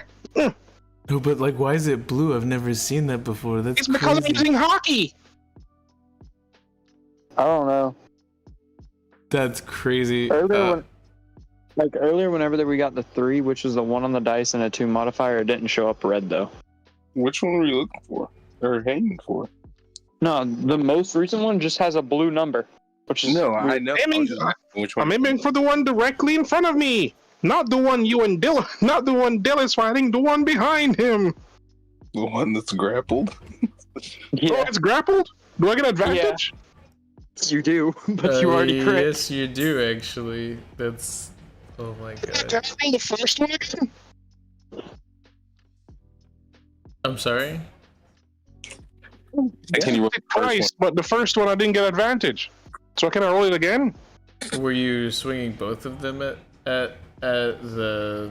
No, but like, why is it blue? I've never seen that before. That's It's because crazy. I'm using hockey. I don't know. That's crazy. Earlier, whenever we got the 3, which was the 1 on the dice and a 2 modifier, it didn't show up red though. Which one were you looking for? Or aiming for? No, the most recent one just has a blue number, which is I know. Which one? I'm aiming for the one directly in front of me, not the one you and Dill, not the one Dill is fighting, the one behind him. The one that's grappled? Yeah. Oh, it's grappled? Do I get advantage? You do, but you already crit. Yes, you do actually. That's. Oh my god. Can I roll the first one again? I'm sorry. Can you roll the first Twice, but the first one I didn't get advantage. So can I roll it again? Were you swinging both of them at the?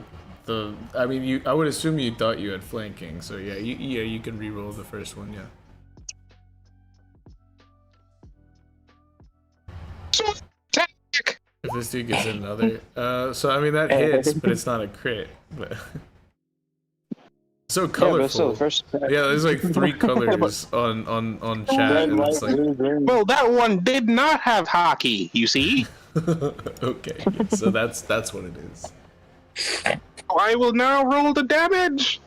I mean, I would assume you thought you had flanking. So yeah, you can re-roll the first one. Yeah. So attack. If this dude gets another, so I mean that hits, but it's not a crit. But so Yeah, but colorful. still, the first attack. Yeah, there's like 3 colors on chat, Red, and white, it's like blue, green. Well, that one did not have hockey. You see. okay, so that's what it is. I will now roll the damage,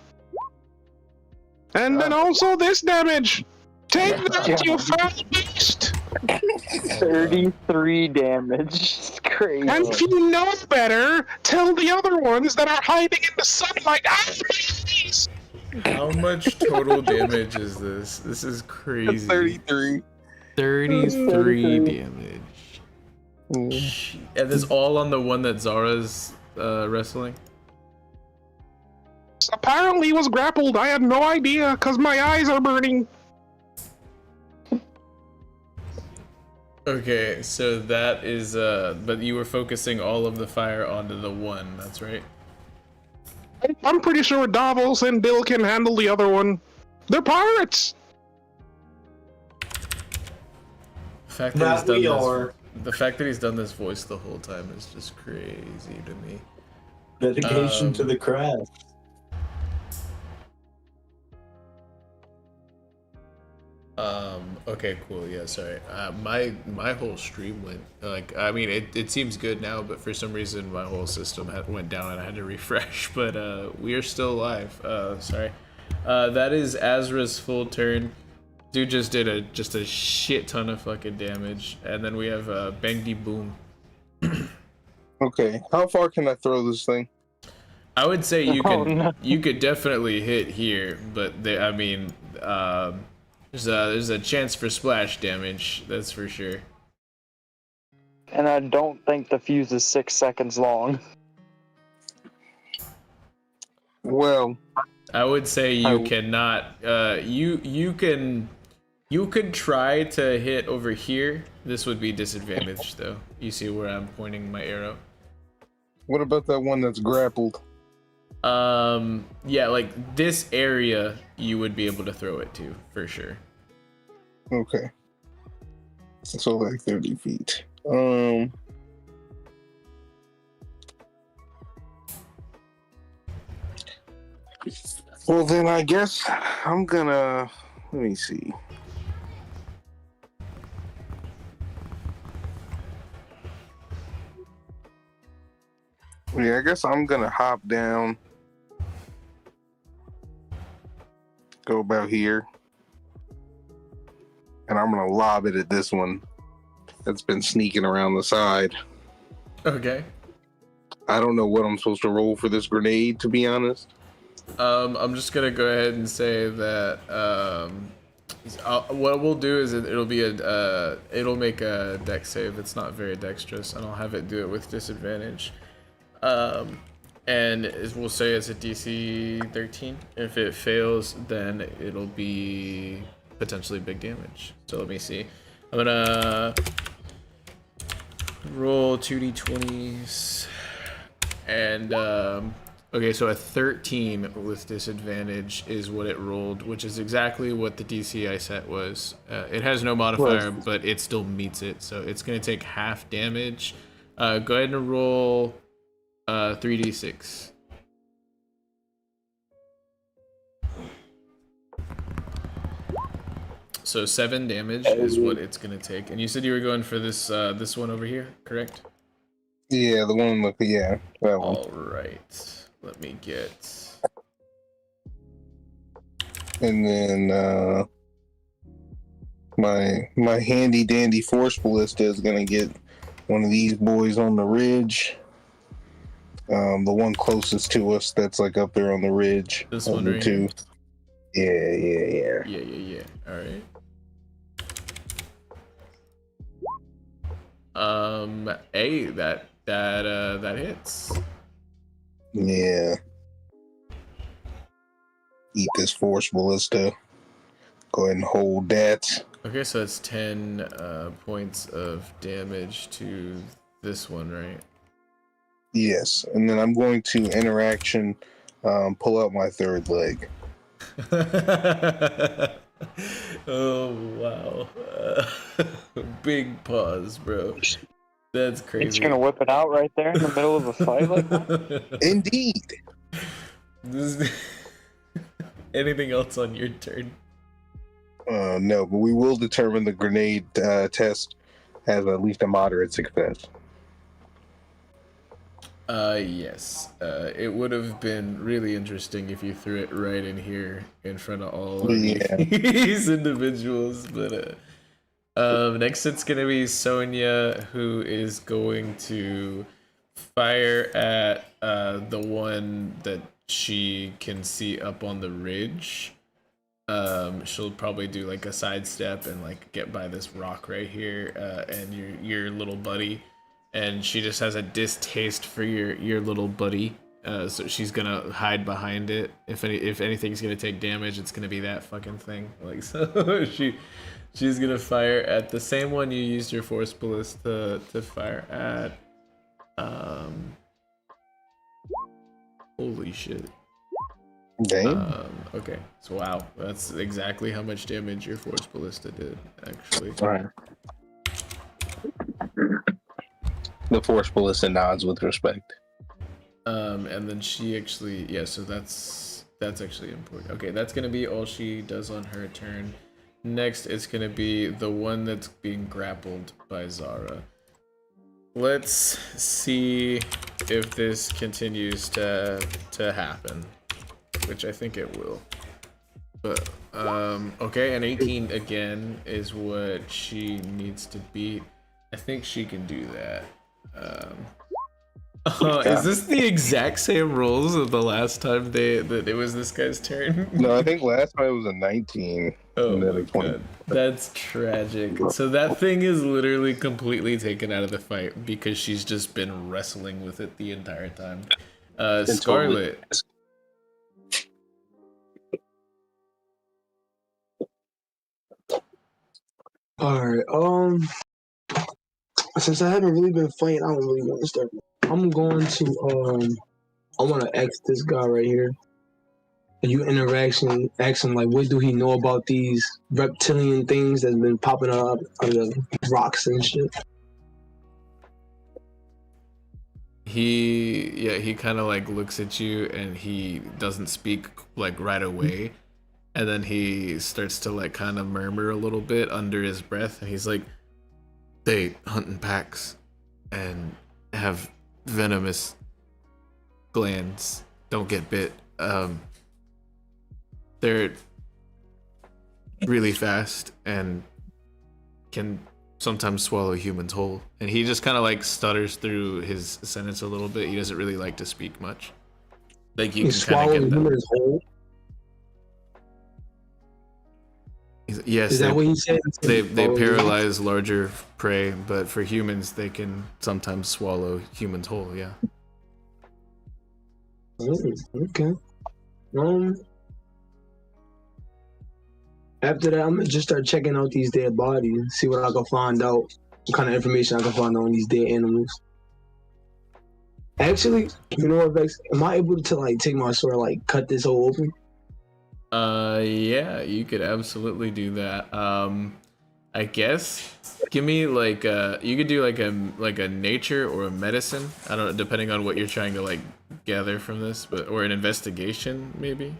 and then also this damage. Take that, you foul beast! 33 damage. It's crazy. And if you know better, tell the other ones that are hiding in the sunlight. How much total damage is this? This is crazy. 33. 33 damage. Mm. And this all on the one that Zara's wrestling? Apparently was grappled. I had no idea, because my eyes are burning. Okay, so that is, but you were focusing all of the fire onto the one, that's right? I'm pretty sure Davos and Dill can handle the other one. They're pirates! The fact that he's done this voice the whole time is just crazy to me. Dedication to the craft. Okay, cool. Yeah, sorry. My whole stream went like, I mean, it seems good now, but for some reason my whole system went down and I had to refresh. But we are still alive. Sorry. That is Azra's full turn. Dude just did a shit ton of fucking damage, and then we have Bangdy Boom. Okay, how far can I throw this thing? I would say you Oh, can no. you could definitely hit here, but I mean, there's a chance for splash damage. That's for sure. And I don't think the fuse is 6 seconds long. Well, I would say you cannot. You could try to hit over here. This would be disadvantaged though. You see where I'm pointing my arrow? what about that one that's grappled? Yeah, like this area you would be able to throw it to for sure. Okay. So like 30 feet. Well then I guess I'm gonna, let me see. Yeah, I guess I'm gonna hop down. Go about here. And I'm gonna lob it at this one that's been sneaking around the side. Okay. I don't know what I'm supposed to roll for this grenade, to be honest. I'm just gonna go ahead and say that what we'll do is it'll make a dex save. It's not very dexterous, and I'll have it do it with disadvantage. And we'll say it's a DC 13. If it fails, then it'll be potentially big damage. So let me see. I'm gonna roll 2d20s, and okay, so a 13 with disadvantage is what it rolled, which is exactly what the DC I set was. It has no modifier, but it still meets it, so it's gonna take half damage. Go ahead and roll 3d6. So 7 damage is what it's gonna take. And you said you were going for this this one over here, correct? Yeah, the one with that one. All right. Let me get. And then my handy dandy force ballista is gonna get one of these boys on the ridge. The one closest to us that's like up there on the ridge. This one the right two. here? Yeah. Yeah. All right. That hits. Yeah. Eat this force ballista. Go ahead and hold that. Okay, so that's 10 points of damage to this one, right? Yes, and then I'm going to interaction pull out my third leg. Oh, wow. Big pause, bro. That's crazy. It's gonna whip it out right there in the middle of a fight like that? Indeed. Anything else on your turn? No, but we will determine the grenade test has at least a moderate success. Yes. It would have been really interesting if you threw it right in here in front of all of these individuals, but next it's gonna be Sonia, who is going to fire at the one that she can see up on the ridge. She'll probably do like a sidestep and like get by this rock right here, and your little buddy, and she just has a distaste for your little buddy, so she's gonna hide behind it. If anything's gonna take damage, it's gonna be that fucking thing. Like, so she's gonna fire at the same one you used your force ballist to fire at. Holy shit. Dang. Okay, so wow, that's exactly how much damage your force ballista did, actually. Alright. The force ballista nods with respect. And then she actually, yeah, so that's actually important. Okay, that's gonna be all she does on her turn. Next, it's gonna be the one that's being grappled by Zara. Let's see if this continues to happen, which I think it will. But okay, an 18 again is what she needs to beat. I think she can do that. Is this the exact same rolls of the last time that it was this guy's turn? No, I think last time it was a 19. Oh and then my a 20. god, that's tragic. So that thing is literally completely taken out of the fight because she's just been wrestling with it the entire time. Scarlet. Alright, since I haven't really been fighting, I don't really want to start. I'm going to I want to ask this guy right here. You ask him like, what do he know about these reptilian things that's been popping up on the rocks and shit? He kind of like looks at you and he doesn't speak like right away, and then he starts to like kind of murmur a little bit under his breath, and he's like, they hunt in packs and have venomous glands, don't get bit. They're really fast and can sometimes swallow humans whole. And he just kind of like stutters through his sentence a little bit. He doesn't really like to speak much. Like you can kind of get humans whole? Yes, is that what he said? They paralyze larger prey, but for humans, they can sometimes swallow humans whole. Yeah. Okay. After that, I'm gonna just start checking out these dead bodies and see what I can find out. What kind of information I can find out on these dead animals. Actually, you know what, Vex? Am I able to like take my sword, like cut this hole open? Yeah, you could absolutely do that. I guess give me like you could do like a nature or a medicine. I don't know, depending on what you're trying to like gather from this, but or an investigation maybe.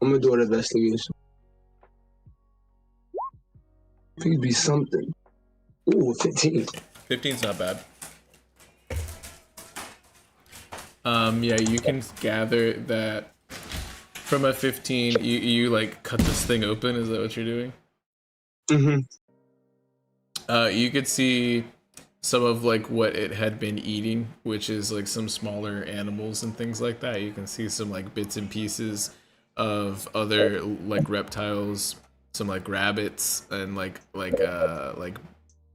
I'm gonna do an investigation. Please be something. Ooh, 15. 15's not bad. Yeah, you can gather that from a 15. You like cut this thing open. Is that what you're doing? Mm-hmm. You could see some of like what it had been eating, which is like some smaller animals and things like that. You can see some like bits and pieces of other like reptiles, some like rabbits, and like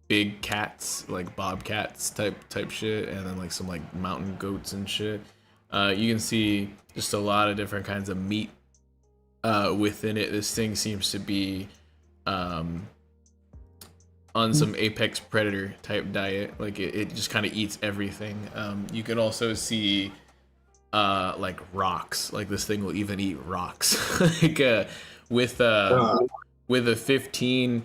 big cats, like bobcats type shit, and then like some like mountain goats and shit. You can see just a lot of different kinds of meat within it. This thing seems to be on some apex predator type diet. Like it just kind of eats everything. You can also see like rocks. Like this thing will even eat rocks. Like with a 15,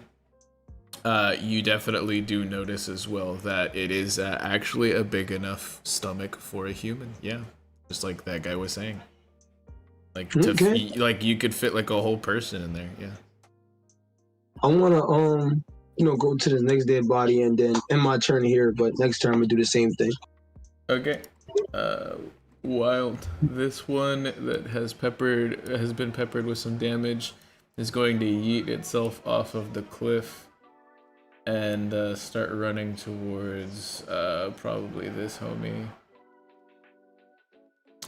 you definitely do notice as well that it is actually a big enough stomach for a human. Yeah, just like that guy was saying. Like like you could fit like a whole person in there. Yeah. I wanna go to the next dead body and then end my turn here, but next turn I'm gonna do the same thing. Okay. Wild. This one that has been peppered with some damage is going to yeet itself off of the cliff and start running towards probably this homie.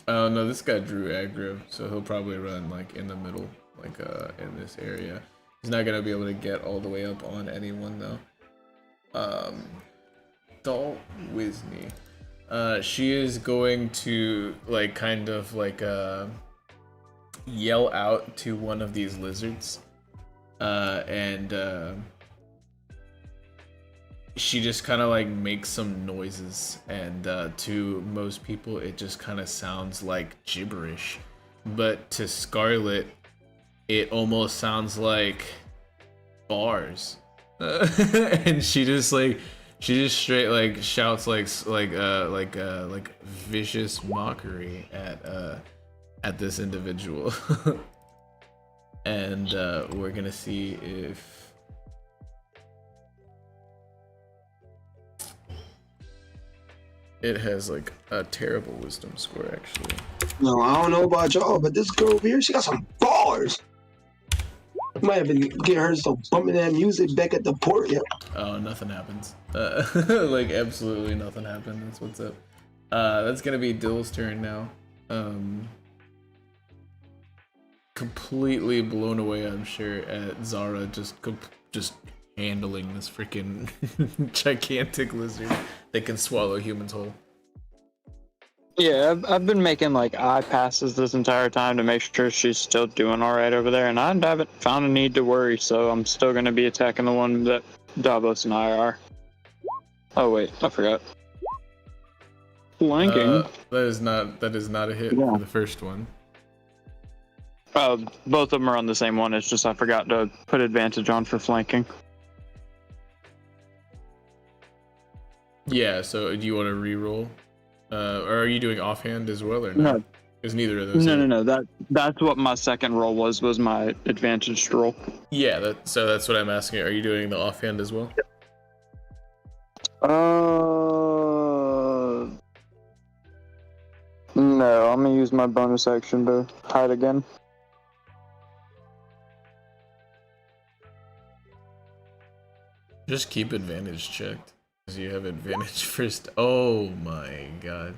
Oh no, this guy drew aggro, so he'll probably run like in the middle, like in this area. He's not gonna be able to get all the way up on anyone though. Dol Wisney. She is going to like kind of like yell out to one of these lizards, and she just kind of like makes some noises, and to most people it just kind of sounds like gibberish, but to Scarlet it almost sounds like bars. And she just straight like shouts like vicious mockery at this individual. And we're gonna see if it has like a terrible wisdom score actually. No, I don't know about y'all, but this girl over here, she got some bars. Might have been getting her some bumping that music back at the port. Yeah. Oh, nothing happens. Like absolutely nothing happened. That's what's up. That's gonna be Dill's turn now. Completely blown away, I'm sure, at Zara just handling this freaking gigantic lizard that can swallow humans whole. Yeah, I've been making like eye passes this entire time to make sure she's still doing all right over there, and I haven't found a need to worry, so I'm still going to be attacking the one that Davos and I are. Oh wait, I forgot. Flanking. That is not a hit for the first one. Both of them are on the same one. It's just I forgot to put advantage on for flanking. Yeah. So do you want to re-roll? Or are you doing offhand as well, or no? Because neither of those. No. That's what my second roll was my advantaged roll. Yeah. So that's what I'm asking. Are you doing the offhand as well? No. I'm gonna use my bonus action to hide again. Just keep advantage checked. Because you have advantage first. Oh my god.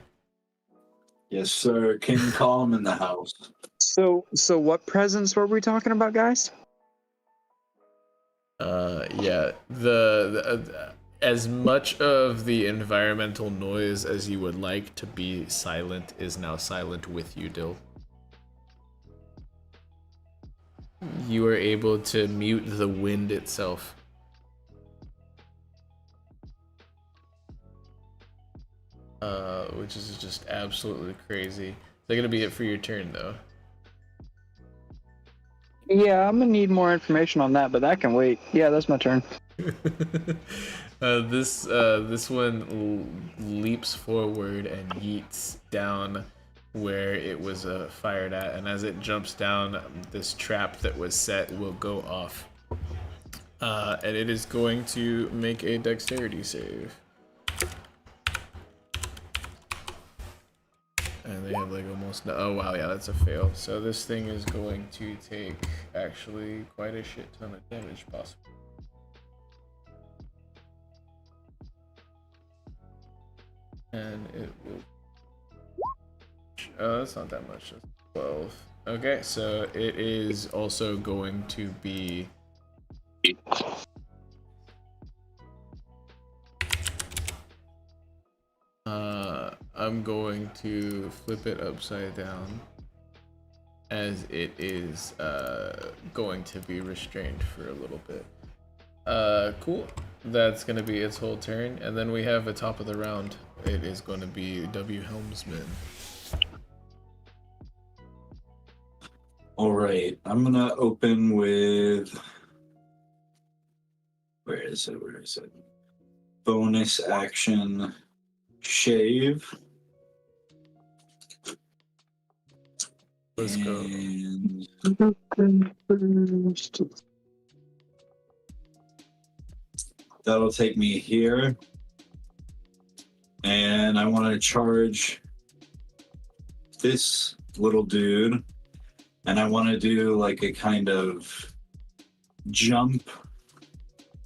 Yes, sir. King Calm in the house. So what presents were we talking about, guys? Yeah. The as much of the environmental noise as you would like to be silent is now silent with you, Dill. You are able to mute the wind itself. Which is just absolutely crazy. They're gonna be it for your turn, though. Yeah, I'm gonna need more information on that, but that can wait. Yeah, that's my turn. This one leaps forward and yeets down where it was fired at, and as it jumps down, this trap that was set will go off, and it is going to make a dexterity save. And they have like almost no. Oh wow, yeah, that's a fail. So this thing is going to take actually quite a shit ton of damage, possibly. And it will. Oh, that's not that much. That's 12. Okay, so it is also going to be. I'm going to flip it upside down, as it is going to be restrained for a little bit. Cool. That's going to be its whole turn, and then we have a top of the round. It is going to be W Helmsman. All right, I'm gonna open with. Where is it? Bonus action, shave. Let's go. And that'll take me here. And I want to charge this little dude. And I want to do like a kind of jump,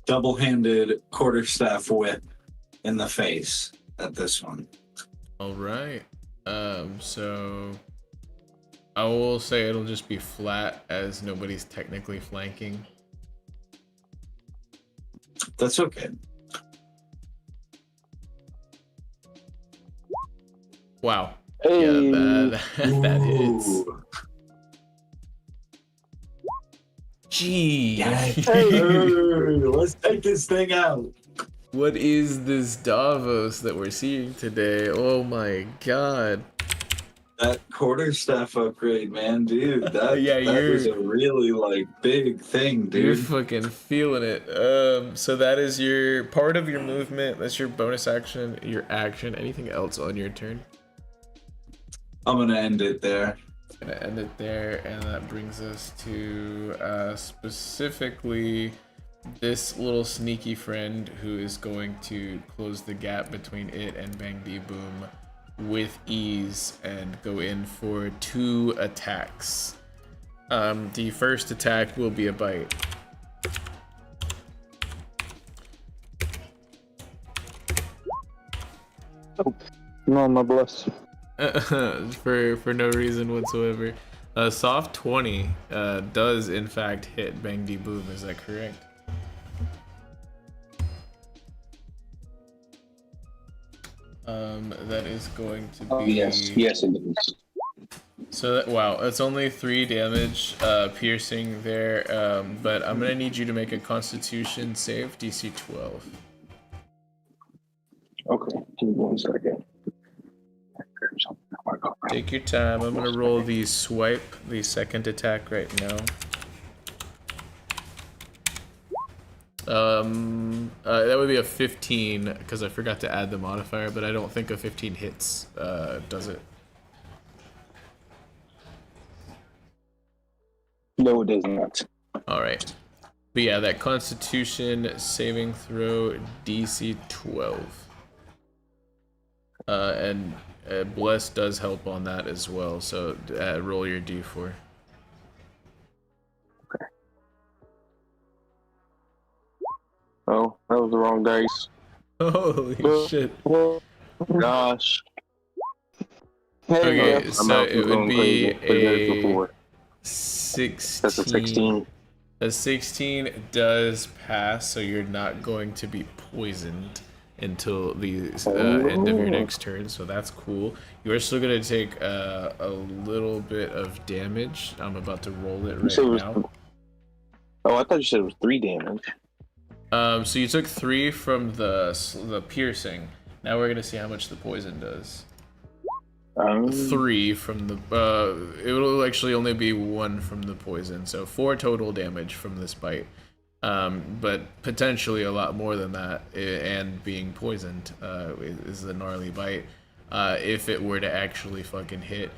double-handed quarterstaff whip in the face at this one. All right. So I will say it'll just be flat, as nobody's technically flanking. That's okay. Wow. Hey. Yeah, that hits. Ooh. Gee. Yes. Let's take this thing out. What is this Davos that we're seeing today? Oh my god. That quarterstaff upgrade, man, dude. That, Yeah, that was a really like big thing, You're dude. fucking feeling it. So that is your part of your movement. That's your bonus action, your action. Anything else on your turn? I'm gonna end it there. Gonna end it there, and that brings us to specifically this little sneaky friend who is going to close the gap between it and Bang D Boom with ease and go in for 2 attacks. The first attack will be a bite. No, my bless. for no reason whatsoever. Soft 20 does in fact hit Bang D Boom, is that correct? That is going to be Yes, it is. So that, wow, it's only 3 damage piercing there, but I'm gonna need you to make a Constitution save, DC 12. Okay, give me 1 second. Take your time. I'm gonna roll the swipe, the second attack right now. That would be a 15 because I forgot to add the modifier, but I don't think a 15 hits. Does it? No, it does not. All right. But yeah, that Constitution saving throw DC 12. And Bless does help on that as well. So roll your D4. Okay. Oh, that was the wrong dice. Holy shit. Gosh. Okay, I'm so out it would be a 16. 16. That's a 16. A 16 does pass, so you're not going to be poisoned until the end of your next turn, so that's cool. You are still going to take a little bit of damage. I'm about to roll it right now. Oh, I thought you said it was 3 damage. So you took 3 from the piercing. Now we're going to see how much the poison does. 3 from the it will actually only be 1 from the poison, so 4 total damage from this bite, but potentially a lot more than that, and being poisoned is a gnarly bite if it were to actually fucking hit.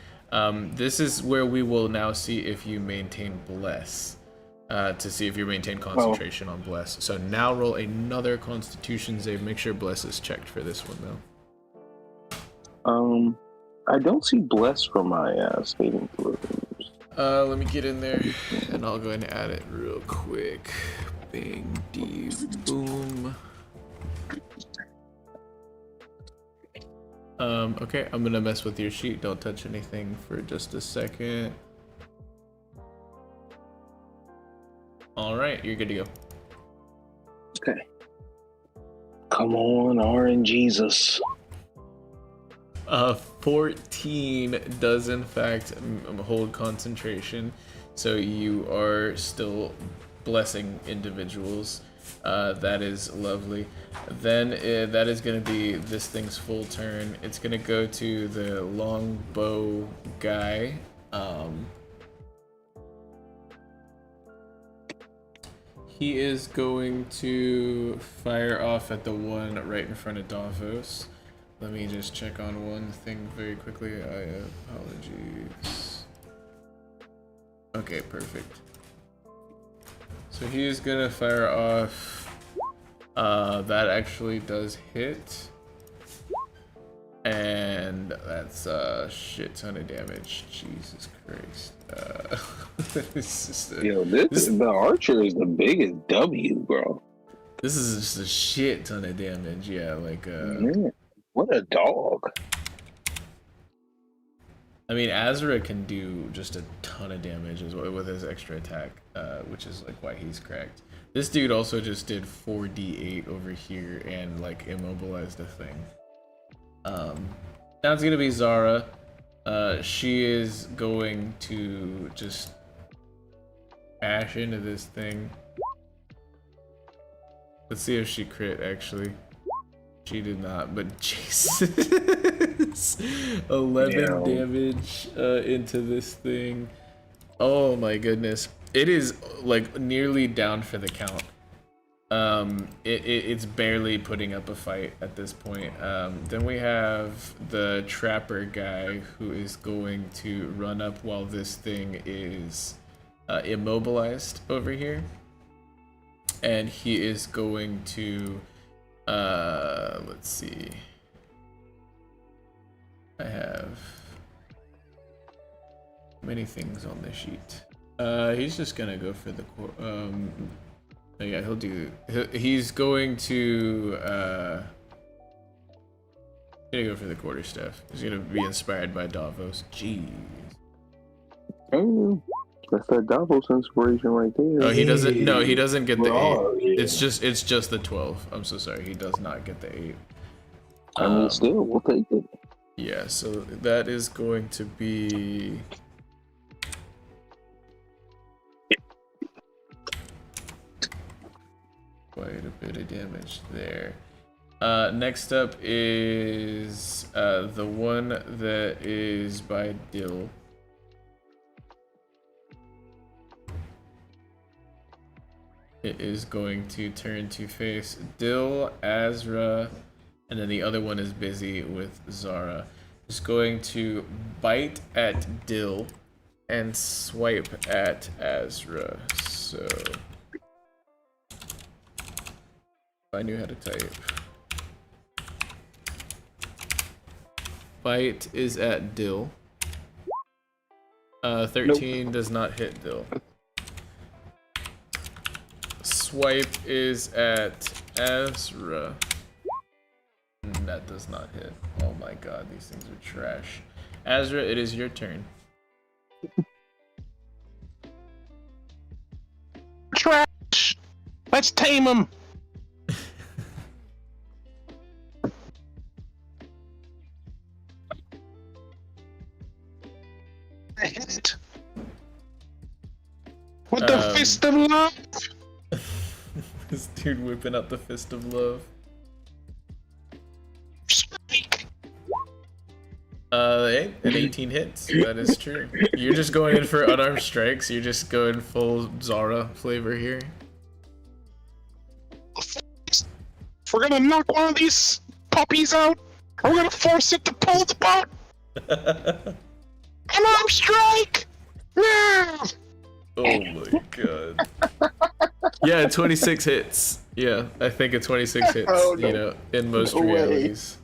This is where we will now see if you maintain bless, to see if you maintain concentration on bless. So now roll another constitution save. Make sure bless is checked for this one though. I don't see bless from my saving throws. Let me get in there, and I'll go ahead and add it real quick. Bang D boom. Okay, I'm gonna mess with your sheet. Don't touch anything for just a second. All right, you're good to go. Okay. Come on, RNGesus. 14 does in fact hold concentration, so you are still blessing individuals. That is lovely. Then that is going to be this thing's full turn. It's going to go to the longbow guy. He is going to fire off at the one right in front of Davos. Let me just check on one thing very quickly. Apologies. Okay, perfect. So he is gonna fire off. That actually does hit. And that's a shit ton of damage. Jesus Christ. This is the archer is the biggest W, bro. This is just a shit ton of damage. Yeah, like Man, what a dog. I mean, Azrael can do just a ton of damage as well with his extra attack, which is like why he's cracked. This dude also just did 4d8 over here and like immobilized the thing. Now it's gonna be Zara. She is going to just bash into this thing. Let's see if she crit actually. She did not, but Jesus. 11 damage into this thing. Oh my goodness. It is like nearly down for the count. It's barely putting up a fight at this point. Then we have the trapper guy who is going to run up while this thing is immobilized over here. And he is going to let's see. I have many things on the sheet. He's just gonna go for the oh yeah, he's going to gonna go for the quarterstaff. He's gonna be inspired by Davos. Jeez. Oh, that's that Davos inspiration right there. Oh, he doesn't. No, he doesn't get the 8. Yeah. It's just the 12. I'm so sorry. He does not get the 8. I mean, still, we'll take it. Yeah. So that is going to be. Quite a bit of damage there. Next up is the one that is by Dill. It is going to turn to face Dill, Azrael, and then the other one is busy with Zara. It's going to bite at Dill and swipe at Azrael. So if I knew how to type. Bite is at Dill. 13 does not hit Dill. Swipe is at Azrael. That does not hit. Oh my god, these things are trash. Azrael, it is your turn. Trash! Let's tame him! I hit it! With the fist of love! This dude whipping out the fist of love. Strike! An 18 hits. That is true. You're just going in for unarmed strikes. You're just going full Zara flavor here. If we're gonna knock one of these puppies out, we're gonna force it to pull the boat! Unarmed strike! No! Oh my god. Yeah, 26 hits. Yeah, I think a 26 hits, Oh, no. you know, in most No way. realities.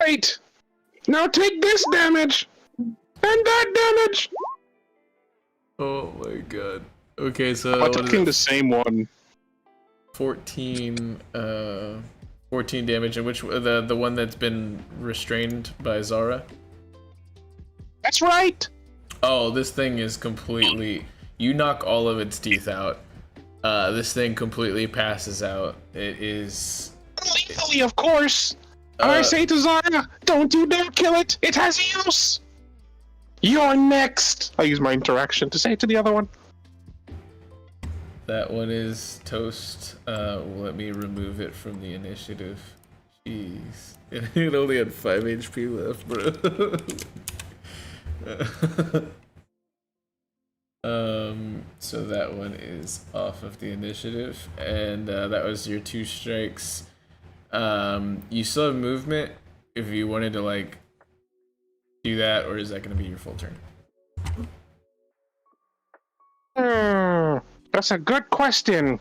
Wait! Now take this damage! And that damage! Oh my god. Okay, so I'm what is attacking it? the same one. 14 damage, and which the one that's been restrained by Zara? That's right! Oh, this thing is completely... You knock all of its teeth out. This thing completely passes out. It is... Lethally, of course! I say to Zara, don't you dare kill it. It has use. You're next. I use my interaction to say it to the other one. That one is toast. Let me remove it from the initiative. Jeez. It only had 5 HP left, bro. So that one is off of the initiative, and that was your 2 strikes. You still have movement if you wanted to like do that, or is that going to be your full turn? That's a good question.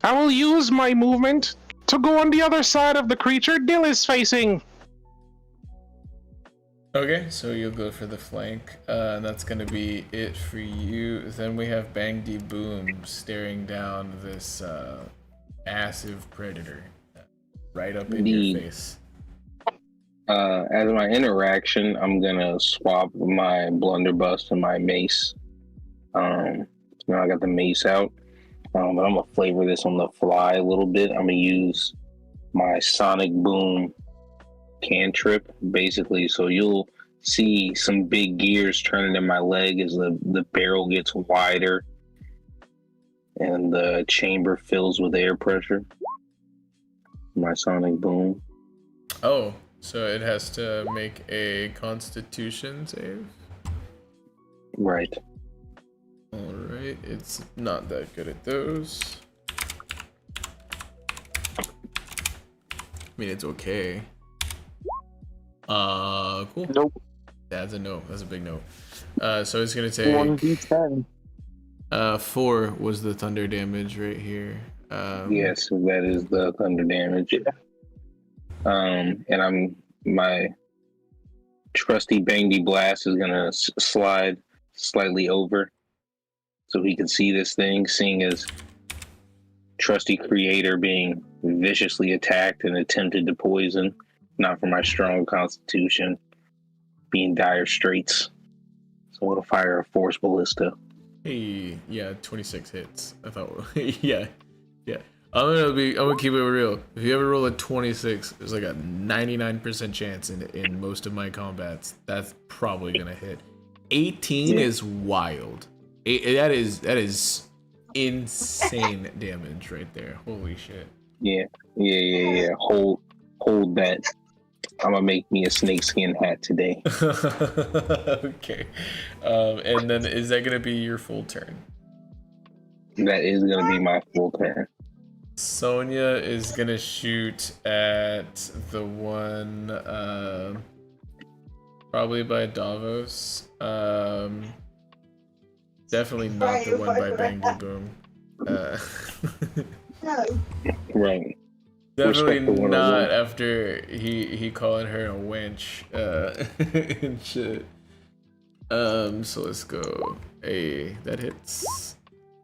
I will use my movement to go on the other side of the creature Dill is facing. Okay, so you'll go for the flank, and that's gonna be it for you. Then we have Bang D Boom staring down this massive predator right up in your face. As my interaction, I'm gonna swap my blunderbuss and my mace. Now I got the mace out, but I'm gonna flavor this on the fly a little bit. I'm gonna use my sonic boom cantrip, basically, so you'll see some big gears turning in my leg as the barrel gets wider and the chamber fills with air pressure. My sonic boom. Oh, so it has to make a Constitution save? Right. Alright, it's not that good at those. I mean, it's okay. Cool. Nope. That's a no. That's a big no. So it's gonna take 1d10. 4 was the thunder damage right here. Yes, that is the thunder damage. And my trusty Bangy Blast is gonna slide slightly over so he can see this thing, seeing as trusty creator being viciously attacked and attempted to poison, not for my strong constitution, be in dire straits. So I'm gonna fire a force ballista. Hey, yeah, 26 hits. I thought, yeah. I'm gonna keep it real. If you ever roll a 26, there's like a 99% chance in most of my combats that's probably gonna hit. 18 is wild. That is insane damage right there. Holy shit. Yeah. Hold that. I'm gonna make me a snakeskin hat today. Okay. And then is that gonna be your full turn? That is gonna be my full turn. Sonya is gonna shoot at the one probably by Davos. Definitely not the one by Bang Boom. Right. Definitely not after he calling her a wench and shit. So let's go. Hey, that hits.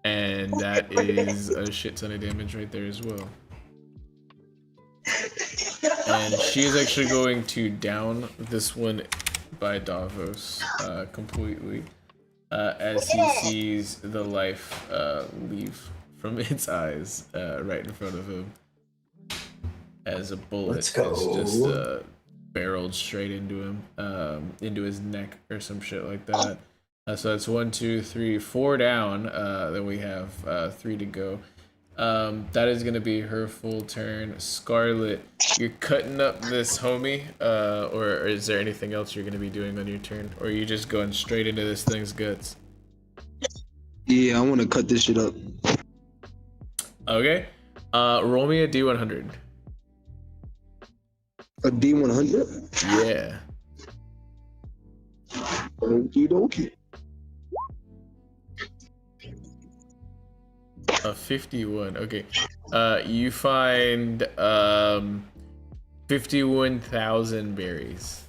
And that is a shit ton of damage right there as well. And she is actually going to down this one by Davos completely as he sees the life leave from its eyes right in front of him as a bullet is just barreled straight into him, into his neck or some shit like that. So that's 1, 2, 3, 4 down. Then we have 3 to go. That is gonna be her full turn. Scarlet, you're cutting up this homie, or is there anything else you're gonna be doing on your turn, or are you just going straight into this thing's guts? Yeah, I want to cut this shit up. Okay. Roll me a D100. A D100? Yeah. Okie dokie. A 51. Okay. You find 51,000 berries.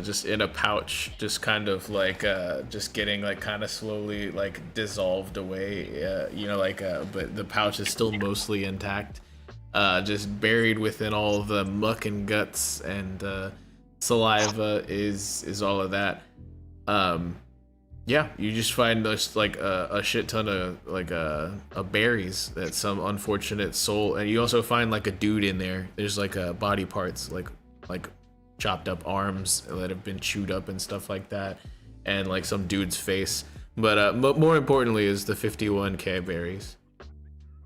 Just in a pouch, just kind of like just getting like kind of slowly like dissolved away. But the pouch is still mostly intact. Just buried within all the muck and guts and saliva is all of that. Yeah, you just find just like a shit ton of like berries that some unfortunate soul, and you also find like a dude in there. There's like body parts, like chopped up arms that have been chewed up and stuff like that, and like some dude's face. But more importantly is the 51k berries.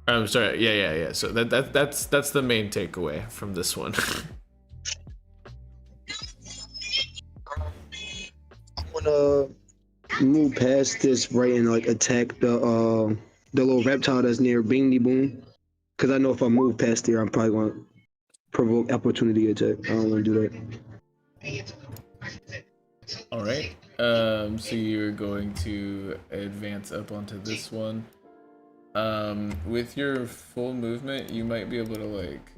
I'm sorry, yeah. So that's the main takeaway from this one. I'm gonna move past this right and like attack the little reptile that's near Bingy Boom, because I know if I move past there, I'm probably gonna provoke opportunity attack. I don't want to do that. All right. So you're going to advance up onto this one. With your full movement, you might be able to like,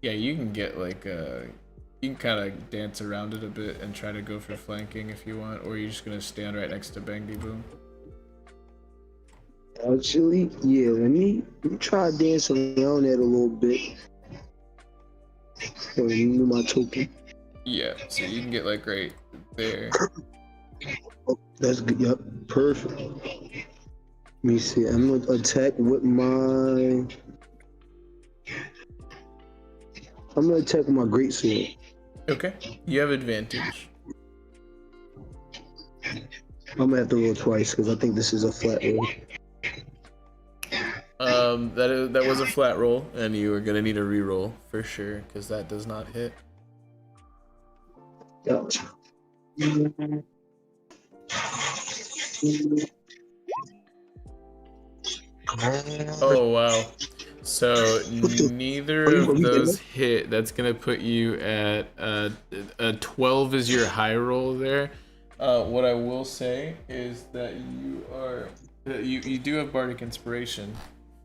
yeah, you can get like you can kind of dance around it a bit and try to go for flanking if you want, or you're just gonna stand right next to Bangy Boom. Actually, yeah, let me try to dance around that a little bit. So renew my token. Yeah, so you can get like right there. Oh, that's good. Yep, perfect. Let me see. I'm gonna attack with my. I'm gonna attack with my greatsword. Okay, you have advantage. I'm gonna have to roll twice because I think this is a flat roll. That was a flat roll, and you are gonna need a reroll for sure because that does not hit. Yep. Oh wow. So neither of those hit. That's gonna put you at a 12 is your high roll there. What I will say is that you do have bardic inspiration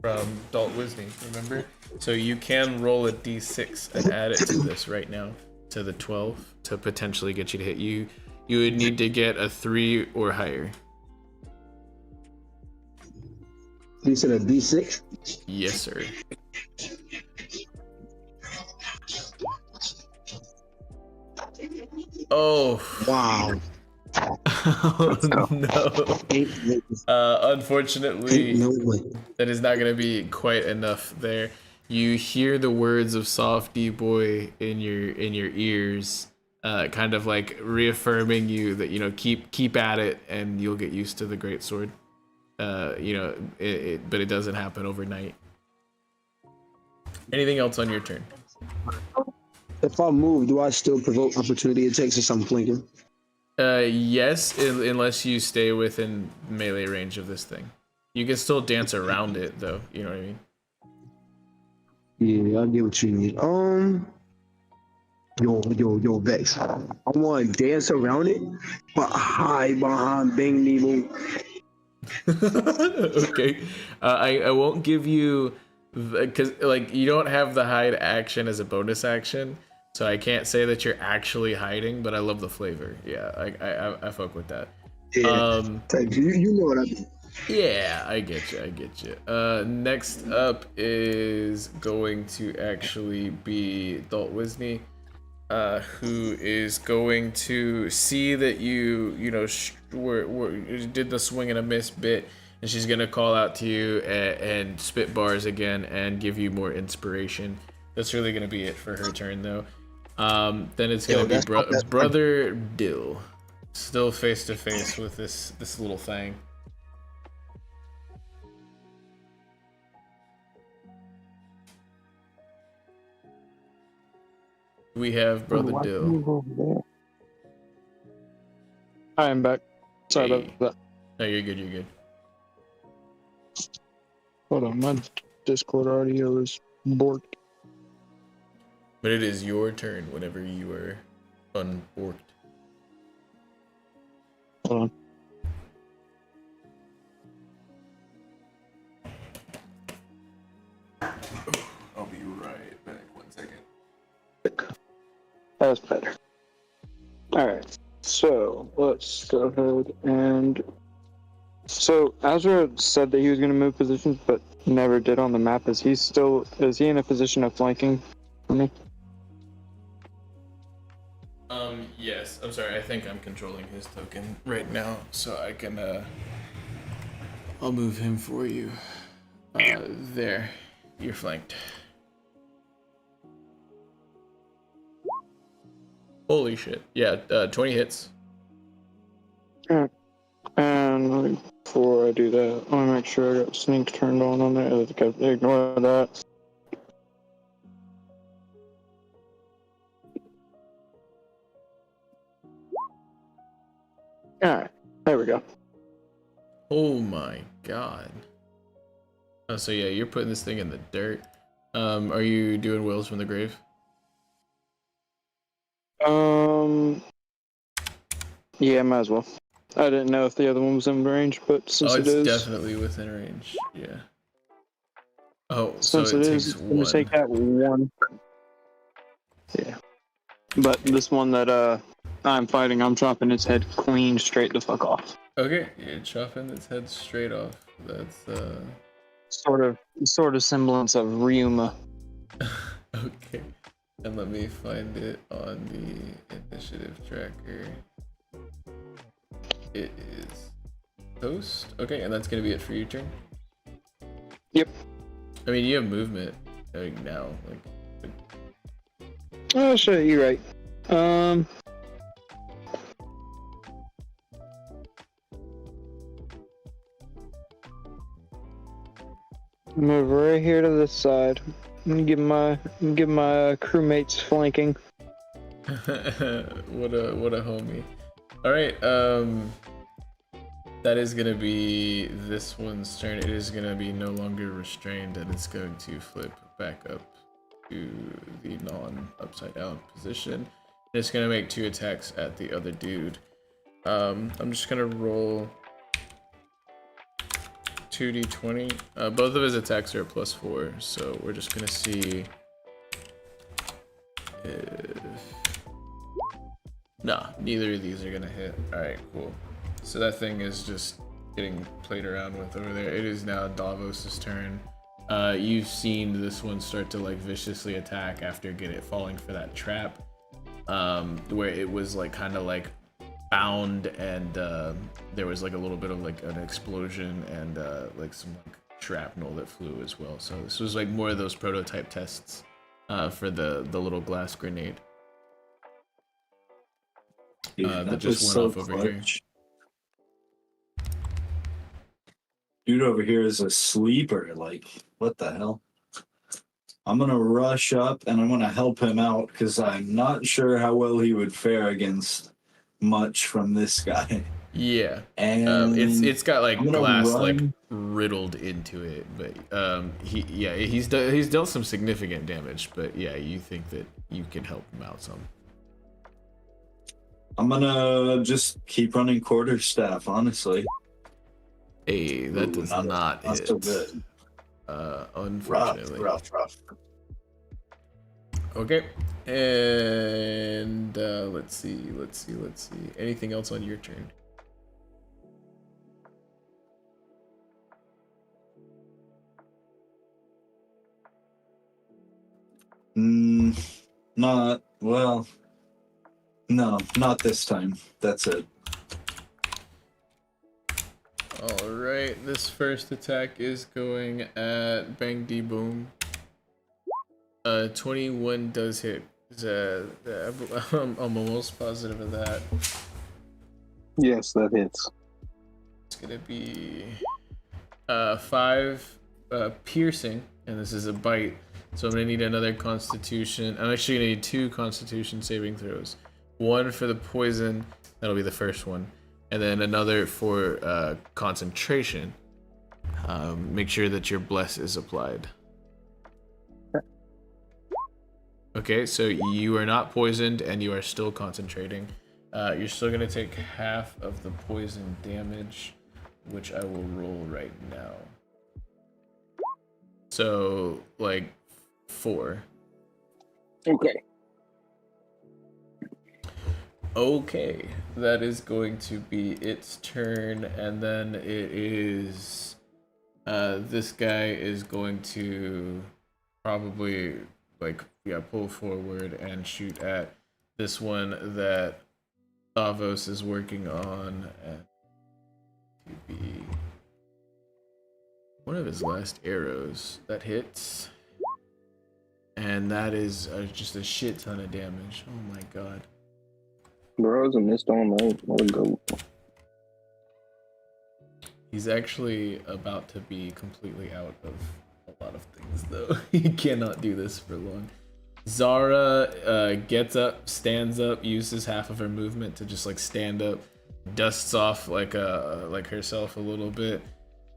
from Dalt Wisney, remember? So you can roll a d6 and add it to this right now to the 12 to potentially get you to hit. You would need to get a 3 or higher. You said a D6? Yes, sir. Oh. Wow. Oh, no. Unfortunately, that is not going to be quite enough there. You hear the words of Soft D Boy in your ears, kind of like reaffirming you that, you know, keep at it and you'll get used to the great sword. You know, but it doesn't happen overnight. Anything else on your turn? If I move, do I still provoke opportunity attacks since I'm flanking? Yes, unless you stay within melee range of this thing. You can still dance around it, though. You know what I mean? Yeah, I get what you mean. Yo, Vex. I want to dance around it, but hide behind Bing Nebo. Okay. I won't give you, because like you don't have the hide action as a bonus action, so I can't say that you're actually hiding. But I love the flavor. Yeah, I fuck with that. Yeah, you know what I mean. Yeah, I get you. Next up is going to actually be Dalt Wisney, who is going to see that you did the swing and a miss bit, and she's gonna call out to you and spit bars again and give you more inspiration. That's really gonna be it for her turn, though. Then it's gonna be Brother Dill, still face to face with this little thing. We have Brother Dill. I am back. Sorry about that. No, you're good. Hold on, my Discord audio is borked. But it is your turn whenever you are unborked. Hold on. I'll be right back. 1 second. That's better. Alright, so let's go ahead and... So, Azrael said that he was going to move positions, but never did on the map. Is he in a position of flanking for me? Yes. I'm sorry. I think I'm controlling his token right now, so I can I'll move him for you. There. You're flanked. Holy shit. Yeah, 20 hits. And before I do that, I want to make sure I got sneak turned on there. I think I ignore that. Alright, there we go. Oh my god. Oh, so yeah, you're putting this thing in the dirt. Are you doing wills from the grave? Yeah, might as well. I didn't know if the other one was in range, but since Oh, it it's is, definitely within range. Yeah. Oh, since so it it is, takes let me one. take that one. Yeah. But this one that I'm fighting, I'm chopping its head clean straight the fuck off. Okay, you're chopping its head straight off. That's Sort of semblance of Ryuma. okay. And let me find it on the initiative tracker. It is toast. Okay, and that's gonna be it for your turn. Yep. I mean, you have movement like now. Like Oh shit, you're right. Move right here to this side. And give my crewmates flanking. what a homie. All right. That is gonna be this one's turn. It is gonna be no longer restrained, and it's going to flip back up to the non-upside down position. It's gonna make 2 attacks at the other dude. I'm just gonna roll 2d20. Both of his attacks are at +4, so we're just gonna see if... Nah, neither of these are gonna hit. Alright, cool. So that thing is just getting played around with over there. It is now Davos's turn. You've seen this one start to like viciously attack after falling for that trap, where it was like kind of like bound, and there was like a little bit of like an explosion and like some like shrapnel that flew as well. So this was like more of those prototype tests for the little glass grenade that just went off over here. Dude over here is a sleeper. Like, what the hell? I'm gonna rush up and I'm gonna help him out because I'm not sure how well he would fare against much from this guy. Yeah, and it's got like glass run. like riddled into it, but he's dealt some significant damage. But yeah, you think that you can help him out some. I'm gonna just keep running quarterstaff, honestly. Hey, that does not hit. So good. Unfortunately. Rough. Okay, and let's see. Anything else on your turn? Not well. No, not this time. That's it. All right, this first attack is going at Bang D Boom. 21 does hit. I'm almost positive of that. Yes, that hits. It's gonna be 5 piercing, and this is a bite. So I'm gonna need another Constitution. I'm actually gonna need 2 Constitution saving throws. 1 for the poison. That'll be the first one. And then another for concentration. Make sure that your bless is applied. Okay, so you are not poisoned and you are still concentrating. You're still gonna take half of the poison damage, which I will roll right now. So, like, 4. Okay. Okay, that is going to be its turn, and then it is this guy is going to probably pull forward and shoot at this one that Davos is working on to be one of his last arrows that hits. And that is just a shit ton of damage. Oh my god. Bro, it's a missed all night. What a goat. He's actually about to be completely out of a lot of things, though. He cannot do this for long. Zara gets up, stands up, uses half of her movement to just like stand up, dusts off like herself a little bit,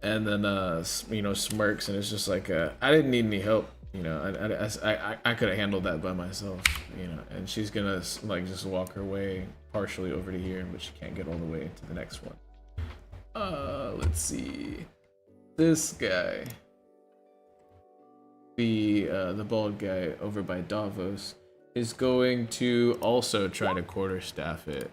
and then smirks and it's just like I didn't need any help, I could have handled that by myself, and she's gonna like just walk her way partially over to here, but she can't get all the way to the next one. Let's see, this guy. The bald guy over by Davos is going to also try to quarterstaff it.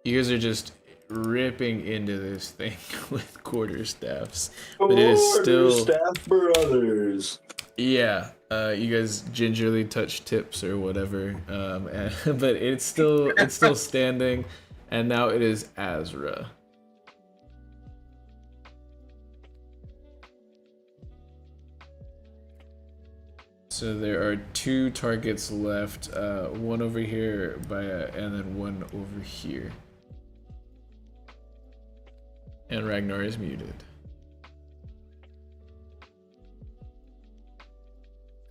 You guys are just ripping into this thing with quarterstaffs, but it is still Quarterstaff brothers. Yeah. You guys gingerly touch tips or whatever, but it's still standing, and now it is Azrael. So there are 2 targets left, one over here and then one over here. And Ragnar is muted.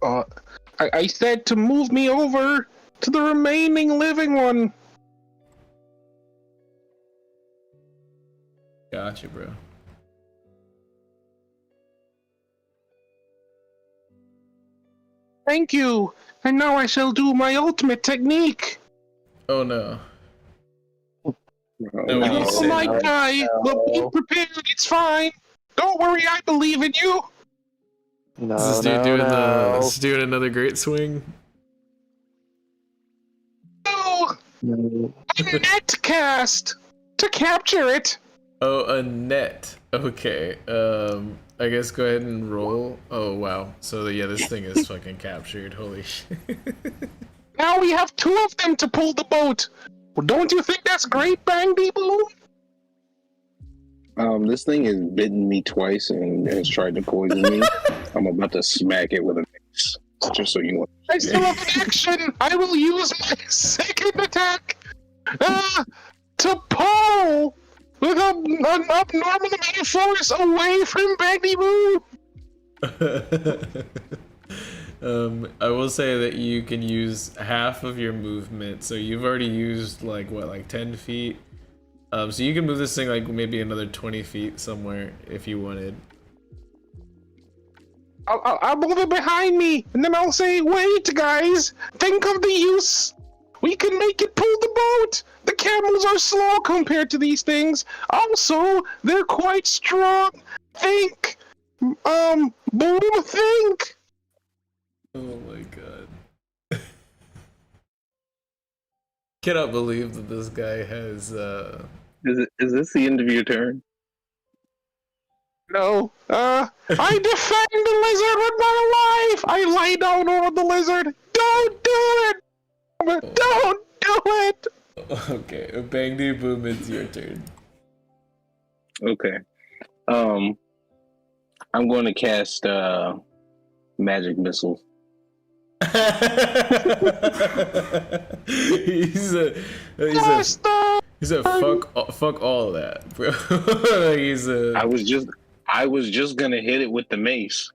I said to move me over to the remaining living one. Gotcha, bro. Thank you. And now I shall do my ultimate technique. Oh no. No, when you You say might die, but be prepared. It's fine. Don't worry, I believe in you. Is this dude doing another great swing? No, a net cast to capture it. Oh, a net. Okay. I guess go ahead and roll. Oh wow. So yeah, this thing is fucking captured. Holy shit. Now we have 2 of them to pull the boat. Well, don't you think that's great, Bang Balloon? This thing has bitten me twice and has tried to poison me. I'm about to smack it with a mace. Just so you know. I still have an action. I will use my second attack to pull with an abnormal amount of force away from Baggy Boo. I will say that you can use half of your movement. So you've already used like 10 feet. So you can move this thing like maybe another 20 feet somewhere if you wanted. I'll move it behind me, and then I'll say, wait, guys, think of the use. We can make it pull the boat. The camels are slow compared to these things. Also, they're quite strong. Think. Boom, think. Oh my god. Cannot believe that this guy has Is this the end of your turn? No. I defend the lizard with my life. I lay down on the lizard. Don't do it. Don't do it. Okay, Bang D Boom, it's your turn. Okay. I'm going to cast magic missile. He's a fuck all of that, bro. I was just gonna hit it with the mace,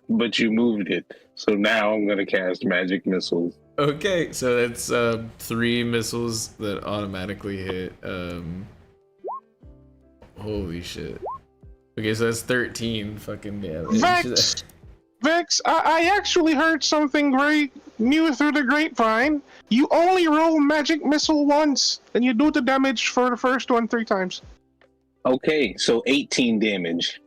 but you moved it, so now I'm gonna cast magic missiles. Okay, so that's 3 missiles that automatically hit. Holy shit. Okay, so that's 13 fucking damage. Vex, I actually heard something great new through the grapevine. You only roll magic missile once, and you do the damage for the first one 3 times. Okay, so 18 damage.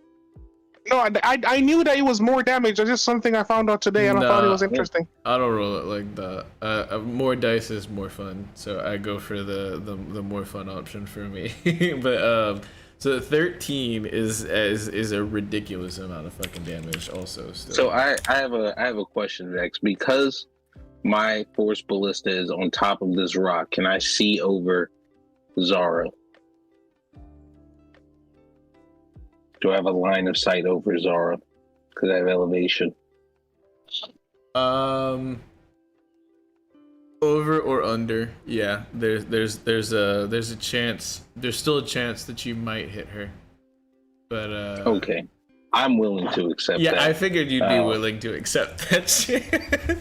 No, I knew that it was more damage. It's just something I found out today, and I thought it was interesting. I don't roll it like that. More dice is more fun, so I go for the more fun option for me. But so 13 is a ridiculous amount of fucking damage. Also, still. So I have a question, Vex, because My force ballista is on top of this rock. Can I see over Zara? Do I have a line of sight over Zara? Because I have elevation. Over or under? Yeah, there's a chance. There's still a chance that you might hit her. But okay, I'm willing to accept yeah, that. I figured you'd be willing to accept that shit.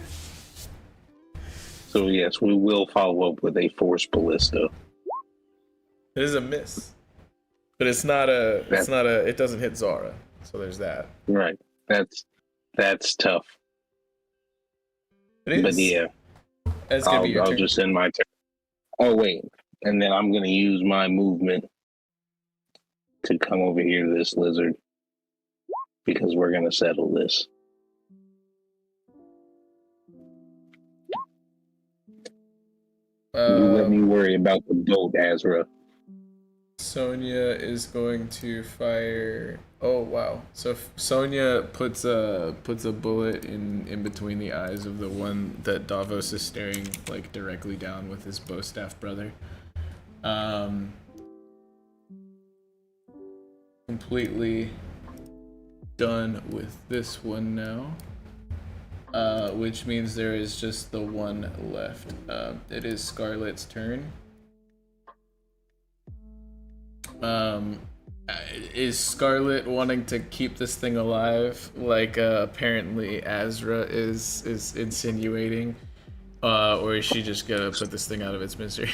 So yes, we will follow up with a force ballista. It is a miss, but it doesn't hit Zara. So there's that. Right. That's tough. It is. But yeah, That's gonna be your I'll turn. just end my turn. Oh wait, and then I'm gonna use my movement to come over here to this lizard because we're gonna settle this. You let me worry about the boat, Azrael. Sonya is going to fire. Oh wow! So Sonya puts a bullet in between the eyes of the one that Davos is staring like directly down with his bowstaff brother. Completely done with this one now. Which means there is just the one left. It is Scarlet's turn. Is Scarlet wanting to keep this thing alive, like apparently Azra is insinuating, or is she just gonna put this thing out of its misery?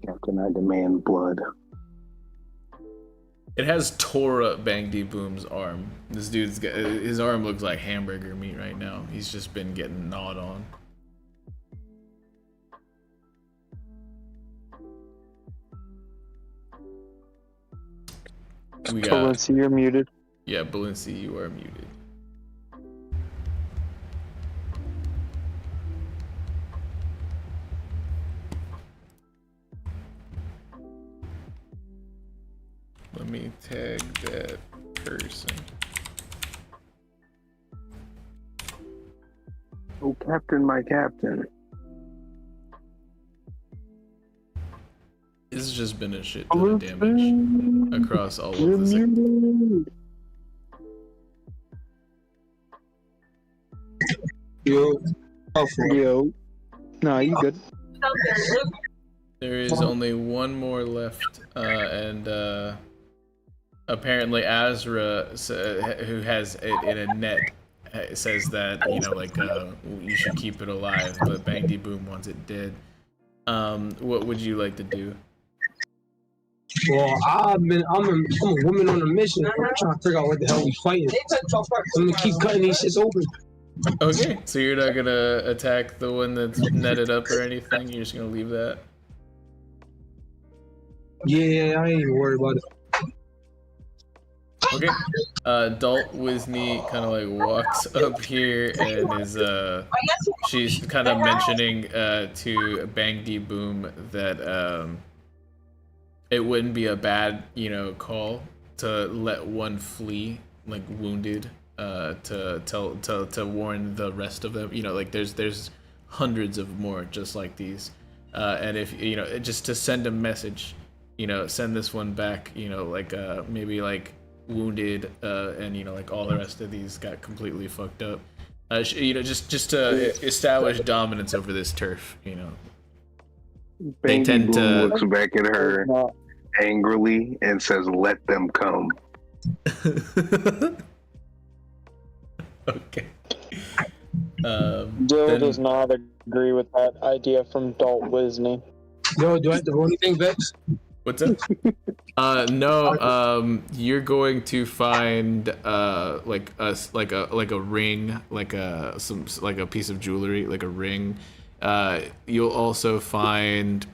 Captain, I demand blood. It has Tora Bangdy Boom's arm. This dude's got, his arm looks like hamburger meat right now. He's just been getting gnawed on. We got, Balincc, you're muted. yeah, Balincc, you are muted. Let me tag that person. Oh, Captain, my Captain. This has just been a shit ton of damage across all of this. Yo. No, you good. There is only one more left, and apparently Azra, who has it in a net, says that, you know, like, you should keep it alive, but Bangdy Boom wants it dead. What would you like to do? Well, I'm a woman on a mission. I'm trying to figure out what the hell we fighting. I'm gonna keep cutting these shits open. Okay, so you're not gonna attack the one that's netted up or anything? You're just gonna leave that? Yeah, I ain't even worried about it. Okay. Dalt Wisney kind of like walks up here and is she's kind of mentioning to Bangdy Boom that it wouldn't be a bad, you know, call to let one flee, like wounded, to warn the rest of them. You know, like there's hundreds of more just like these, and if you know, just to send a message, you know, send this one back, you know, like maybe like wounded, and you know, like all the rest of these got completely fucked up. You know, just to establish dominance over this turf. You know, they tend to looks back at her angrily and says, "Let them come." Okay. Dill does not agree with that idea from Dalt Wisney. Yo, do I have to roll anything, Vex? What's up? No. You're going to find like a ring, like a piece of jewelry, like a ring. You'll also find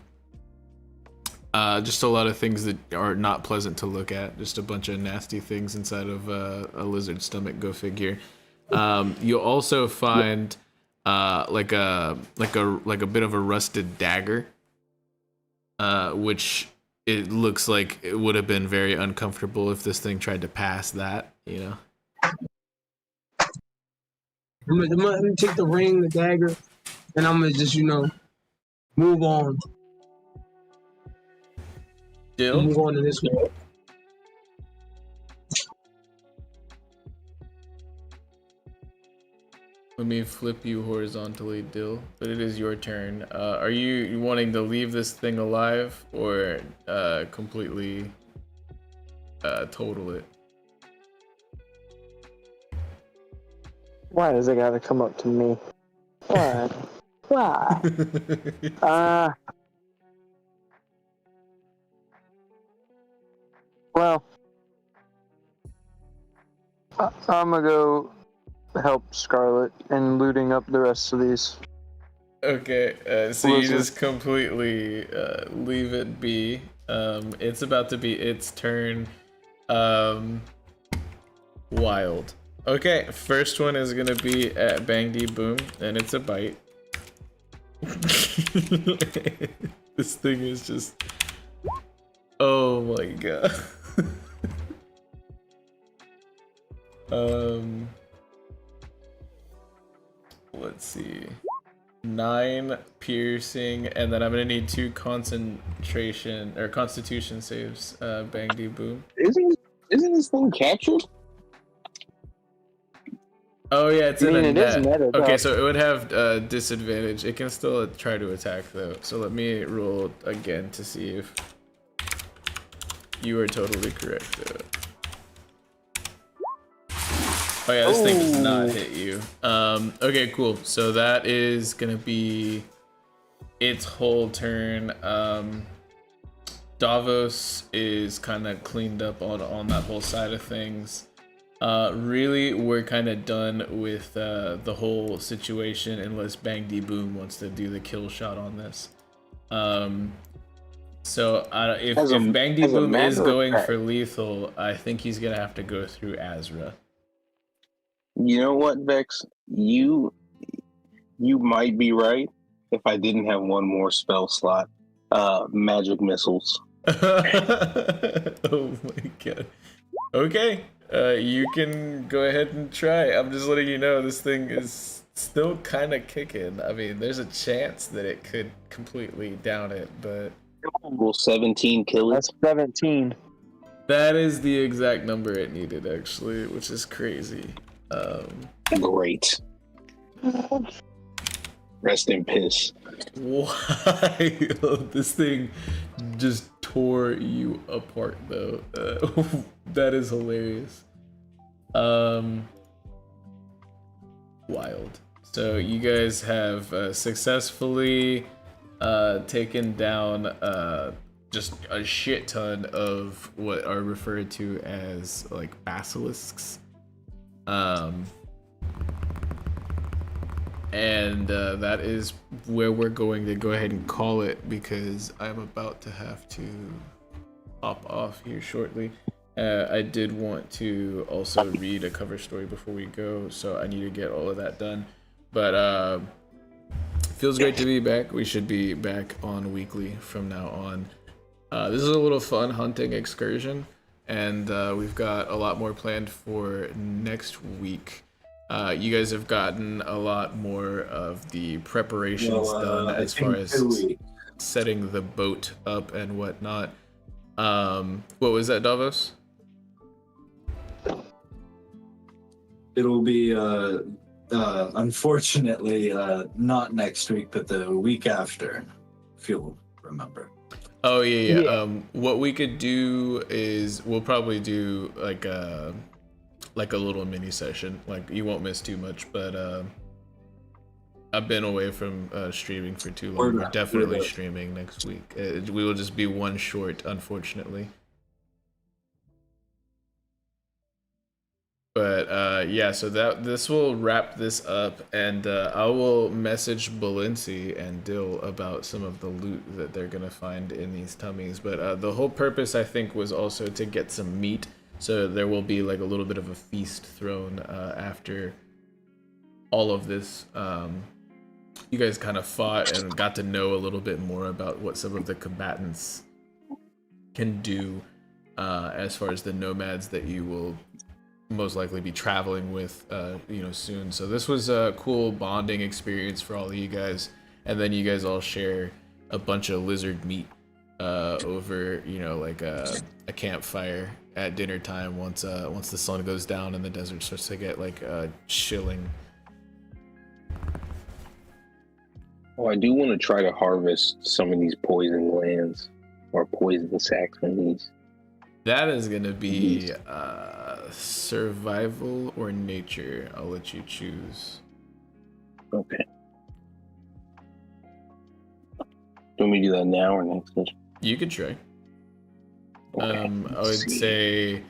just a lot of things that are not pleasant to look at. Just a bunch of nasty things inside of a lizard's stomach. Go figure. You'll also find like a bit of a rusted dagger, which it looks like it would have been very uncomfortable if this thing tried to pass that, you know. I'm gonna take the ring, the dagger, and I'm gonna just, move on. Dill? Move on to this one. Let me flip you horizontally, Dill. But it is your turn. Are you wanting to leave this thing alive or completely total it? Why does it gotta come up to me? Why? Why? Well, I'm gonna go help Scarlet in looting up the rest of these. Okay, so you Listen. just completely leave it be. It's about to be its turn. Wild. Okay, first one is gonna be at Bang D Boom, and it's a bite. This thing is just... Oh my god. Let's see. 9 piercing, and then I'm gonna need 2 concentration or constitution saves. Bang D Boom. Isn't this thing captured? Oh yeah, it's in a it is net. netted Okay, up. so it would have disadvantage. It can still try to attack though. So let me roll again to see if you are totally correct though. Oh yeah, this thing does not hit you. Okay, cool. So that is gonna be its whole turn. Davos is kind of cleaned up on that whole side of things. Really, we're kind of done with the whole situation unless Bang D Boom wants to do the kill shot on this. So if Bang D Boom is going for lethal, I think he's gonna have to go through Azrael. You know what, Vex? You might be right if I didn't have one more spell slot. Magic missiles. Oh my god. Okay, you can go ahead and try. I'm just letting you know this thing is still kind of kicking. I mean, there's a chance that it could completely down it, but... Will 17 kill it? That's 17. That is the exact number it needed, actually, which is crazy. Great. Rest in piss. Why? This thing just tore you apart, though. That is hilarious. Wild. So you guys have successfully taken down just a shit ton of what are referred to as like basilisks. And that is where we're going to go ahead and call it because I'm about to have to hop off here shortly. I did want to also read a cover story before we go, so I need to get all of that done. But feels great to be back. We should be back on weekly from now on. This is a little fun hunting excursion, and we've got a lot more planned for next week. You guys have gotten a lot more of the preparations done as far as setting the boat up and whatnot. What was that, Davos? It'll be unfortunately not next week, but the week after, if you'll remember. Oh yeah. What we could do is we'll probably do like a little mini session. Like you won't miss too much, but I've been away from streaming for too long. We're definitely streaming next week. We will just be one short, unfortunately. But yeah, so this will wrap this up, and I will message Balincc and Dill about some of the loot that they're gonna find in these tummies. But the whole purpose, I think, was also to get some meat. So there will be like a little bit of a feast thrown after all of this. You guys kind of fought and got to know a little bit more about what some of the combatants can do as far as the nomads that you will most likely be traveling with, soon. So this was a cool bonding experience for all of you guys, and then you guys all share a bunch of lizard meat over, like a campfire at dinner time once the sun goes down and the desert starts to get like chilling. Oh, I do want to try to harvest some of these poison glands or poison sacs from these. That is gonna be survival or nature. I'll let you choose. Okay. Do you want me to do that now or next session? You could try. Okay, I would say,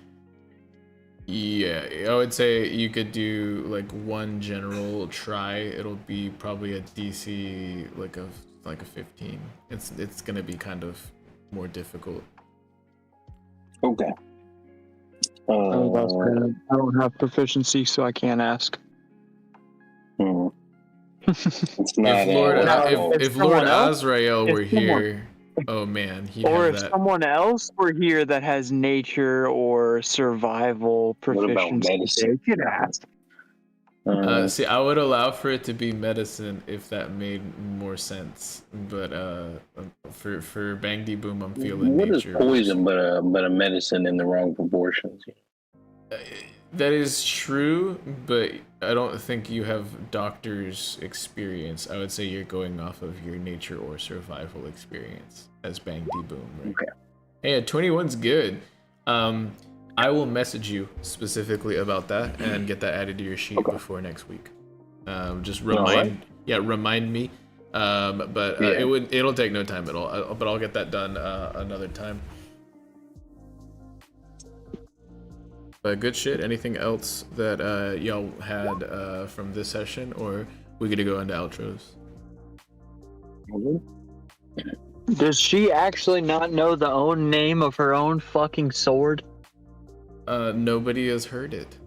I would say you could do like one general try. It'll be probably a DC like a 15. It's gonna be kind of more difficult. Okay. I don't have proficiency, so I can't ask. It's not. If Lord Azrael were here, oh man, he'd or have if that. someone else were here that has nature or survival What about proficiency, medicine? they could ask. See, I would allow for it to be medicine if that made more sense, but for Bang D Boom, I'm feeling what is nature. poison but a medicine in the wrong proportions? That is true, but I don't think you have doctor's experience. I would say you're going off of your nature or survival experience as Bang D Boom, right? Okay. Hey, 21's good. I will message you specifically about that and get that added to your sheet before next week. Just remind me. It'll take no time at all. But I'll get that done another time. But good shit. Anything else that y'all had from this session, or we get to go into outros? Does she actually not know the own name of her own fucking sword? Nobody has heard it.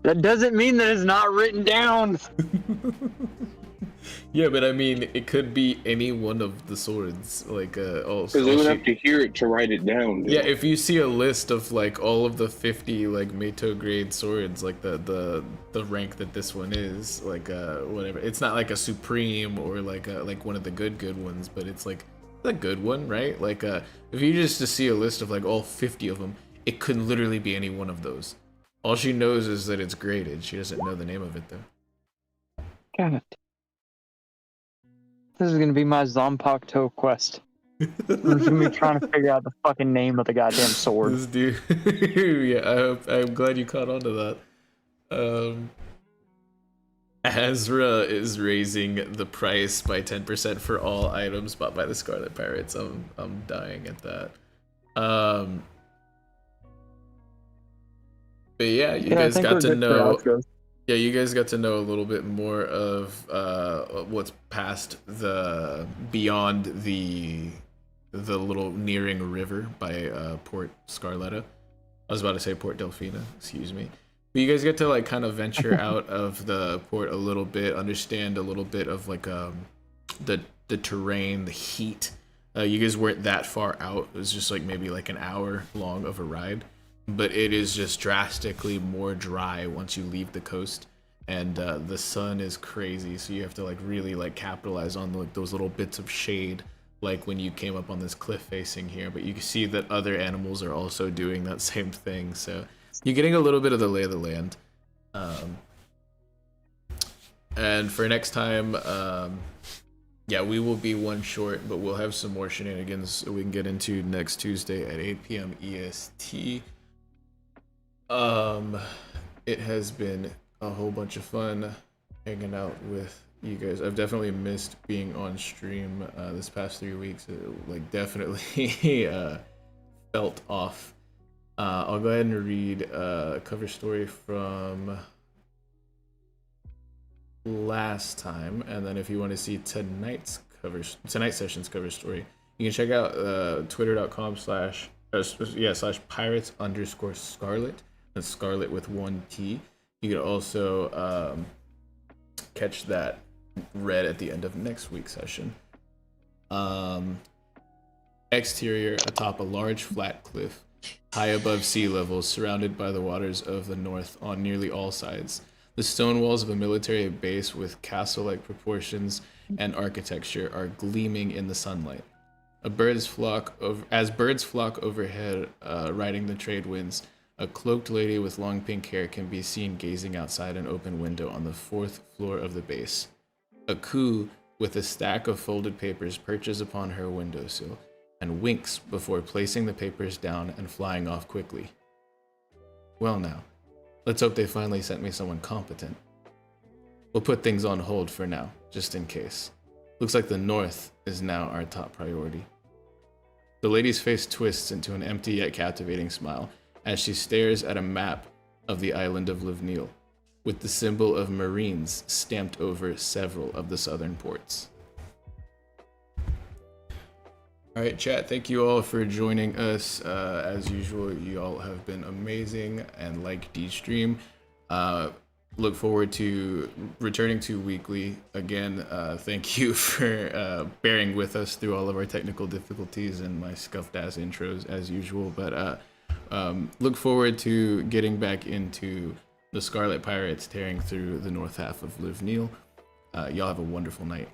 That doesn't mean that it's not written down. Yeah, but I mean, it could be any one of the swords. Like, Because they would have to hear it to write it down. Yeah, if you see a list of like all of the 50 like Meito grade swords, like the rank that this one is, like whatever. It's not like a supreme or like one of the good ones, but it's like a good one, right? Like if you just to see a list of like all 50 of them, it could literally be any one of those. All she knows is that it's graded. She doesn't know the name of it though. God. This is gonna be my Zompakto quest. It's me trying to figure out the fucking name of the goddamn sword. This dude. Yeah, I'm glad you caught on to that. Azra is raising the price by 10% for all items bought by the Scarlet Pirates. I'm dying at that. But yeah, you guys got to know. Yeah, you guys got to know a little bit more of what's past beyond the little nearing river by Port Scarletta. I was about to say Port Delfina, excuse me. But you guys get to like kind of venture out of the port a little bit, understand a little bit of like the terrain, the heat. You guys weren't that far out. It was just like maybe like an hour long of a ride. But it is just drastically more dry once you leave the coast, and the sun is crazy, so you have to like really like capitalize on like those little bits of shade, like when you came up on this cliff facing here. But you can see that other animals are also doing that same thing, so you're getting a little bit of the lay of the land. And for next time, yeah, we will be one short, but we'll have some more shenanigans we can get into next Tuesday at 8 p.m. EST. It has been a whole bunch of fun hanging out with you guys. I've definitely missed being on stream this past 3 weeks. It, like, definitely felt off. I'll go ahead and read a cover story from last time, and then if you want to see tonight's session's cover story, you can check out twitter.com/pirates_scarlet. That's Scarlet with 1 T. You can also catch that read at the end of next week's session. Exterior atop a large flat cliff, High above sea level, surrounded by the waters of the north on nearly all sides, the stone walls of a military base with castle-like proportions and architecture are gleaming in the sunlight. As birds flock overhead, riding the trade winds, a cloaked lady with long pink hair can be seen gazing outside an open window on the 4th floor of the base. A coup with a stack of folded papers perches upon her windowsill and winks before placing the papers down and flying off quickly. Well now, let's hope they finally sent me someone competent. We'll put things on hold for now, just in case. Looks like the north is now our top priority. The lady's face twists into an empty yet captivating smile as she stares at a map of the island of Lvneel, with the symbol of Marines stamped over several of the southern ports. Alright, chat, thank you all for joining us. As usual, you all have been amazing, and like D-Stream, look forward to returning to weekly again. Thank you for bearing with us through all of our technical difficulties and my scuffed ass intros as usual, but look forward to getting back into the Scarlet Pirates tearing through the north half of Lvneel. Y'all have a wonderful night.